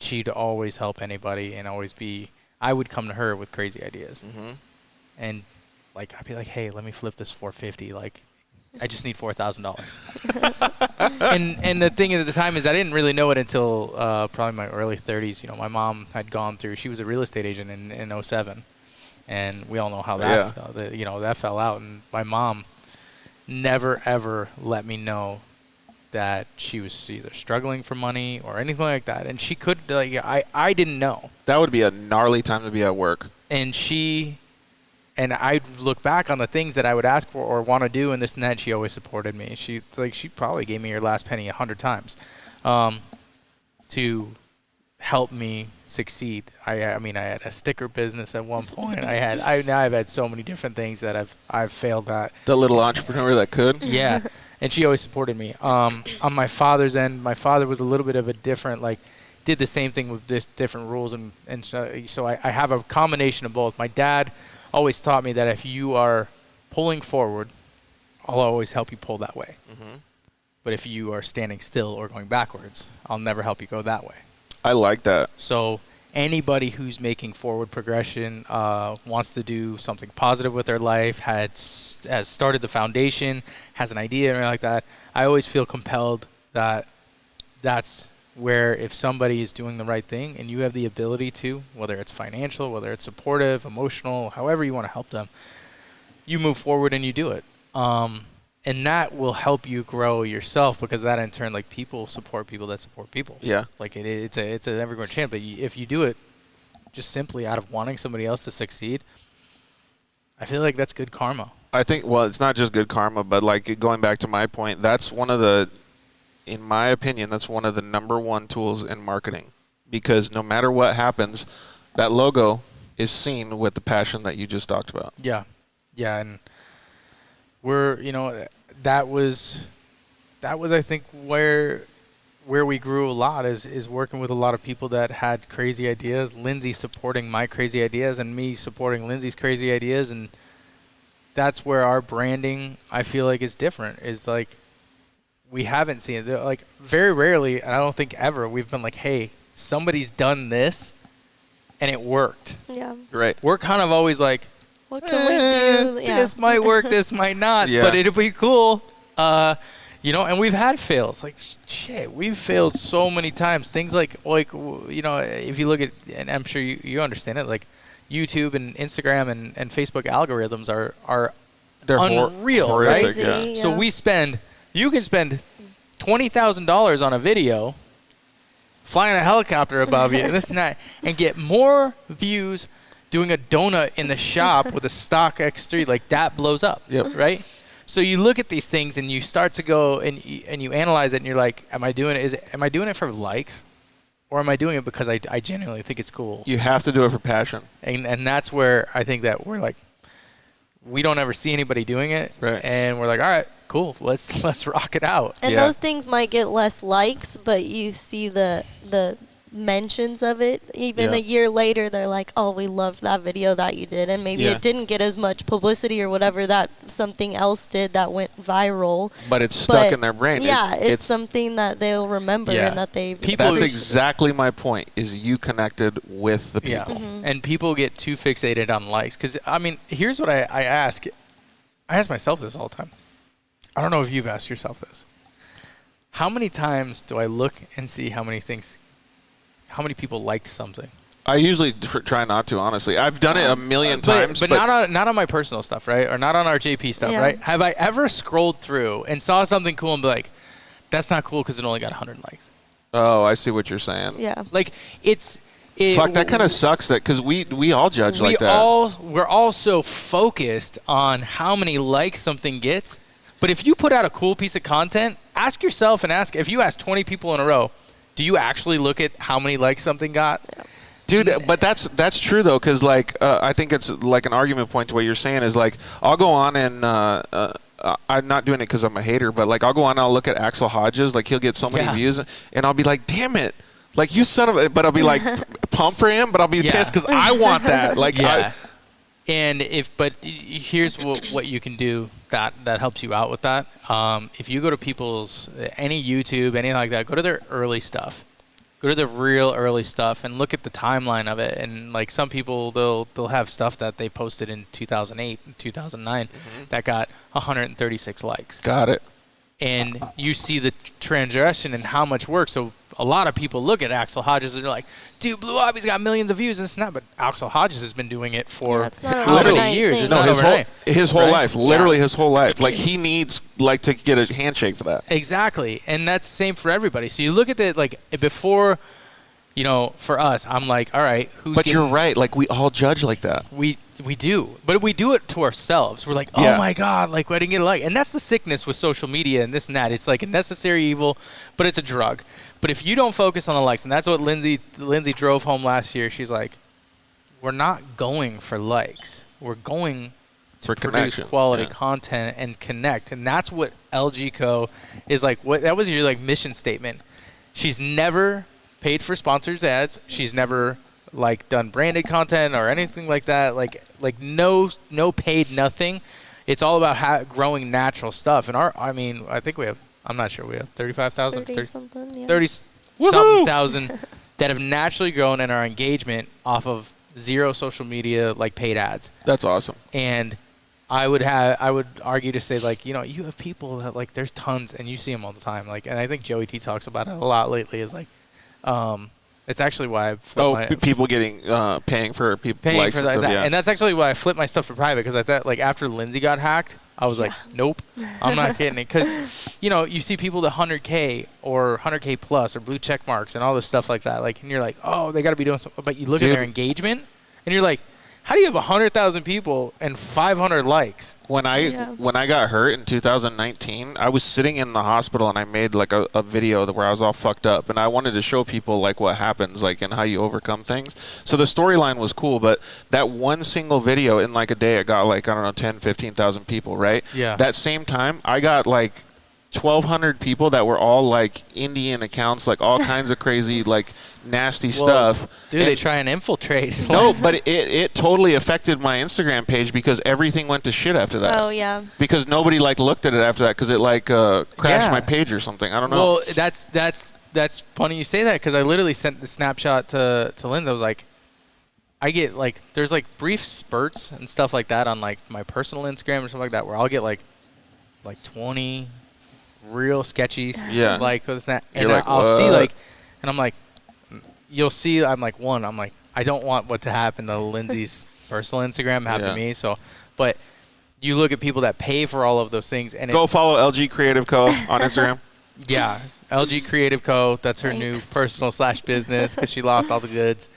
She'd always help anybody and always be. I would come to her with crazy ideas, and like I'd be like, "Hey, let me flip this 450. Like, I just need $4,000." and the thing at the time is I didn't really know it until probably my early 30s. You know, my mom had gone through. She was a real estate agent in 07. And we all know how that, that fell out. And my mom never, ever let me know that she was either struggling for money or anything like that. And she could, I didn't know. That would be a gnarly time to be at work. And I'd look back on the things that I would ask for or want to do and this and that. She always supported me. She probably gave me her last penny 100 times to help me succeed. I mean, I had a sticker business at one point. I've had so many different things that I've failed at. The little entrepreneur that could. Yeah, and she always supported me. On my father's end, my father was a little bit of a different, did the same thing with different rules, and so I have a combination of both. My dad always taught me that if you are pulling forward, I'll always help you pull that way. But if you are standing still or going backwards, I'll never help you go that way. I like that. So anybody who's making forward progression, wants to do something positive with their life, has started the foundation, has an idea or anything like that, I always feel compelled that that's where if somebody is doing the right thing and you have the ability to, whether it's financial, whether it's supportive, emotional, however you want to help them, you move forward and you do it. And that will help you grow yourself because that in turn, people support people that support people. Yeah. It's a never-going chance. But if you do it just simply out of wanting somebody else to succeed, I feel like that's good karma. I think, it's not just good karma, but going back to my point, that's in my opinion, that's one of the number one tools in marketing because no matter what happens, that logo is seen with the passion that you just talked about. Yeah. Yeah. And that was I think where we grew a lot is working with a lot of people that had crazy ideas. Lindsay supporting my crazy ideas and me supporting Lindsay's crazy ideas, and that's where our branding I feel like is different. Is we haven't seen it very rarely, and I don't think ever we've been hey, somebody's done this and it worked. Yeah. Right. We're kind of always what can we do? Yeah. This might work, this might not, but it'll be cool. And we've had fails. Shit, we've failed so many times. Things if you look at, and I'm sure you understand it, YouTube and Instagram and Facebook algorithms are they're unreal, horrific, right? Yeah. So you can spend $20,000 on a video, flying a helicopter above you, and this and that, and get more views doing a donut in the shop with a stock X3, that blows up, right? So you look at these things and you start to go and you analyze it and you're like, am I doing it for likes, or am I doing it because I genuinely think it's cool? You have to do it for passion, and that's where I think that we're we don't ever see anybody doing it, right? And we're like, all right, cool, let's rock it out. And those things might get less likes, but you see the mentions of it even a year later. They're like, oh, we loved that video that you did, and maybe it didn't get as much publicity or whatever that something else did that went viral, but it's stuck in their brain. It's something that they'll remember and that they that's exactly my point, is you connected with the people. And people get too fixated on likes because here's what I ask myself this all the time. I don't know if you've asked yourself this. How many times do I look and see how many people liked something? I usually try not to, honestly. I've done it a million times. But not on my personal stuff, right? Or not on our JP stuff, right? Have I ever scrolled through and saw something cool and be like, that's not cool because it only got 100 likes? Oh, I see what you're saying. Yeah. Like, fuck, that kind of sucks that because we all judge like that. We're all so focused on how many likes something gets. But if you put out a cool piece of content, ask yourself if you ask 20 people in a row, do you actually look at how many likes something got? Yeah. Dude, but that's true though, because like I think it's like an argument point to what you're saying is like I'll go on and I'm not doing it because I'm a hater, but like I'll go on and I'll look at Axel Hodges, like he'll get so many views, and I'll be like, damn it, like you son of a, but I'll be like pumped for him, but I'll be pissed because I want that, like but here's what you can do that helps you out with that. If you go to people's any YouTube, anything like that, go to their early stuff. Go to the real early stuff and look at the timeline of it. And like some people, they'll have stuff that they posted in 2008 and 2009 that got 136 likes. Got it. And you see the transgression and how much work. So a lot of people look at Axel Hodges and they're like, dude, Blue Obby's got millions of views. And it's not, but Axel Hodges has been doing it for how many years? It's not overnight. His whole life, literally his whole life. Like he needs like to get a handshake for that. Exactly. And that's the same for everybody. So you look at it like before, you know, for us, I'm like, all right, But you're right. Like we all judge like that. We do. But we do it to ourselves. We're like, oh my God, like I didn't get a like. And that's the sickness with social media and this and that. It's like a necessary evil, but it's a drug. But if you don't focus on the likes, and that's what Lindsay drove home last year. She's like, we're not going for likes. We're going to produce quality content and connect. And that's what LG Co. is like. That was your like mission statement. She's never paid for sponsored ads. She's never like done branded content or anything like that. Like no paid nothing. It's all about growing natural stuff. And I think we have. I'm not sure. We have 35,000, 30-something thousand that have naturally grown in our engagement off of zero social media like paid ads. That's awesome. And I would argue to say like, you know, you have people that like there's tons and you see them all the time. Like, and I think Joey T talks about it a lot lately. Is like, it's actually why I've people getting paying for people likes for that, and that's actually why I flipped my stuff to private because I thought like after Lindsay got hacked. I was like, nope, I'm not getting it. Because, you know, you see people that 100K or 100K plus or blue check marks and all this stuff like that. Like, and you're like, oh, they got to be doing something. But you look at their engagement and you're like, how do you have 100,000 people and 500 likes? When I got hurt in 2019, I was sitting in the hospital and I made like a video where I was all fucked up, and I wanted to show people like what happens, like and how you overcome things. So the storyline was cool, but that one single video in like a day, it got like, I don't know, 10, 15,000 people, right? Yeah. That same time, I got like 1,200 people that were all like Indian accounts, like all kinds of crazy, like nasty stuff. Dude, they try and infiltrate. No, but it totally affected my Instagram page because everything went to shit after that. Oh, yeah. Because nobody like looked at it after that because it like crashed my page or something. I don't know. Well, that's funny you say that because I literally sent the snapshot to Lindsay. I was like, I get like, there's like brief spurts and stuff like that on like my personal Instagram or something like that where I'll get like 20 real sketchy like with that, and I'll see like, and I'm like, you'll see, I'm like I don't want what to happen to Lindsay's personal Instagram happen to me. So, but you look at people that pay for all of those things, and go follow LG Creative Co. on Instagram. Yeah, LG Creative Co. That's her new personal / business because she lost all the goods.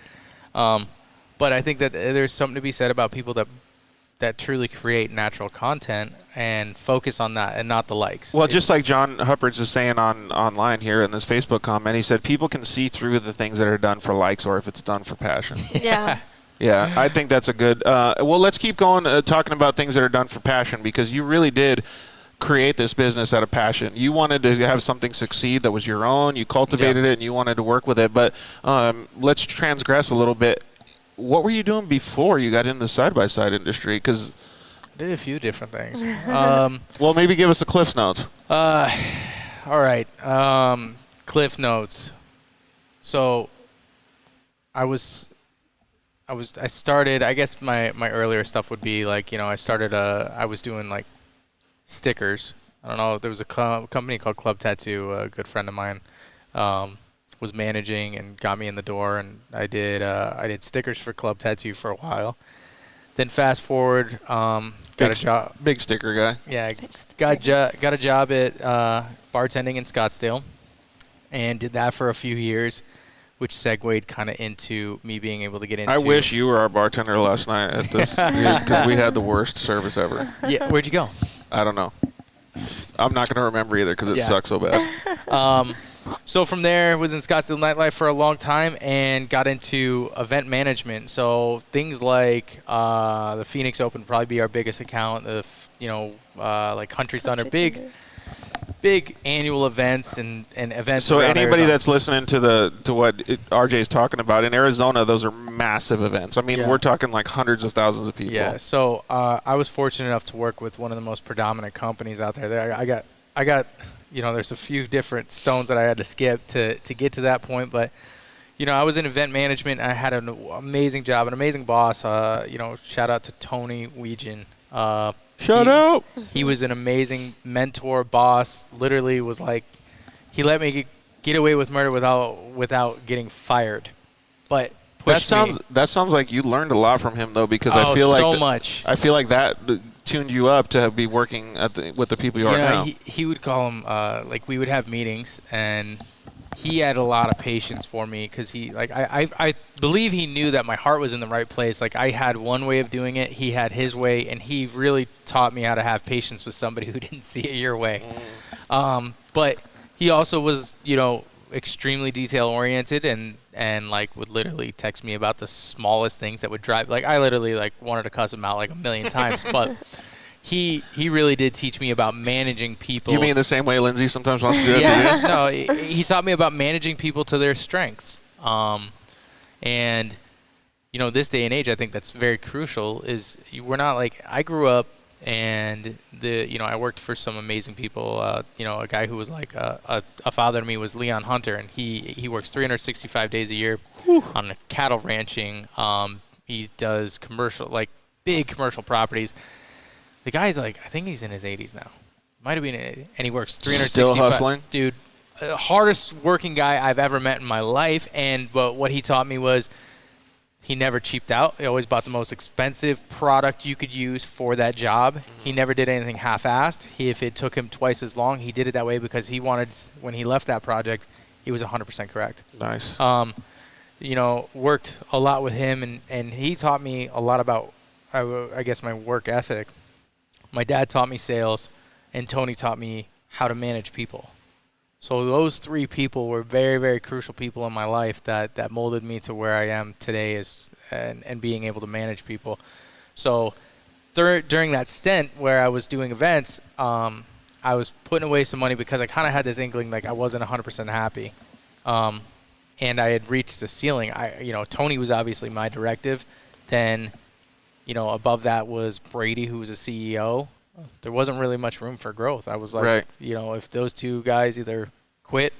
But I think that there's something to be said about people that truly create natural content and focus on that and not the likes. Well, just like John Hupperts is saying online here in this Facebook comment, he said people can see through the things that are done for likes or if it's done for passion. Yeah. Yeah, I think that's a good well, let's keep going talking about things that are done for passion because you really did create this business out of passion. You wanted to have something succeed that was your own. You cultivated it and you wanted to work with it. But let's transgress a little bit. What were you doing before you got in the side-by-side industry? Because I did a few different things. Well, maybe give us a Cliff Notes. All right. Cliff Notes. So I started, I guess my earlier stuff would be like, you know, I was doing like stickers. I don't know. There was a company called Club Tattoo, a good friend of mine was managing and got me in the door, and I did stickers for Club Tattoo for a while. Then fast forward, got a job. Big sticker guy. Yeah, got a job at bartending in Scottsdale, and did that for a few years, which segued kind of into me being able to get into. I wish you were our bartender last night at this because we had the worst service ever. Yeah, where'd you go? I don't know. I'm not going to remember either because it sucks so bad. So from there, was in Scottsdale nightlife for a long time and got into event management. So things like the Phoenix Open would probably be our biggest account. Like Country Thunder, big annual events and events. So around anybody Arizona. that's listening to what RJ is talking about in Arizona, those are massive events. I mean, we're talking like hundreds of thousands of people. Yeah. So I was fortunate enough to work with one of the most predominant companies out there. I got. There's a few different stones that I had to skip to get to that point, but I was in event management. I had an amazing job, an amazing boss. Shout out to Tony Weegan. Shout out. He was an amazing mentor, boss. Literally was like, he let me get away with murder without getting fired. But that sounds like you learned a lot from him though, because I feel like so much. I feel like that tuned you up to be working with the people you are now. He would call him like we would have meetings, and he had a lot of patience for me because I believe he knew that my heart was in the right place. Like I had one way of doing it, he had his way, and he really taught me how to have patience with somebody who didn't see it your way. But he also was extremely detail oriented and like would literally text me about the smallest things that would drive. Like I literally wanted to cuss him out like a million times, but he really did teach me about managing people. You mean the same way Lindsay sometimes wants to do that to you? No, he taught me about managing people to their strengths. And this day and age, I think that's very crucial. Is we're not like I grew up. And I worked for some amazing people. A guy who was like a father to me was Leon Hunter, and he works 365 days a year on a cattle ranching. He does big commercial properties. The guy's I think he's in his 80s now. Might have been, and he works 365. Still hustling, dude. Hardest working guy I've ever met in my life. But what he taught me was, he never cheaped out. He always bought the most expensive product you could use for that job. Mm-hmm. He never did anything half-assed. If it took him twice as long, he did it that way because he wanted, when he left that project, he was 100% correct. Nice. Worked a lot with him, and he taught me a lot about, I guess, my work ethic. My dad taught me sales, and Tony taught me how to manage people. So those three people were very, very crucial people in my life that molded me to where I am today and being able to manage people. So during that stint where I was doing events, I was putting away some money because I kind of had this inkling like I wasn't 100% happy. And I had reached the ceiling. Tony was obviously my directive. Then, above that was Brady, who was a CEO. There wasn't really much room for growth. I was like, right. If those two guys either quit,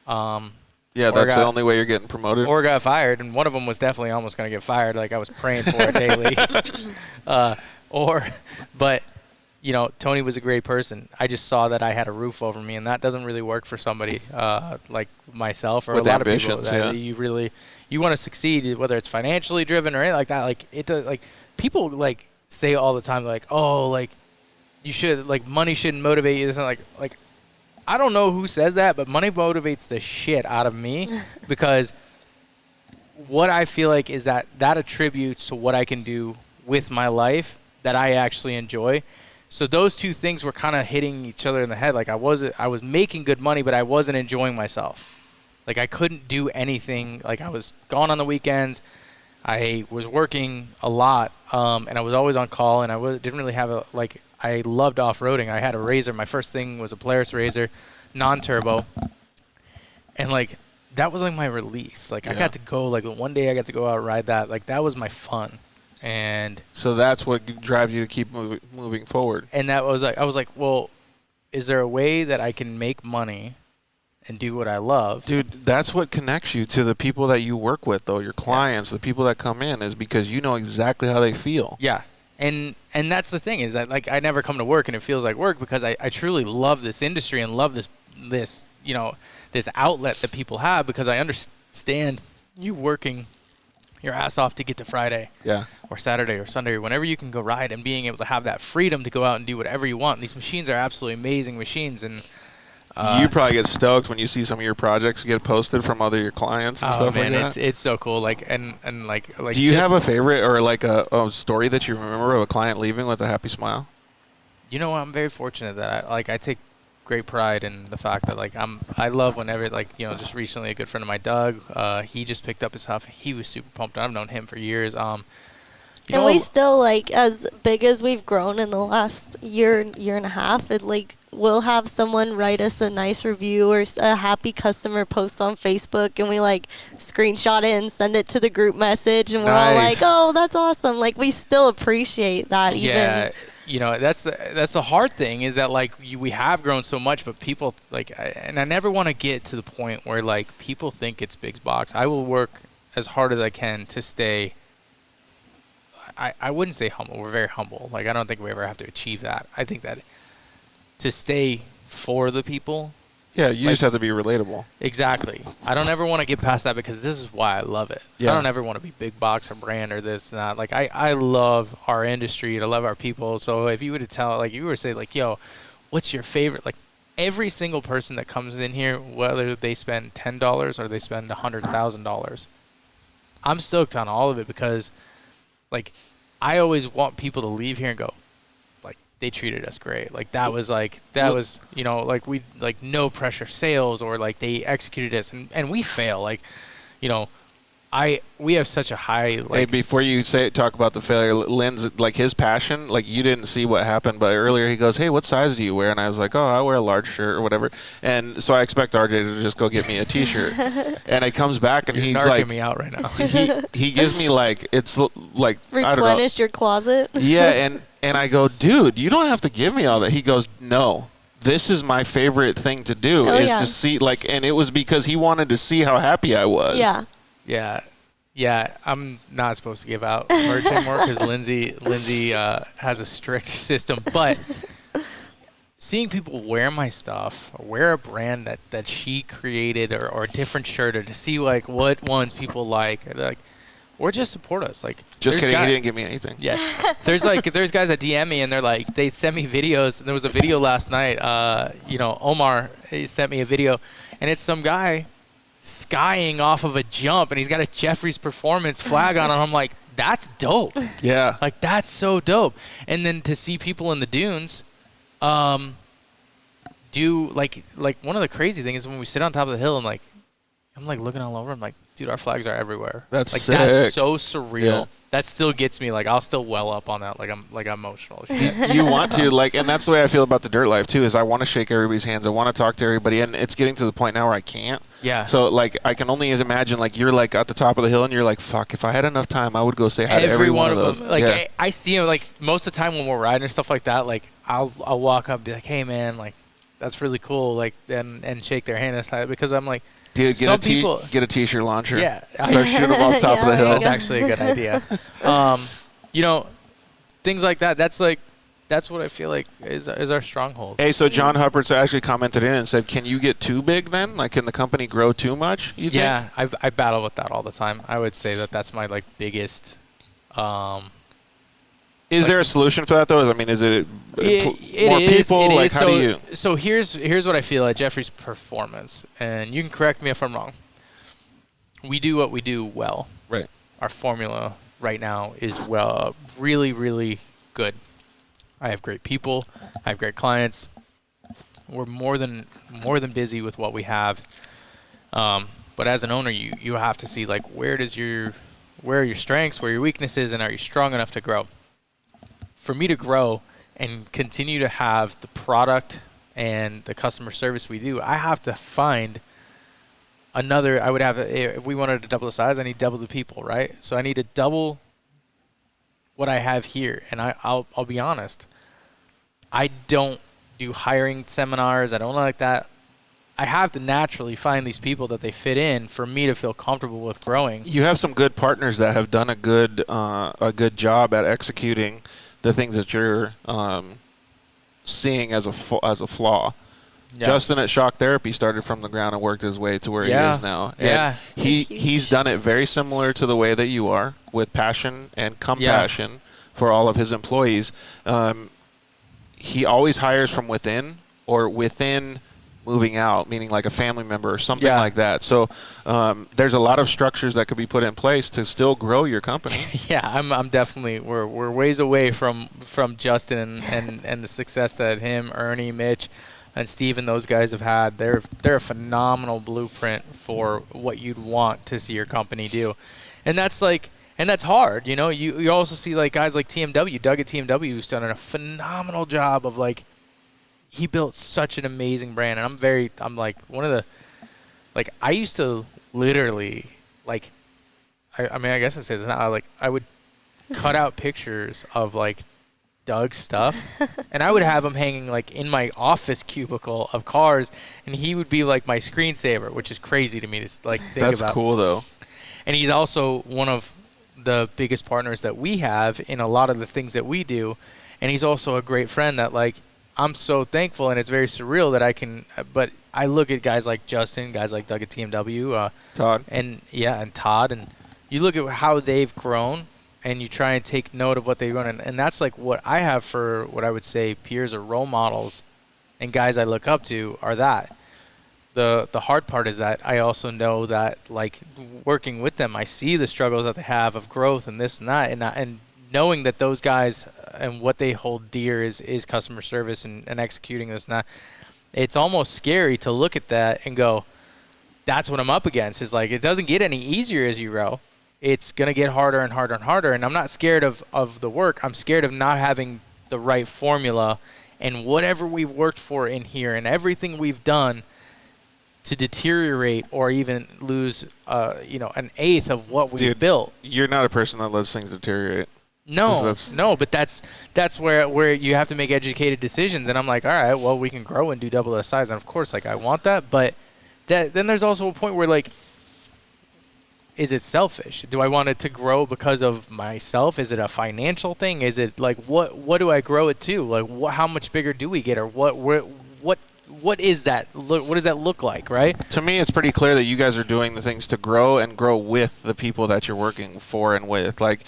that's the only way you're getting promoted, or got fired, and one of them was definitely almost going to get fired. Like I was praying for it daily. But Tony was a great person. I just saw that I had a roof over me, and that doesn't really work for somebody like myself or with a lot ambitions, of people. That you want to succeed, whether it's financially driven or anything like that. Like it does. Like people say all the time, you should money shouldn't motivate you. It's not like I don't know who says that, but money motivates the shit out of me because what I feel like is that attributes to what I can do with my life that I actually enjoy. So those two things were kind of hitting each other in the head. Like I was making good money, but I wasn't enjoying myself. Like I couldn't do anything. Like I was gone on the weekends. I was working a lot, and I was always on call, and I didn't really have I loved off-roading. I had a Razor. My first thing was a Polaris Razor, non-turbo. And, that was, my release. I got to go, one day I got to go out and ride that. That was my fun. And so that's what drives you to keep moving forward. And that was, I was like, well, is there a way that I can make money and do what I love? Dude, that's what connects you to the people that you work with, though, your clients, the people that come in, is because you know exactly how they feel. Yeah. And that's the thing is that I never come to work and it feels like work because I truly love this industry and love this this outlet that people have, because I understand you working your ass off to get to Friday or Saturday or Sunday or whenever you can go ride, and being able to have that freedom to go out and do whatever you want. And these machines are absolutely amazing machines. And you probably get stoked when you see some of your projects get posted from other your clients and stuff like that. It's so cool. Like, and like do you have a favorite or like a story that you remember of a client leaving with a happy smile? You know, I'm very fortunate that I take great pride in the fact that I love whenever just recently a good friend of mine, Doug, he just picked up his Huff. He was super pumped. I've known him for years. And we still, as big as we've grown in the last year and a half, we'll have someone write us a nice review or a happy customer post on Facebook, and we screenshot it and send it to the group message, and we're all like, oh, that's awesome. We still appreciate that. Yeah. That's the hard thing, is that we have grown so much, but people and I never want to get to the point where people think it's big box. I will work as hard as I can to stay. I wouldn't say humble. We're very humble. I don't think we ever have to achieve that. I think that to stay for the people. Yeah, you just have to be relatable. Exactly. I don't ever want to get past that, because this is why I love it. Yeah. I don't ever want to be big box or brand or this and that. I love our industry and I love our people. So if you were to tell, you were to say, yo, what's your favorite? Every single person that comes in here, whether they spend $10 or they spend $100,000, I'm stoked on all of it, because, I always want people to leave here and go, they treated us great. That was we no pressure sales, or they executed us, and we fail. We have such a high. Hey, before you talk about the failure, Lynn's his passion. You didn't see what happened, but earlier he goes, "Hey, what size do you wear?" And I was like, "Oh, I wear a large shirt or whatever." And so I expect RJ to just go get me a T-shirt, and he comes back and he's narking me out right now. he gives me it's replenished your closet. Yeah, and I go, "Dude, you don't have to give me all that." He goes, "No. This is my favorite thing to do to see and it was because he wanted to see how happy I was." Yeah. Yeah, I'm not supposed to give out merch anymore, because Lindsay has a strict system. But seeing people wear my stuff, or wear a brand that she created, or a different shirt, or to see what ones people or just support us. Just kidding, he didn't give me anything. Yeah, there's guys that DM me, and they send me videos. And there was a video last night. Omar, he sent me a video, and it's some guy skying off of a jump, and he's got a Jeffries Performance flag on, and I'm like, that's dope. Yeah. That's so dope. And then to see people in the dunes do one of the crazy things is when we sit on top of the hill, and I'm looking all over, I'm like, dude, our flags are everywhere. That's sick. That's so surreal. Yeah. That still gets me, I'll still well up on that, I'm emotional. You want to, and that's the way I feel about the dirt life too, is I want to shake everybody's hands, I want to talk to everybody, and it's getting to the point now where I can't. Yeah. So I can only imagine you're at the top of the hill, and you're fuck, if I had enough time, I would go say hi to every one of those. I see him most of the time when we're riding or stuff like that, I'll walk up and be like, hey man, that's really cool, and shake their hand and stuff, because I'm like, dude, get a T-shirt launcher. Yeah. Start shooting them off top of the hill. That's actually a good idea. Things like that. That's what I feel like is our stronghold. Hey, so John Huppert's actually commented in and said, can you get too big then? Can the company grow too much, you think? Yeah, I battle with that all the time. I would say that's my biggest. Is there a solution for that though? Is it more people? It is. How do you? So here's what I feel at Jeffries Performance, and you can correct me if I'm wrong. We do what we do well. Right. Our formula right now is really, really good. I have great people. I have great clients. We're more than busy with what we have. But as an owner, you have to see where are your strengths, where are your weaknesses, and are you strong enough to grow? For me to grow and continue to have the product and the customer service we do, I have to find another. I would have, if we wanted to double the size, I need double the people, right? So I need to double what I have here. And I'll be honest, I don't do hiring seminars. I don't like that. I have to naturally find these people that they fit in for me to feel comfortable with growing. You have some good partners that have done a good job at executing the things that you're seeing as a flaw. Justin at Shock Therapy started from the ground and worked his way to where he is now. And he's done it very similar to the way that you are, with passion and compassion for all of his employees. He always hires from within or within moving out, meaning like a family member or something like that. So there's a lot of structures that could be put in place to still grow your company. I'm definitely we're ways away from Justin and the success that him, Ernie, Mitch, and Steve and those guys have had. They're a phenomenal blueprint for what you'd want to see your company do, and that's hard. You also see like guys like TMW, Doug at TMW, who's done a phenomenal job of like. He built such an amazing brand, and I'm like one of the, like I used to literally like, I mean I guess I'd say this now, like I would cut out pictures of like Doug's stuff, and I would have him hanging like in my office cubicle of cars, and he would be like my screensaver, which is crazy to me to like think about. That's cool though. And he's also one of the biggest partners that we have in a lot of the things that we do, and he's also a great friend that like. I'm so thankful, and it's very surreal that I can. But I look at guys like Justin, guys like Doug at TMW, Todd, and Todd, and you look at how they've grown, and you try and take note of what they've grown, and that's like what I have for what I would say peers or role models, and guys I look up to are that. The hard part is that I also know that like working with them, I see the struggles that they have of growth and this and that, and knowing that those guys and what they hold dear is customer service and executing this and that, it's almost scary to look at that and go, that's what I'm up against. Is like, it doesn't get any easier as you grow. It's going to get harder and harder and harder. And I'm not scared of the work. I'm scared of not having the right formula and whatever we've worked for in here and everything we've done to deteriorate or even lose, an eighth of what we've built. You're not a person that lets things deteriorate. No, but that's where you have to make educated decisions. And I'm like, all right, well, we can grow and do double the size. And, of course, like I want that. But then there's also a point where, like, is it selfish? Do I want it to grow because of myself? Is it a financial thing? Is it, like, what do I grow it to? Like, how much bigger do we get? Or what is that? What does that look like, right? To me, it's pretty clear that you guys are doing the things to grow and grow with the people that you're working for and with. Like,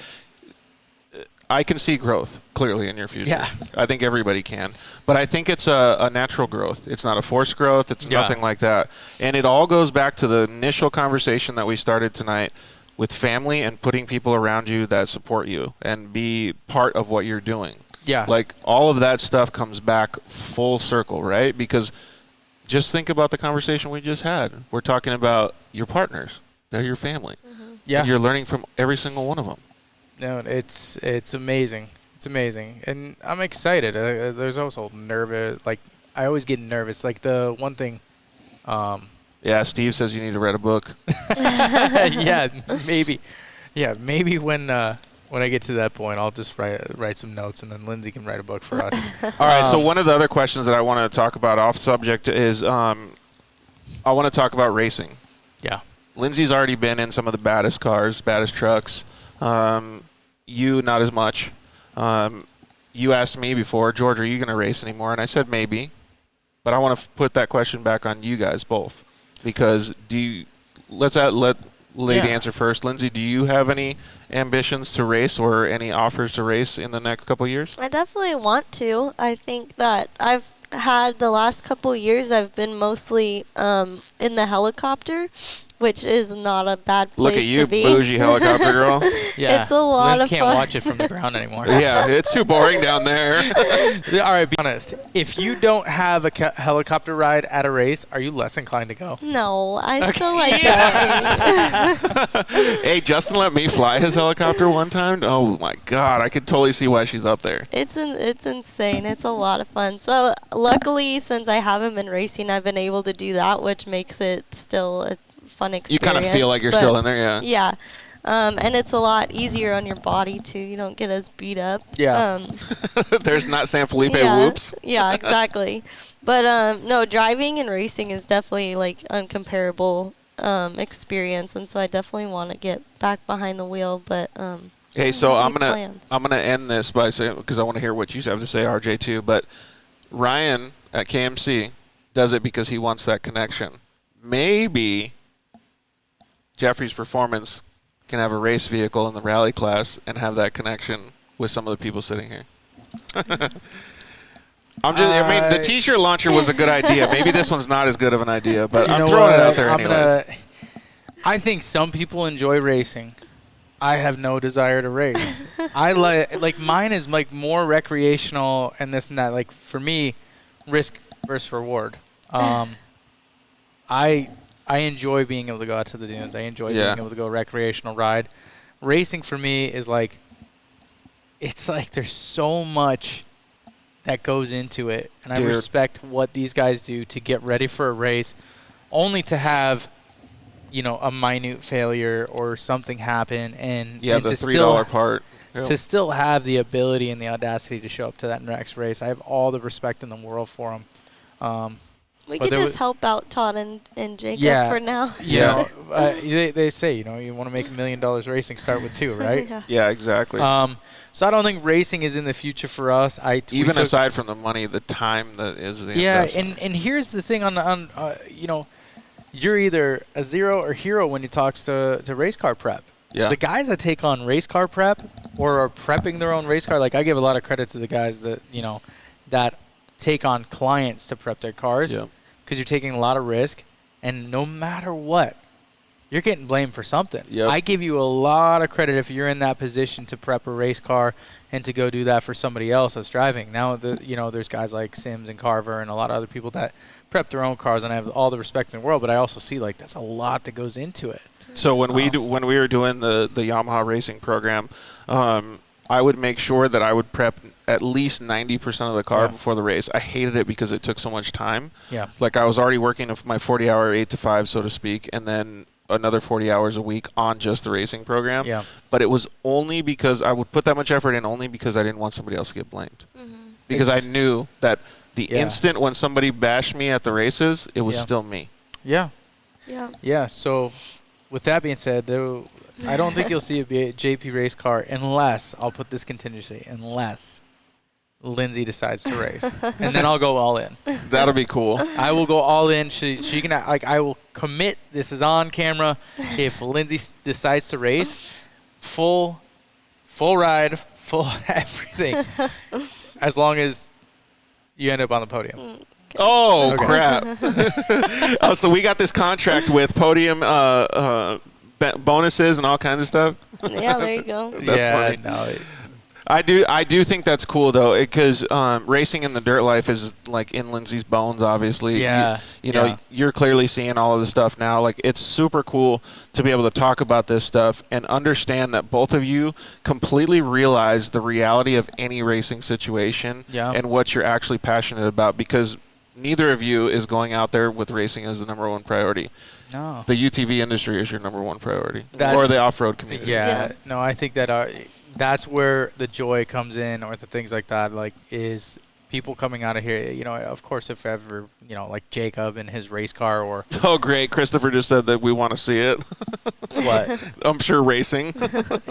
I can see growth clearly in your future. Yeah. I think everybody can. But I think it's a natural growth. It's not a forced growth. It's nothing like that. And it all goes back to the initial conversation that we started tonight with family and putting people around you that support you and be part of what you're doing. Yeah. Like, all of that stuff comes back full circle, right? Because just think about the conversation we just had. We're talking about your partners. They're your family. Mm-hmm. Yeah. And you're learning from every single one of them. No, it's amazing. It's amazing. And I'm excited. There's also nervous. Like, I always get nervous. Like, the one thing. Yeah, Steve says you need to read a book. Yeah, maybe. Yeah, maybe when I get to that point, I'll just write some notes, and then Lindsay can write a book for us. All right, so one of the other questions that I want to talk about off subject is I want to talk about racing. Yeah. Lindsay's already been in some of the baddest cars, baddest trucks. You, not as much. You asked me before, George, are you going to race anymore? And I said maybe. But I want to put that question back on you guys both. Because let lady answer first. Lindsay, do you have any ambitions to race or any offers to race in the next couple of years? I definitely want to. I think that I've had the last couple of years, I've been mostly in the helicopter, which is not a bad place Look at you, to be. bougie helicopter girl. Yeah. It's a lot Linz of can't fun. watch it from the ground anymore. Yeah, it's too boring down there. All right, be honest. If you don't have a helicopter ride at a race, are you less inclined to go? No, I still like that. Hey, Justin let me fly his helicopter one time. Oh, my God. I could totally see why she's up there. It's insane. It's a lot of fun. So luckily, since I haven't been racing, I've been able to do that, which makes it still a fun experience. You kind of feel like you're still in there, yeah. Yeah. And it's a lot easier on your body, too. You don't get as beat up. Yeah. There's not San Felipe whoops. Yeah, exactly. But, no, driving and racing is definitely, like, uncomparable experience. And so I definitely want to get back behind the wheel. But, hey, so I'm plans. gonna end this by saying, because I want to hear what you have to say, RJ, too. But Ryan at KMC does it because he wants that connection. Maybe Jeffries Performance can have a race vehicle in the rally class and have that connection with some of the people sitting here. I mean, the T-shirt launcher was a good idea. Maybe this one's not as good of an idea, but I'm throwing it out there anyways. I think some people enjoy racing. I have no desire to race. I like mine is like more recreational and this and that. Like for me, risk versus reward. I enjoy being able to go out to the dunes. I enjoy being able to go recreational ride. Racing for me is like, it's like there's so much that goes into it, and I respect what these guys do to get ready for a race, only to have, you know, a minute failure or something happen, and the $3 part. To still have the ability and the audacity to show up to that next race. I have all the respect in the world for them. We could just help out Todd and Jacob for now. You know, they say, you know, you want to make $1 million racing, start with 2, right? Yeah, exactly. So I don't think racing is in the future for us. Even aside from the money, the time that is the investment. and here's the thing on you know, you're either a zero or hero when it talks to race car prep. Yeah. The guys that take on race car prep or are prepping their own race car, like I give a lot of credit to the guys that, you know, that take on clients to prep their cars. Yeah. Because you're taking a lot of risk, and no matter what, you're getting blamed for something. Yep. I give you a lot of credit if you're in that position to prep a race car and to go do that for somebody else that's driving. Now, you know, there's guys like Sims and Carver and a lot of other people that prep their own cars, and I have all the respect in the world, but I also see, like, that's a lot that goes into it. So when we were doing the Yamaha racing program, I would make sure that I would prep at least 90% of the car before the race. I hated it because it took so much time. Yeah. Like I was already working my 40-hour 8 to 5, so to speak, and then another 40 hours a week on just the racing program. Yeah. But it was only because I would put that much effort in only because I didn't want somebody else to get blamed. Because I knew that the instant when somebody bashed me at the races, it was still me. Yeah. Yeah. Yeah. So with that being said, I don't think you'll see a JP race car unless, I'll put this contingency, unless Lindsay decides to race. And then I'll go all in. That'll be cool. I will go all in. She can, like, I will commit. This is on camera. If Lindsay decides to race, full ride, full everything, as long as you end up on the podium. Oh, crap. So we got this contract with podium bonuses and all kinds of stuff. Yeah, there you go. That's funny. No, I do think that's cool though, because racing in the dirt life is like in Lindsay's bones. Obviously, you know, you're clearly seeing all of the stuff now. Like, it's super cool to be able to talk about this stuff and understand that both of you completely realize the reality of any racing situation and what you're actually passionate about. Because neither of you is going out there with racing as the number one priority. No, the UTV industry is your number one priority, or the off-road community. No, I think that that's where the joy comes in, or the things like that, like, is people coming out of here, you know, of course, if ever, you know, like Jacob in his race car or... Oh, great. Christopher just said that we want to see it. What? I'm sure racing.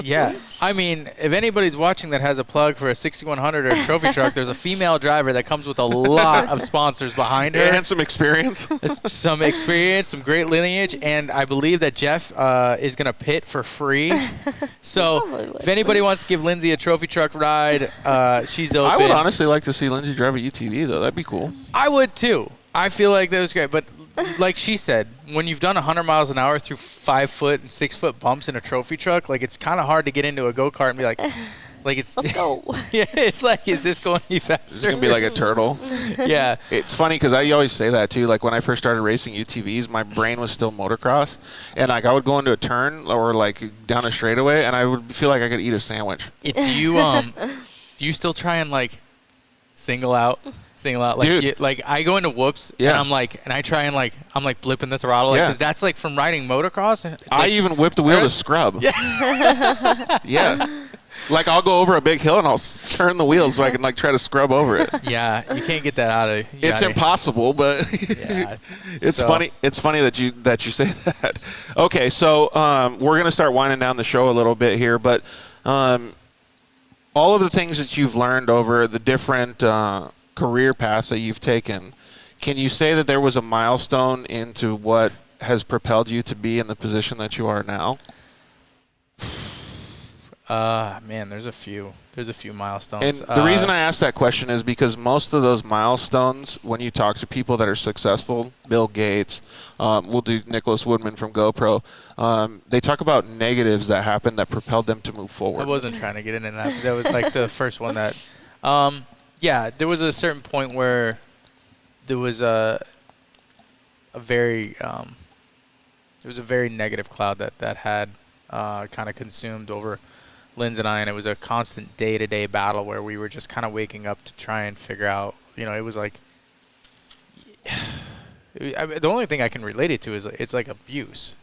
Yeah. I mean, if anybody's watching that has a plug for a 6100 or a trophy truck, there's a female driver that comes with a lot of sponsors behind her. And some experience. Some experience, some great lineage, and I believe that Jeff is going to pit for free. So if anybody wants to give Lindsay a trophy truck ride, she's open. I would honestly like to see Lindsay drive a UTV, though. That'd be cool. I would, too. I feel like that was great. But like she said, when you've done 100 miles an hour through 5-foot and 6-foot bumps in a trophy truck, like, it's kind of hard to get into a go-kart and be like it's... Let's go. Yeah, it's like, is this going to be faster? This is going to be like a turtle. Yeah. It's funny because I always say that, too. Like, when I first started racing UTVs, my brain was still motocross. And, like, I would go into a turn or, like, down a straightaway, and I would feel like I could eat a sandwich. Do you still try and, like, single out, like, like I go into whoops and I'm like, and I try and, like, I'm like blipping the throttle, like, because that's like from riding motocross. Like, I even whip the wheel to scrub. Yeah. Like, I'll go over a big hill and I'll turn the wheel so I can, like, try to scrub over it. Yeah, you can't get that out of. It's impossible, but it's funny. It's funny that you say that. Okay, so we're gonna start winding down the show a little bit here, but all of the things that you've learned over the different career paths that you've taken, Can you say that there was a milestone into what has propelled you to be in the position that you are now? Man, there's a few milestones. And the reason I ask that question is because most of those milestones, when you talk to people that are successful, Bill Gates, we'll do Nicholas Woodman from GoPro, they talk about negatives that happened that propelled them to move forward. I wasn't trying to get into that. That was like the first one that, yeah, there was a certain point where there was a very negative cloud that had kind of consumed over Lindsay and I, and it was a constant day-to-day battle where we were just kind of waking up to try and figure out, it was like, the only thing I can relate it to is it's like abuse,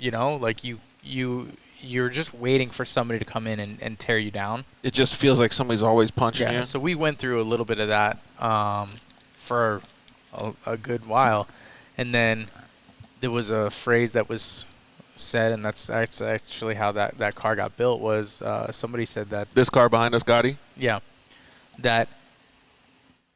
like you're just waiting for somebody to come in and tear you down. It just feels like somebody's always punching you. So we went through a little bit of that for a good while, and then there was a phrase that was said, and that's actually how that car got built, was somebody said that this car behind us, Gotti? Yeah. That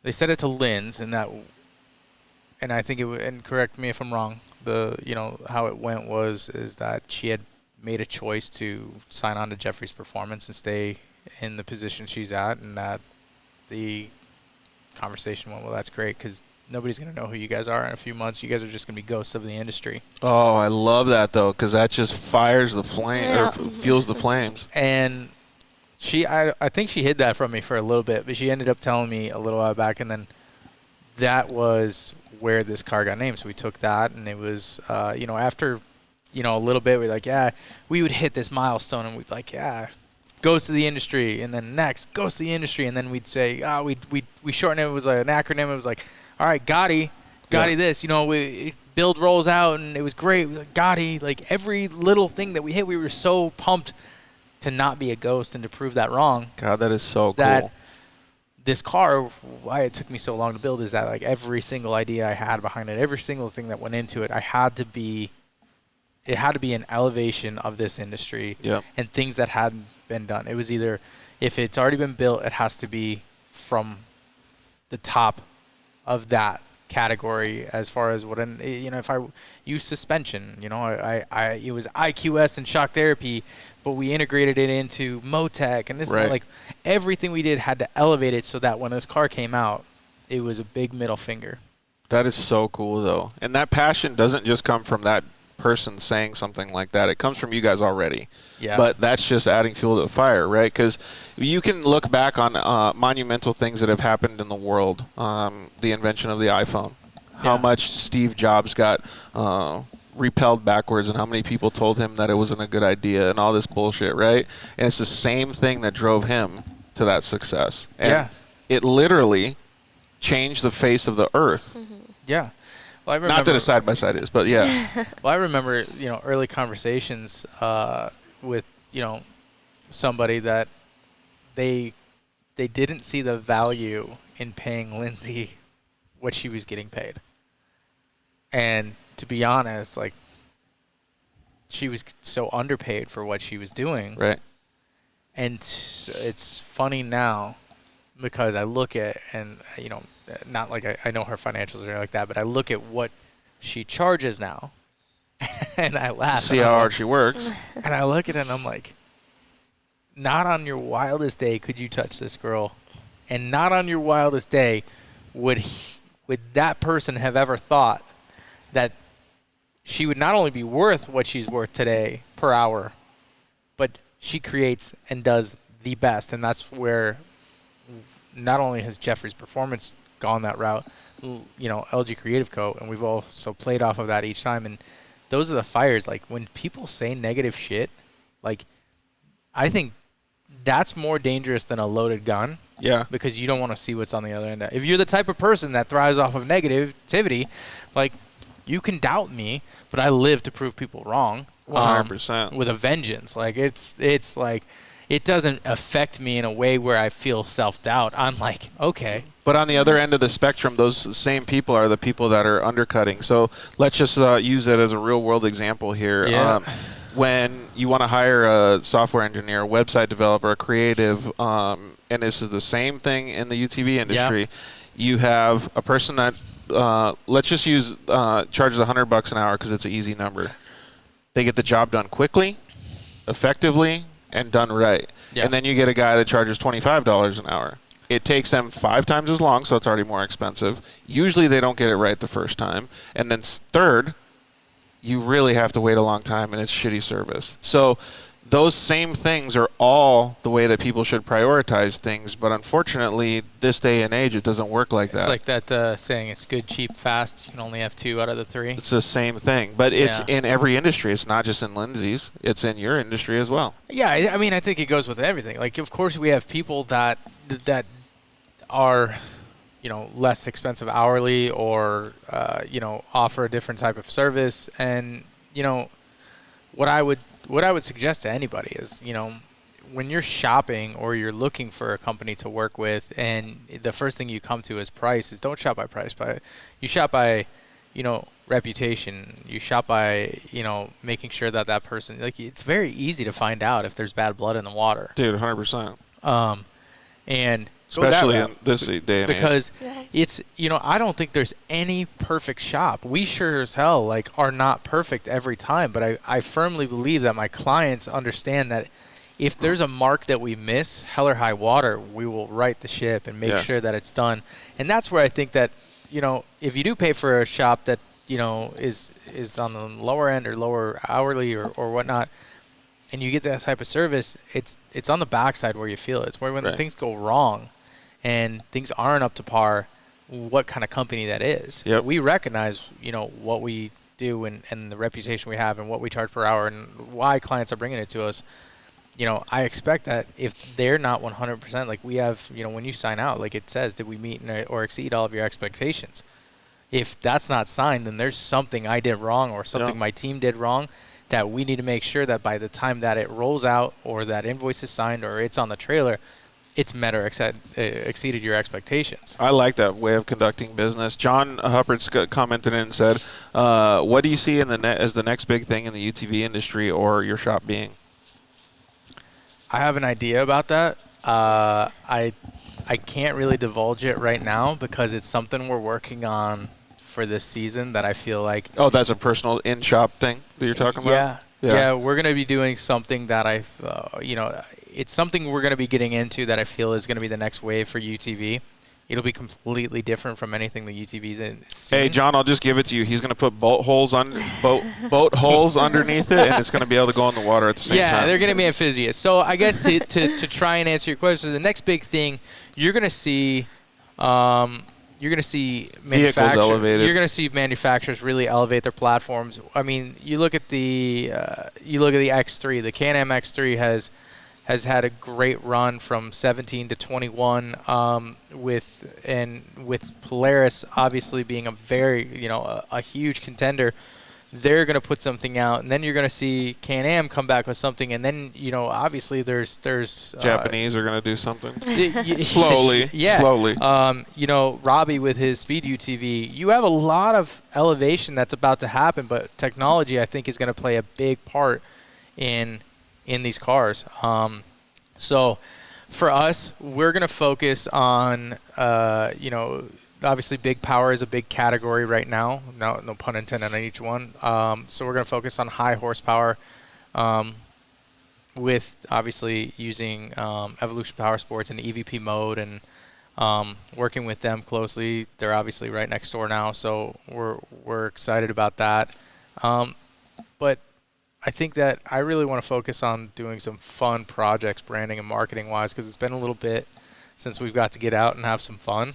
they said it to Linz, and I think and correct me if I'm wrong, how it went is that she had made a choice to sign on to Jeffries Performance and stay in the position she's at, and that the conversation went, well, that's great, because nobody's going to know who you guys are in a few months. You guys are just going to be ghosts of the industry. Oh, I love that, though, because that just fires the flame, or fuels the flames. And I think she hid that from me for a little bit, but she ended up telling me a little while back, and then that was where this car got named. So we took that, and it was, after, a little bit, we're like, yeah, we would hit this milestone, and we'd be like, yeah, Ghost of the Industry, and then next, Ghost of the Industry, and then we'd say, we shortened it. It was like an acronym. It was like, all right, Gotti this, build rolls out, and it was great. Like, Gotti, like every little thing that we hit, we were so pumped to not be a ghost and to prove that wrong. God, that is so that cool. This car, why it took me so long to build is that like every single idea I had behind it, every single thing that went into it, it had to be an elevation of this industry and things that hadn't been done. It was either, if it's already been built, it has to be from the top of that category as far as what if I use suspension, it was IQS and shock therapy, but we integrated it into Motec and this like everything we did had to elevate it so that when this car came out, it was a big middle finger. That is so cool, though, and that passion doesn't just come from that person saying something like that. It comes from you guys already. Yeah. But that's just adding fuel to the fire, right? Because you can look back on monumental things that have happened in the world. The invention of the iPhone. How much Steve Jobs got repelled backwards, and how many people told him that it wasn't a good idea and all this bullshit, right? And it's the same thing that drove him to that success. And it literally changed the face of the earth. Mm-hmm. Yeah. Well, I remember, not that a side-by-side is, but yeah. Well, I remember, early conversations with, somebody that they didn't see the value in paying Lindsay what she was getting paid. And to be honest, like, she was so underpaid for what she was doing. Right. And it's funny now because I look at, and, not like I know her financials or anything like that, but I look at what she charges now, and I laugh. See how hard she works. And I look at it, and I'm like, not on your wildest day could you touch this girl, and not on your wildest day would that person have ever thought that she would not only be worth what she's worth today per hour, but she creates and does the best, and that's where not only has Jeffries Performance gone that route, LG Creative Co., and we've also played off of that each time. And those are the fires. Like, when people say negative shit, like, I think that's more dangerous than a loaded gun. Yeah. Because you don't want to see what's on the other end. If you're the type of person that thrives off of negativity, like, you can doubt me, but I live to prove people wrong. 100%. With a vengeance. Like, it's like, it doesn't affect me in a way where I feel self-doubt. I'm like, okay. But on the other end of the spectrum, those same people are the people that are undercutting. So let's just use it as a real-world example here. Yeah. When you want to hire a software engineer, a website developer, a creative, and this is the same thing in the UTV industry, you have a person that let's just use charges $100 an hour because it's an easy number. They get the job done quickly, effectively, and done right. Yeah. And then you get a guy that charges $25 an hour. It takes them 5 times as long, so it's already more expensive. Usually they don't get it right the first time. And then third, you really have to wait a long time, and it's shitty service. So those same things are all the way that people should prioritize things, but unfortunately, this day and age, it doesn't work like that. It's like that saying, it's good, cheap, fast. You can only have 2 out of the 3. It's the same thing, but it's in every industry. It's not just in Lindsay's. It's in your industry as well. Yeah, I mean, I think it goes with everything. Like, of course, we have people that are, less expensive hourly or, offer a different type of service. And, what I would suggest to anybody is, when you're shopping or you're looking for a company to work with and the first thing you come to is price, is don't shop by price, but you shop by, reputation. You shop by, making sure that person, like, it's very easy to find out if there's bad blood in the water. Dude, 100%. And especially in this day and age. Because it's, I don't think there's any perfect shop. We sure as hell, are not perfect every time, but I firmly believe that my clients understand that if there's a mark that we miss, hell or high water, we will right the ship and make sure that it's done. And that's where I think that, if you do pay for a shop that, is on the lower end or lower hourly or whatnot, and you get that type of service, it's on the backside where you feel it. It's where when things go wrong and things aren't up to par, what kind of company that is. Yep. We recognize, what we do and the reputation we have and what we charge per hour and why clients are bringing it to us. I expect that if they're not 100%, like we have, when you sign out, like it says, did we meet or exceed all of your expectations? If that's not signed, then there's something I did wrong or something my team did wrong that we need to make sure that by the time that it rolls out or that invoice is signed or it's on the trailer, it's met or exceeded your expectations. I like that way of conducting business. John Huppert commented in and said, what do you see in as the next big thing in the UTV industry or your shop being? I have an idea about that. I can't really divulge it right now because it's something we're working on for this season that I feel like. Oh, that's a personal in-shop thing that you're talking about? Yeah, we're going to be doing something that it's something we're going to be getting into that I feel is going to be the next wave for UTV. It'll be completely different from anything the UTV's in. Hey, John, I'll just give it to you. He's going to put boat holes underneath it, and it's going to be able to go in the water at the same time. Yeah, they're going to be amphibious. So I guess to try and answer your question, the next big thing you're going to see. You're going to see manufacturers really elevate their platforms. I mean, you look at the X3. The Can-Am X3 has had a great run from 17 to 21, with Polaris obviously being a very a huge contender. They're going to put something out, and then you're going to see Can-Am come back with something, and then obviously there's Japanese are going to do something slowly. Robbie with his Speed UTV. You have a lot of elevation that's about to happen, but technology I think is going to play a big part in these cars. So for us, we're going to focus on obviously big power is a big category right now. No pun intended on each one. So we're going to focus on high horsepower with obviously using Evolution Powersports in the EVP mode and working with them closely. They're obviously right next door now, so we're excited about that. But I think that I really want to focus on doing some fun projects branding and marketing wise because it's been a little bit since we've got to get out and have some fun.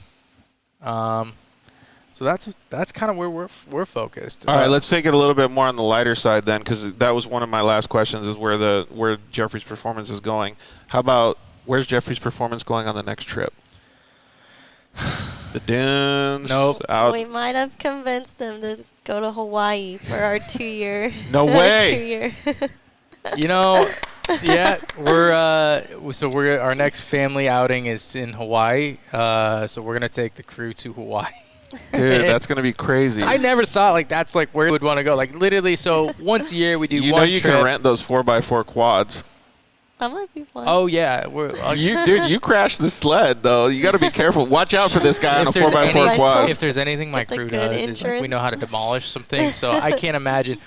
So that's kind of where we're focused. All right, let's take it a little bit more on the lighter side then, because that was one of my last questions: is where Jeffries Performance is going. How about where's Jeffries Performance going on the next trip? The dunes. Nope. Out. We might have convinced him to go to Hawaii for our 2-year. No way. 2-year. Yeah, we're our next family outing is in Hawaii. So we're gonna take the crew to Hawaii. Dude, that's gonna be crazy. I never thought that's where we would want to go. Like literally, so once a year we do one trip. You can rent those 4x4 quads. That might be fun. Oh yeah, You crashed the sled though. You got to be careful. Watch out for this guy on a 4x4 quad. If there's anything my Get the crew good does, is like we know how to demolish some things. So I can't imagine.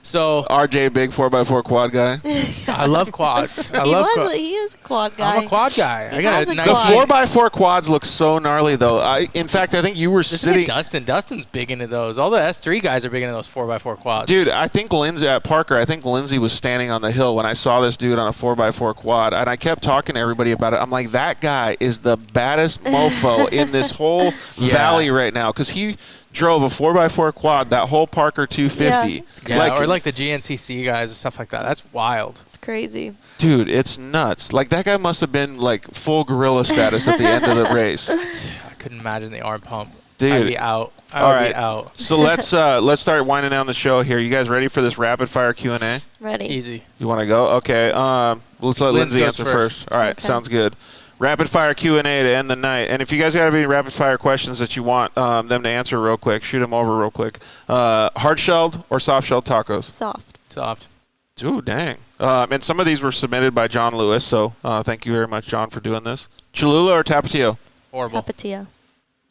So RJ, big 4x4 quad guy. I love quads. I love quads. He is a quad guy. I'm a quad guy. I got has a a nice. The quad. 4x4 quads look so gnarly though. In fact, I think you were Listen sitting. to Dustin. Dustin's big into those. All the S3 guys are big into those 4x4 quads. Dude, I think Lindsay at Parker, I think Lindsay was standing on the hill when I saw this dude on a 4x4 quad, and I kept talking to everybody about it. I'm like, that guy is the baddest mofo in this whole valley right now, because he drove a 4x4 quad, that whole Parker 250. Yeah, or like the GNCC guys and stuff like that. That's wild. It's crazy. Dude, it's nuts. Like, that guy must have been like full gorilla status at the end of the race. I couldn't imagine the arm pump. Dude. I'd be out. I would be out. So let's start winding down the show here. You guys ready for this rapid fire Q&A? Ready. Easy. You want to go? Okay. Let's let Lindsay goes answer first. first. All right, Okay. sounds good. Rapid fire Q&A to end the night. And if you guys have any rapid fire questions that you want them to answer real quick, shoot them over real quick. Hard shelled or soft shelled tacos? Soft. Ooh, dang. And some of these were submitted by John Lewis, so thank you very much, John, for doing this. Cholula or Tapatio? Horrible. Tapatio.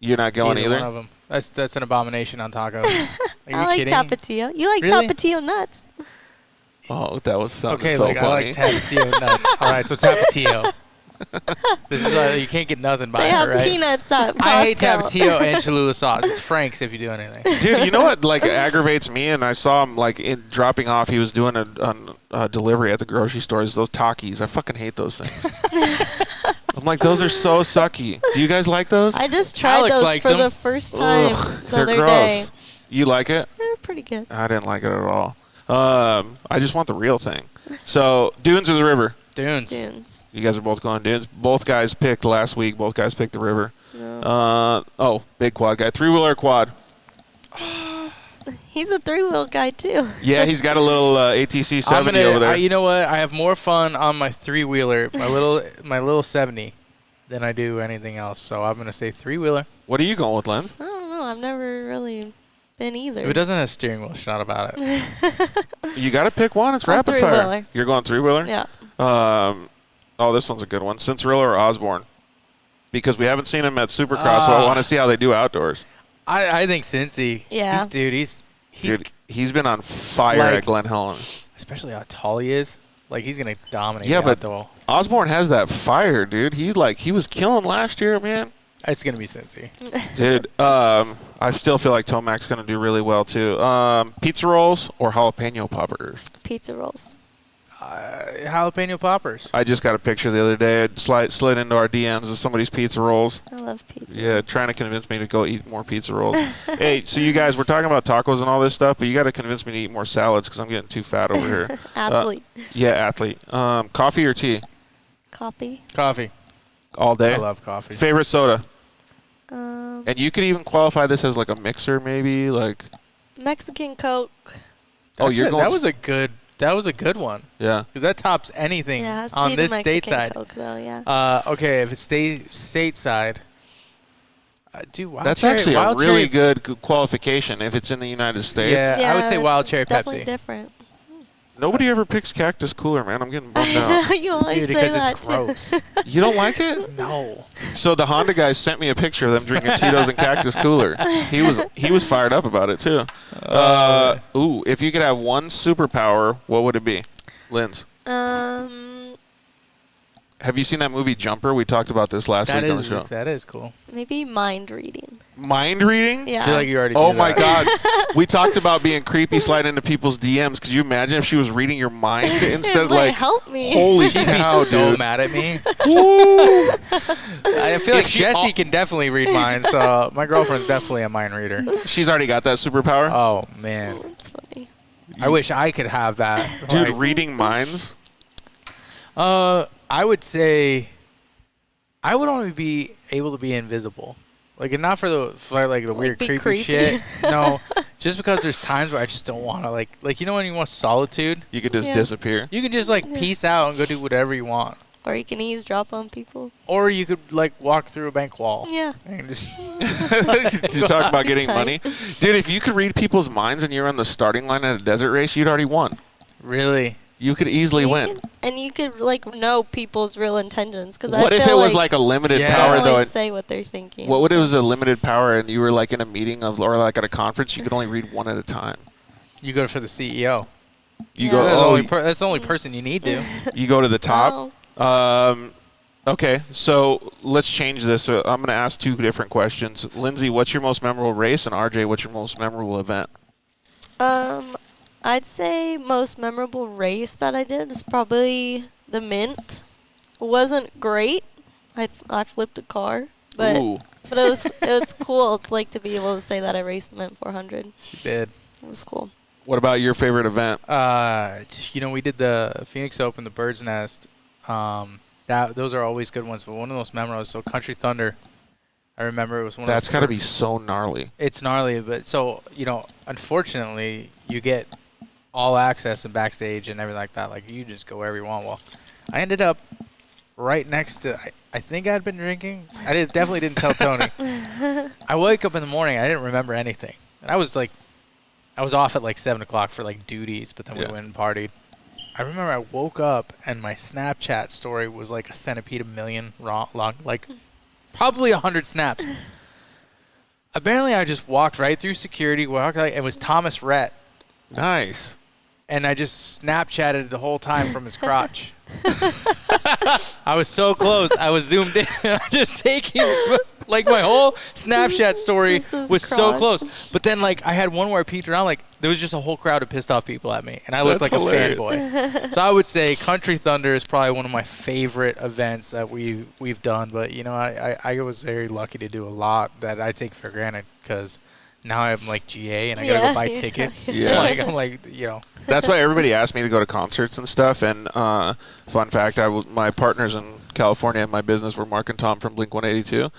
You're not going either? One of them. That's an abomination on tacos. Are you I like kidding? Tapatio. You like Really? Tapatio nuts. Oh, that was something Okay, so like funny. I like Tapatio nuts. All right, so Tapatio. This is you can't get nothing by They it, have right? peanuts at Costco. I hate Tapatio and Cholula sauce. It's Frank's if you do anything. Dude, you know what like aggravates me? And I saw him like dropping off. He was doing a delivery at the grocery stores. Those Takis. I fucking hate those things. I'm like, those are so sucky. Do you guys like those? I just tried Alex those likes for them. the first time the they're other gross. day. You like it? They're pretty good. I didn't like it at all. I just want the real thing. So, dunes or the river? Dunes. Dunes. You guys are both going dunes. Both guys picked last week. Both guys picked the river. No. Big quad guy. Three-wheeler or quad? He's a three-wheel guy, too. Yeah, he's got a little ATC 70 over there. You know what? I have more fun on my three-wheeler, my little 70, than I do anything else. So I'm gonna say three-wheeler. What are you going with, Lynn? I don't know. I've never really been either. If it doesn't have a steering wheel, it's not about it. You got to pick one. It's rapid fire. three-wheeler. You're going three-wheeler? Yeah. This one's a good one. Cinderella or Osborne? Because we haven't seen him at Supercross, so I want to see how they do outdoors. I think Cincy. Yeah. He's been on fire like, at Glen Helen. Especially how tall he is. Like, he's going to dominate Yeah, the but outdoor. Osborne has that fire, dude. He was killing last year, man. It's going to be Cincy. Dude, I still feel like Tomac's going to do really well, too. Pizza rolls or jalapeno poppers? Pizza rolls. Jalapeno poppers. I just got a picture the other day. It slid into our DMs of somebody's pizza rolls. I love pizza. Yeah, trying to convince me to go eat more pizza rolls. Hey, so you guys, we're talking about tacos and all this stuff, but you got to convince me to eat more salads because I'm getting too fat over here. Athlete. Yeah, athlete. Coffee or tea? Coffee. Coffee. All day? I love coffee. Favorite soda? And you could even qualify this as like a mixer, maybe, like. Mexican Coke. You're going. That was a good one. Yeah. Because that tops anything Yeah, it has to on be this the Mexican stateside. Coke, though, yeah. Okay, if it's stateside, That's actually a really good qualification if it's in the United States. Yeah, I would say wild cherry it's definitely Pepsi. different. Nobody ever picks Cactus Cooler, man. I'm getting bummed out. You always Dude, say because that, it's too. gross. You don't like it? No. So the Honda guys sent me a picture of them drinking Tito's and Cactus Cooler. He was fired up about it too. If you could have one superpower, what would it be? Linz. Have you seen that movie Jumper? We talked about this last week on the show. That is cool. Maybe mind reading. Mind reading? Yeah. I feel like you already Oh do my that. God. We talked about being creepy, sliding into people's DMs. Could you imagine if she was reading your mind instead It of might like, help me. holy She'd be cow, so dude. mad at me. Woo. I feel like If she Jessie can definitely read minds, so my girlfriend's definitely a mind reader. She's already got that superpower? Oh, man. That's funny. I wish I could have that. Dude, Like, reading minds? I would say I would only be able to be invisible. Like, and not for the weird be creepy creepy. shit. No, just because there's times where I just don't want to like you know when you want solitude, You could just Yeah. disappear. you can just peace out and go do whatever you want, Or you can eavesdrop on people. or you could walk through a bank wall. Yeah. And just You talk about getting Tight. money. Dude, if you could read people's minds and you're on the starting line at a desert race, you'd already won. really. You could easily win. And you could like know people's real intentions. Cause What I if feel it was like a limited they power don't though? always say what they're thinking. What would it was a limited power and you were like in a meeting or like at a conference? You could only read one at a time. You go for the CEO. You Yeah. go. That's the only person you need to. You go to the top. Okay, so let's change this. I'm going to ask 2 different questions. Lindsay, what's your most memorable race? And RJ, what's your most memorable event? I'd say most memorable race that I did is probably the Mint. It wasn't great. I flipped a car, but Ooh. but it was cool like to be able to say that I raced the Mint 400. She did. It was cool. What about your favorite event? We did the Phoenix Open, the Bird's Nest. Those are always good ones, but one of the most memorable is Country Thunder. I remember it was one That's of got to be so gnarly. It's gnarly, but unfortunately, you get all access and backstage and everything like that. Like, you just go wherever you want. Well, I ended up right next to, I think I'd been drinking. Definitely didn't tell Tony. I wake up in the morning, I didn't remember anything. And I was off at like 7 o'clock for like duties, but then we went and partied. I remember I woke up and my Snapchat story was like a centipede, 1 million long, like probably 100 snaps. Apparently, I just walked right through security, it was Thomas Rhett. Nice. And I just Snapchatted the whole time from his crotch. I was so close. I was zoomed in. And I'm just taking, like, my whole Snapchat story was so close. But then, like, I had one where I peeked around, like, there was just a whole crowd of pissed off people at me. And I looked like a fanboy. So I would say Country Thunder is probably one of my favorite events that we've done. But, I was very lucky to do a lot that I take for granted because now I'm like GA and I gotta go buy tickets. Yeah. I'm like. That's why everybody asked me to go to concerts and stuff. And fun fact, my partners in California in my business were Mark and Tom from Blink-182.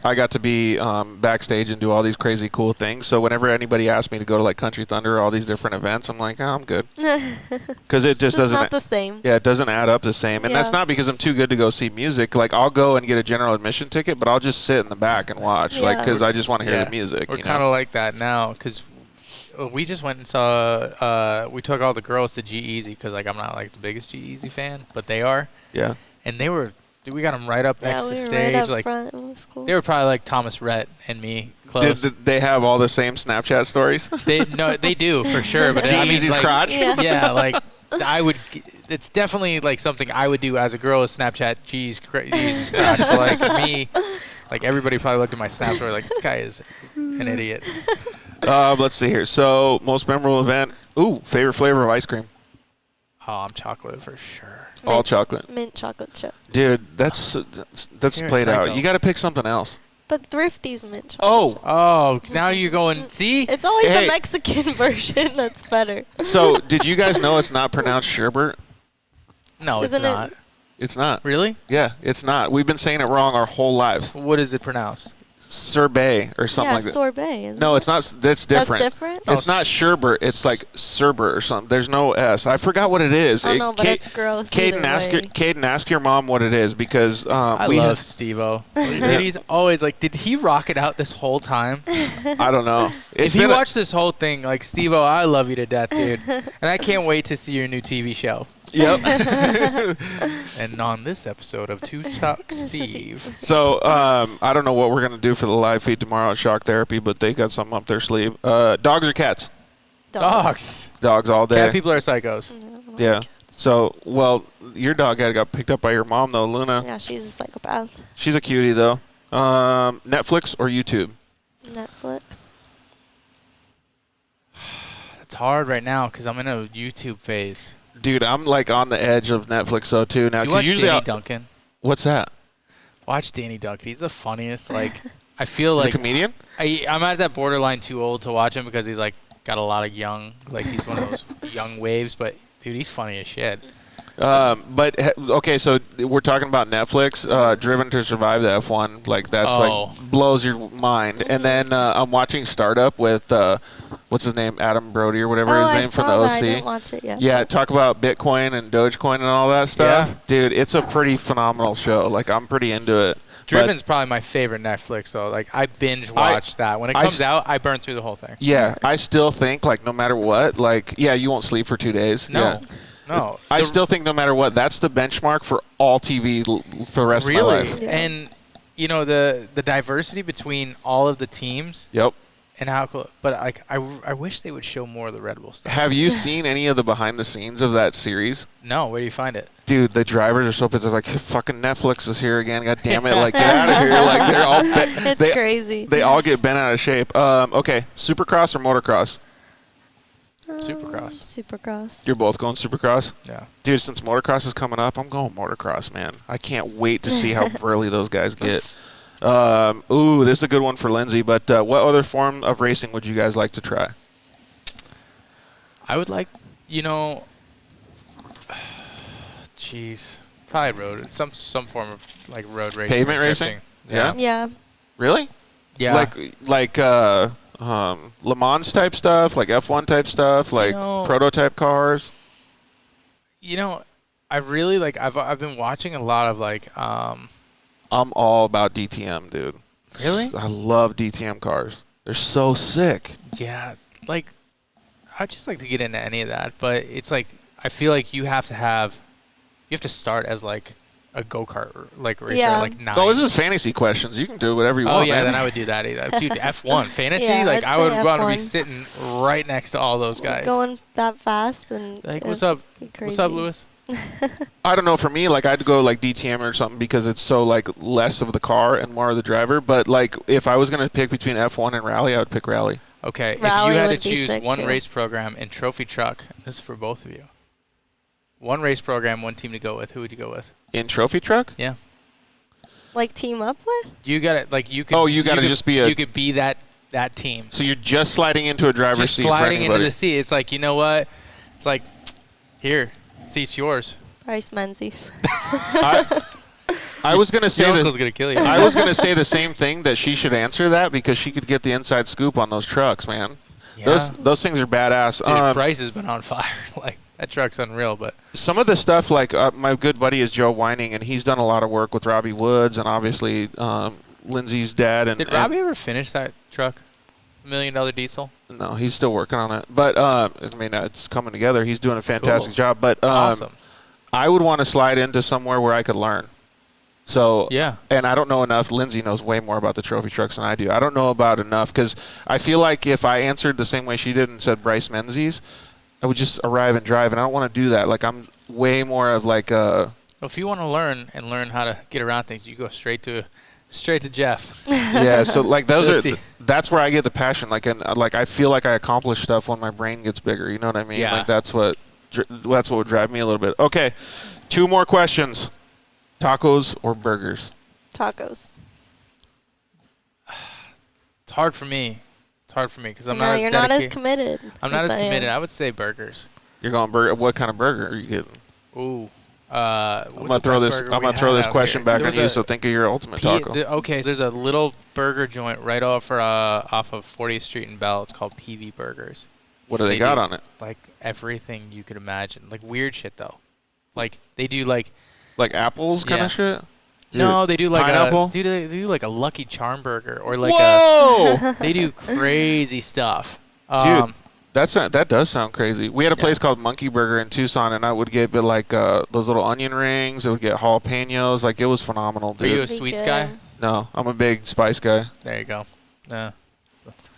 I got to be backstage and do all these crazy cool things. So whenever anybody asked me to go to like Country Thunder or all these different events, I'm like, I'm good. Because it just doesn't. Not the same. Yeah, it doesn't add up the same. And that's not because I'm too good to go see music. Like, I'll go and get a general admission ticket, but I'll just sit in the back and watch, because I just want to hear the music. We're kind of like that now because we just went and saw. We took all the girls to G-Eazy because like I'm not like the biggest G-Eazy fan, but they are. Yeah. And they were. We got them right up next to stage. Right up like front. It was cool. They were probably like Thomas Rhett and me. Close. Did they have all the same Snapchat stories? They do for sure. But G-Eazy's crotch. Yeah, like I would. It's definitely like something I would do as a girl is Snapchat G's crotch. But like me, like everybody probably looked at my Snap story like this guy is an idiot. Let's see here. So most memorable event. Ooh, favorite flavor of ice cream. Oh, I'm chocolate for sure. All chocolate. Mint chocolate chip. Dude, that's played out. You got to pick something else. But Thrifty's mint chocolate. Oh, now you're going. See, it's always the Mexican version that's better. So, did you guys know it's not pronounced sherbet? No, it's not. It's not. Really? Yeah, it's not. We've been saying it wrong our whole lives. What is it pronounced? Sorbet or something like that. Sorbet. Isn't No, it's not. That's different. That's different? It's not sherbet. It's like Cerbert or something. There's no S. I forgot what it is. Oh, no, but it's gross. Caden, ask your mom what it is because I love Steve-O. He's always like, did he rock it out this whole time? I don't know. If you watch this whole thing, like, Steve-O, I love you to death, dude. And I can't wait to see your new TV show. Yep. And on this episode of Two Talk Steve. So, I don't know what we're going to do for the live feed tomorrow at Shock Therapy, but they got something up their sleeve. Dogs or cats? Dogs. Dogs all day. Cat people are psychos. Yeah. So, well, your dog got picked up by your mom, though, Luna. Yeah, she's a psychopath. She's a cutie, though. Netflix or YouTube? Netflix. It's hard right now because I'm in a YouTube phase. Dude, I'm like on the edge of Netflix though too now. You watch Danny Duncan? What's that? Watch Danny Duncan. He's the funniest. Like, I feel like a comedian. I'm at that borderline too old to watch him because he's like got a lot of young. Like he's one of those young waves. But dude, he's funny as shit. Okay, so we're talking about Netflix, Driven to Survive the F1, like that's like blows your mind. And then I'm watching Startup with what's his name, Adam Brody or whatever his name from the OC. I didn't watch it yet. Yeah, talk about Bitcoin and Dogecoin and all that stuff. Yeah. Dude, it's a pretty phenomenal show. Like I'm pretty into it. Driven's probably my favorite Netflix though. Like I binge watch that. When it comes out, I burn through the whole thing. Yeah, I still think like no matter what, like you won't sleep for 2 days. No. Yeah. No. I still think no matter what, that's the benchmark for all TV for the rest of my life. Yeah. And, the diversity between all of the teams. Yep. And how cool. But, I wish they would show more of the Red Bull stuff. Have you seen any of the behind the scenes of that series? No. Where do you find it? Dude, the drivers are so pissed. They're like, fucking Netflix is here again. God damn it. Like, get out of here. Like, they're all It's crazy. They all get bent out of shape. Okay, Supercross or motocross? Supercross. Supercross. You're both going Supercross? Yeah. Dude, since motocross is coming up, I'm going motocross, man. I can't wait to see how burly those guys get. This is a good one for Lindsay, but what other form of racing would you guys like to try? I would like, probably road. Some form of, like, road racing. Pavement or racing? drifting. Yeah. Yeah. Really? Yeah. Like Le Mans type stuff, like F1 type stuff, like prototype cars. I really I've been watching a lot of I'm all about DTM, dude. Really? I love DTM cars. They're so sick. Yeah, I'd just like to get into any of that, but it's I feel like you have to start as a go-kart racer, Yeah. 9. Oh, this is fantasy questions. You can do whatever you want. Oh yeah, man. then I would do that either. Dude, F1 fantasy, Yeah, I'd I would say want to be F1. sitting right next to all those guys. Going that fast and What's up? be What's up, crazy. Lewis? I don't know. For me, I'd go DTM or something because it's so less of the car and more of the driver. But if I was gonna pick between F1 and rally, I would pick rally. Okay, Rally if you had to would be choose sick, one too. race program in trophy truck, this is for both of you. One race program, one team to go with. Who would you go with? In trophy truck? Yeah. Team up with? You got it. You could. Oh, you gotta just be a- You could be that team. So you're just sliding into a driver's Just seat sliding for into anybody. the seat. It's you know what? It's here, seat's yours. Bryce Menzies. I was gonna say Your that. uncle's gonna kill you. I was gonna say the same thing, that she should answer that because she could get the inside scoop on those trucks, man. Yeah. Those things are badass. Dude, Bryce has been on fire. That truck's unreal. But some of the stuff, my good buddy is Joe Whining, and he's done a lot of work with Robbie Woods and obviously Lindsay's dad. And did Robbie ever finish that truck? $1 million diesel? No, he's still working on it. But it's coming together. He's doing a fantastic Cool. job. But Awesome. I would want to slide into somewhere where I could learn. So Yeah. And I don't know enough. Lindsay knows way more about the trophy trucks than I do. I don't know about enough because I feel like if I answered the same way she did and said Bryce Menzies, I would just arrive and drive, and I don't want to do that. I'm way more of Well, if you want to learn how to get around things, you go straight to Jeff. yeah. So those Guilty. that's where I get the passion. I feel like I accomplish stuff when my brain gets bigger. You know what I mean? Yeah. That's what would drive me a little bit. Okay, 2 more questions. Tacos or burgers? Tacos. It's hard for me because I'm not as You're dedicated. not as committed. I'm not as I am. committed. I would say burgers. You're going burger. What kind of burger are you getting? Ooh. I'm gonna throw this question back on you. So think of your ultimate taco. Okay, there's a little burger joint right off of 40th Street in Bell. It's called PV Burgers. What do they got on it? Everything you could imagine. Weird shit though. They do apples kind of shit. No, they do pineapple? they do a Lucky Charm burger or Whoa! they do crazy stuff. Dude, that does sound crazy. We had a place called Monkey Burger in Tucson, and I would get those little onion rings. I would get jalapenos. It was phenomenal, dude. Are you a sweets guy? No, I'm a big spice guy. There you go. Yeah.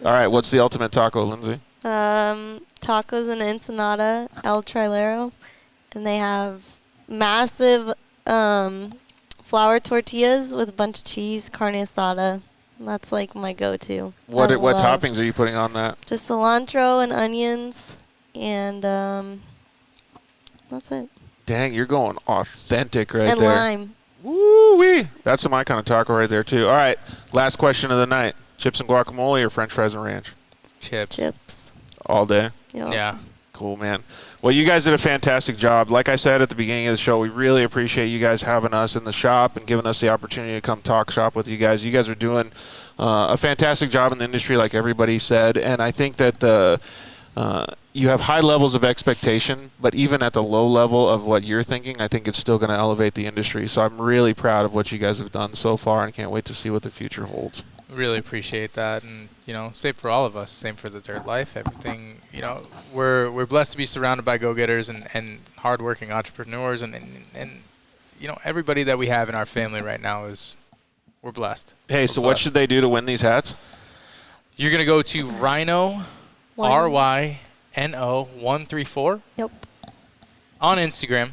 All right, what's the ultimate taco, Lindsay? Tacos and Ensenada, El Trilero, and they have massive flour tortillas with a bunch of cheese, carne asada. That's my go-to. What I love toppings are you putting on that? Just cilantro and onions, and that's it. Dang, you're going authentic right And there. lime. Woo-wee. That's my kind of taco right there, too. All right, last question of the night. Chips and guacamole or french fries and ranch? Chips. All day? Yep. Yeah. Cool, man. Well, you guys did a fantastic job. Like I said at the beginning of the show, we really appreciate you guys having us in the shop and giving us the opportunity to come talk shop with you guys. You guys are doing a fantastic job in the industry, like everybody said. And I think that you have high levels of expectation, but even at the low level of what you're thinking, I think it's still going to elevate the industry. So I'm really proud of what you guys have done so far and can't wait to see what the future holds. Really appreciate that, and same for all of us, same for the dirt life. Everything, we're blessed to be surrounded by go-getters and hardworking entrepreneurs, and everybody that we have in our family right now we're blessed. Hey, so what should they do to win these hats? You're gonna go to Rhino, RYNO 134. Yep. On Instagram.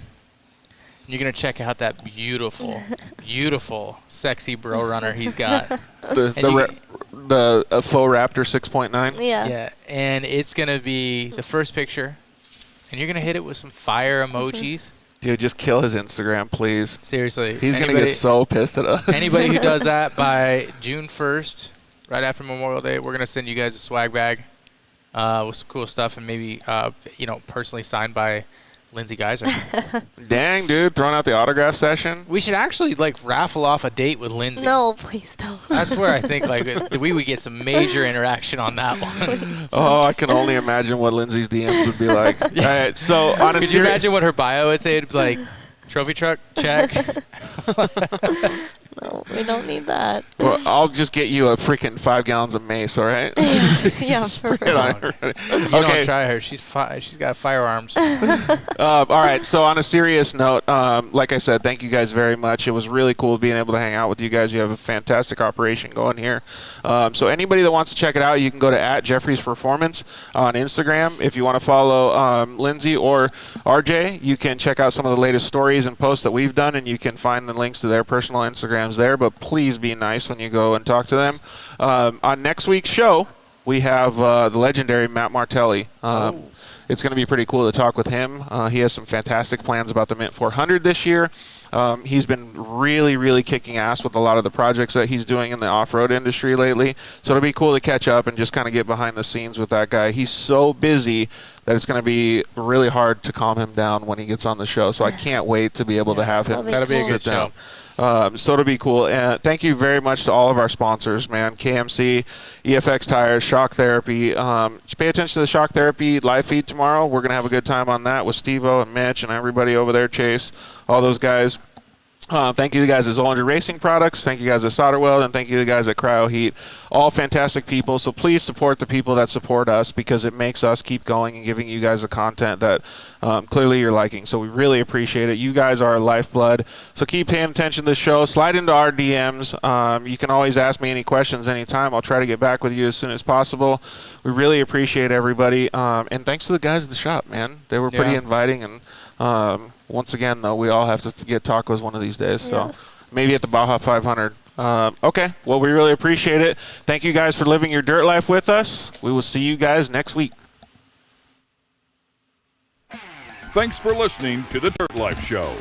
You're going to check out that beautiful, beautiful, sexy bro runner he's got. The faux Raptor 6.9? Yeah. Yeah, and it's going to be the first picture, and you're going to hit it with some fire emojis. Dude, just kill his Instagram, please. Seriously. He's going to get so pissed at us. Anybody who does that by June 1st, right after Memorial Day, we're going to send you guys a swag bag with some cool stuff, and maybe, personally signed by Lindsay Geiser. Dang, dude, throwing out the autograph session. We should actually raffle off a date with Lindsay. No, please don't. That's where I think we would get some major interaction on that one. Oh, I can only imagine what Lindsay's DMs would be like. All right, so on a Could you imagine what her bio would say? It'd be like, trophy truck, check. No, we don't need that. Well, I'll just get you a freaking 5 gallons of mace, all right? Yeah, for real. Don't try her. She's got firearms. All right, so on a serious note, like I said, thank you guys very much. It was really cool being able to hang out with you guys. You have a fantastic operation going here. So anybody that wants to check it out, you can go to @Jeffries Performance on Instagram. If you want to follow Lindsay or RJ, you can check out some of the latest stories and posts that we've done, and you can find the links to their personal Instagrams there, but please be nice when you go and talk to them. On next week's show, we have the legendary Matt Martelli. It's going to be pretty cool to talk with him. He has some fantastic plans about the Mint 400 this year. He's been really, really kicking ass with a lot of the projects that he's doing in the off-road industry lately. So it'll be cool to catch up and just kind of get behind the scenes with that guy. He's so busy that it's going to be really hard to calm him down when he gets on the show. So I can't wait to be able to have him. That'll be a good show. So it'll be cool. And thank you very much to all of our sponsors, man. KMC, EFX Tires, Shock Therapy. Just pay attention to the Shock Therapy live feed tomorrow. We're going to have a good time on that with Steve-O and Mitch and everybody over there, Chase, all those guys. Thank you to the guys at Zolander Racing Products. Thank you guys at Solderweld, and thank you to the guys at Cryo Heat. All fantastic people. So please support the people that support us, because it makes us keep going and giving you guys the content that clearly you're liking. So we really appreciate it. You guys are our lifeblood. So keep paying attention to the show. Slide into our DMs. You can always ask me any questions anytime. I'll try to get back with you as soon as possible. We really appreciate everybody. And thanks to the guys at the shop, man. They were pretty inviting. And once again, though, we all have to get tacos one of these days. So maybe at the Baja 500. Okay, well, we really appreciate it. Thank you guys for living your dirt life with us. We will see you guys next week. Thanks for listening to The Dirt Life Show.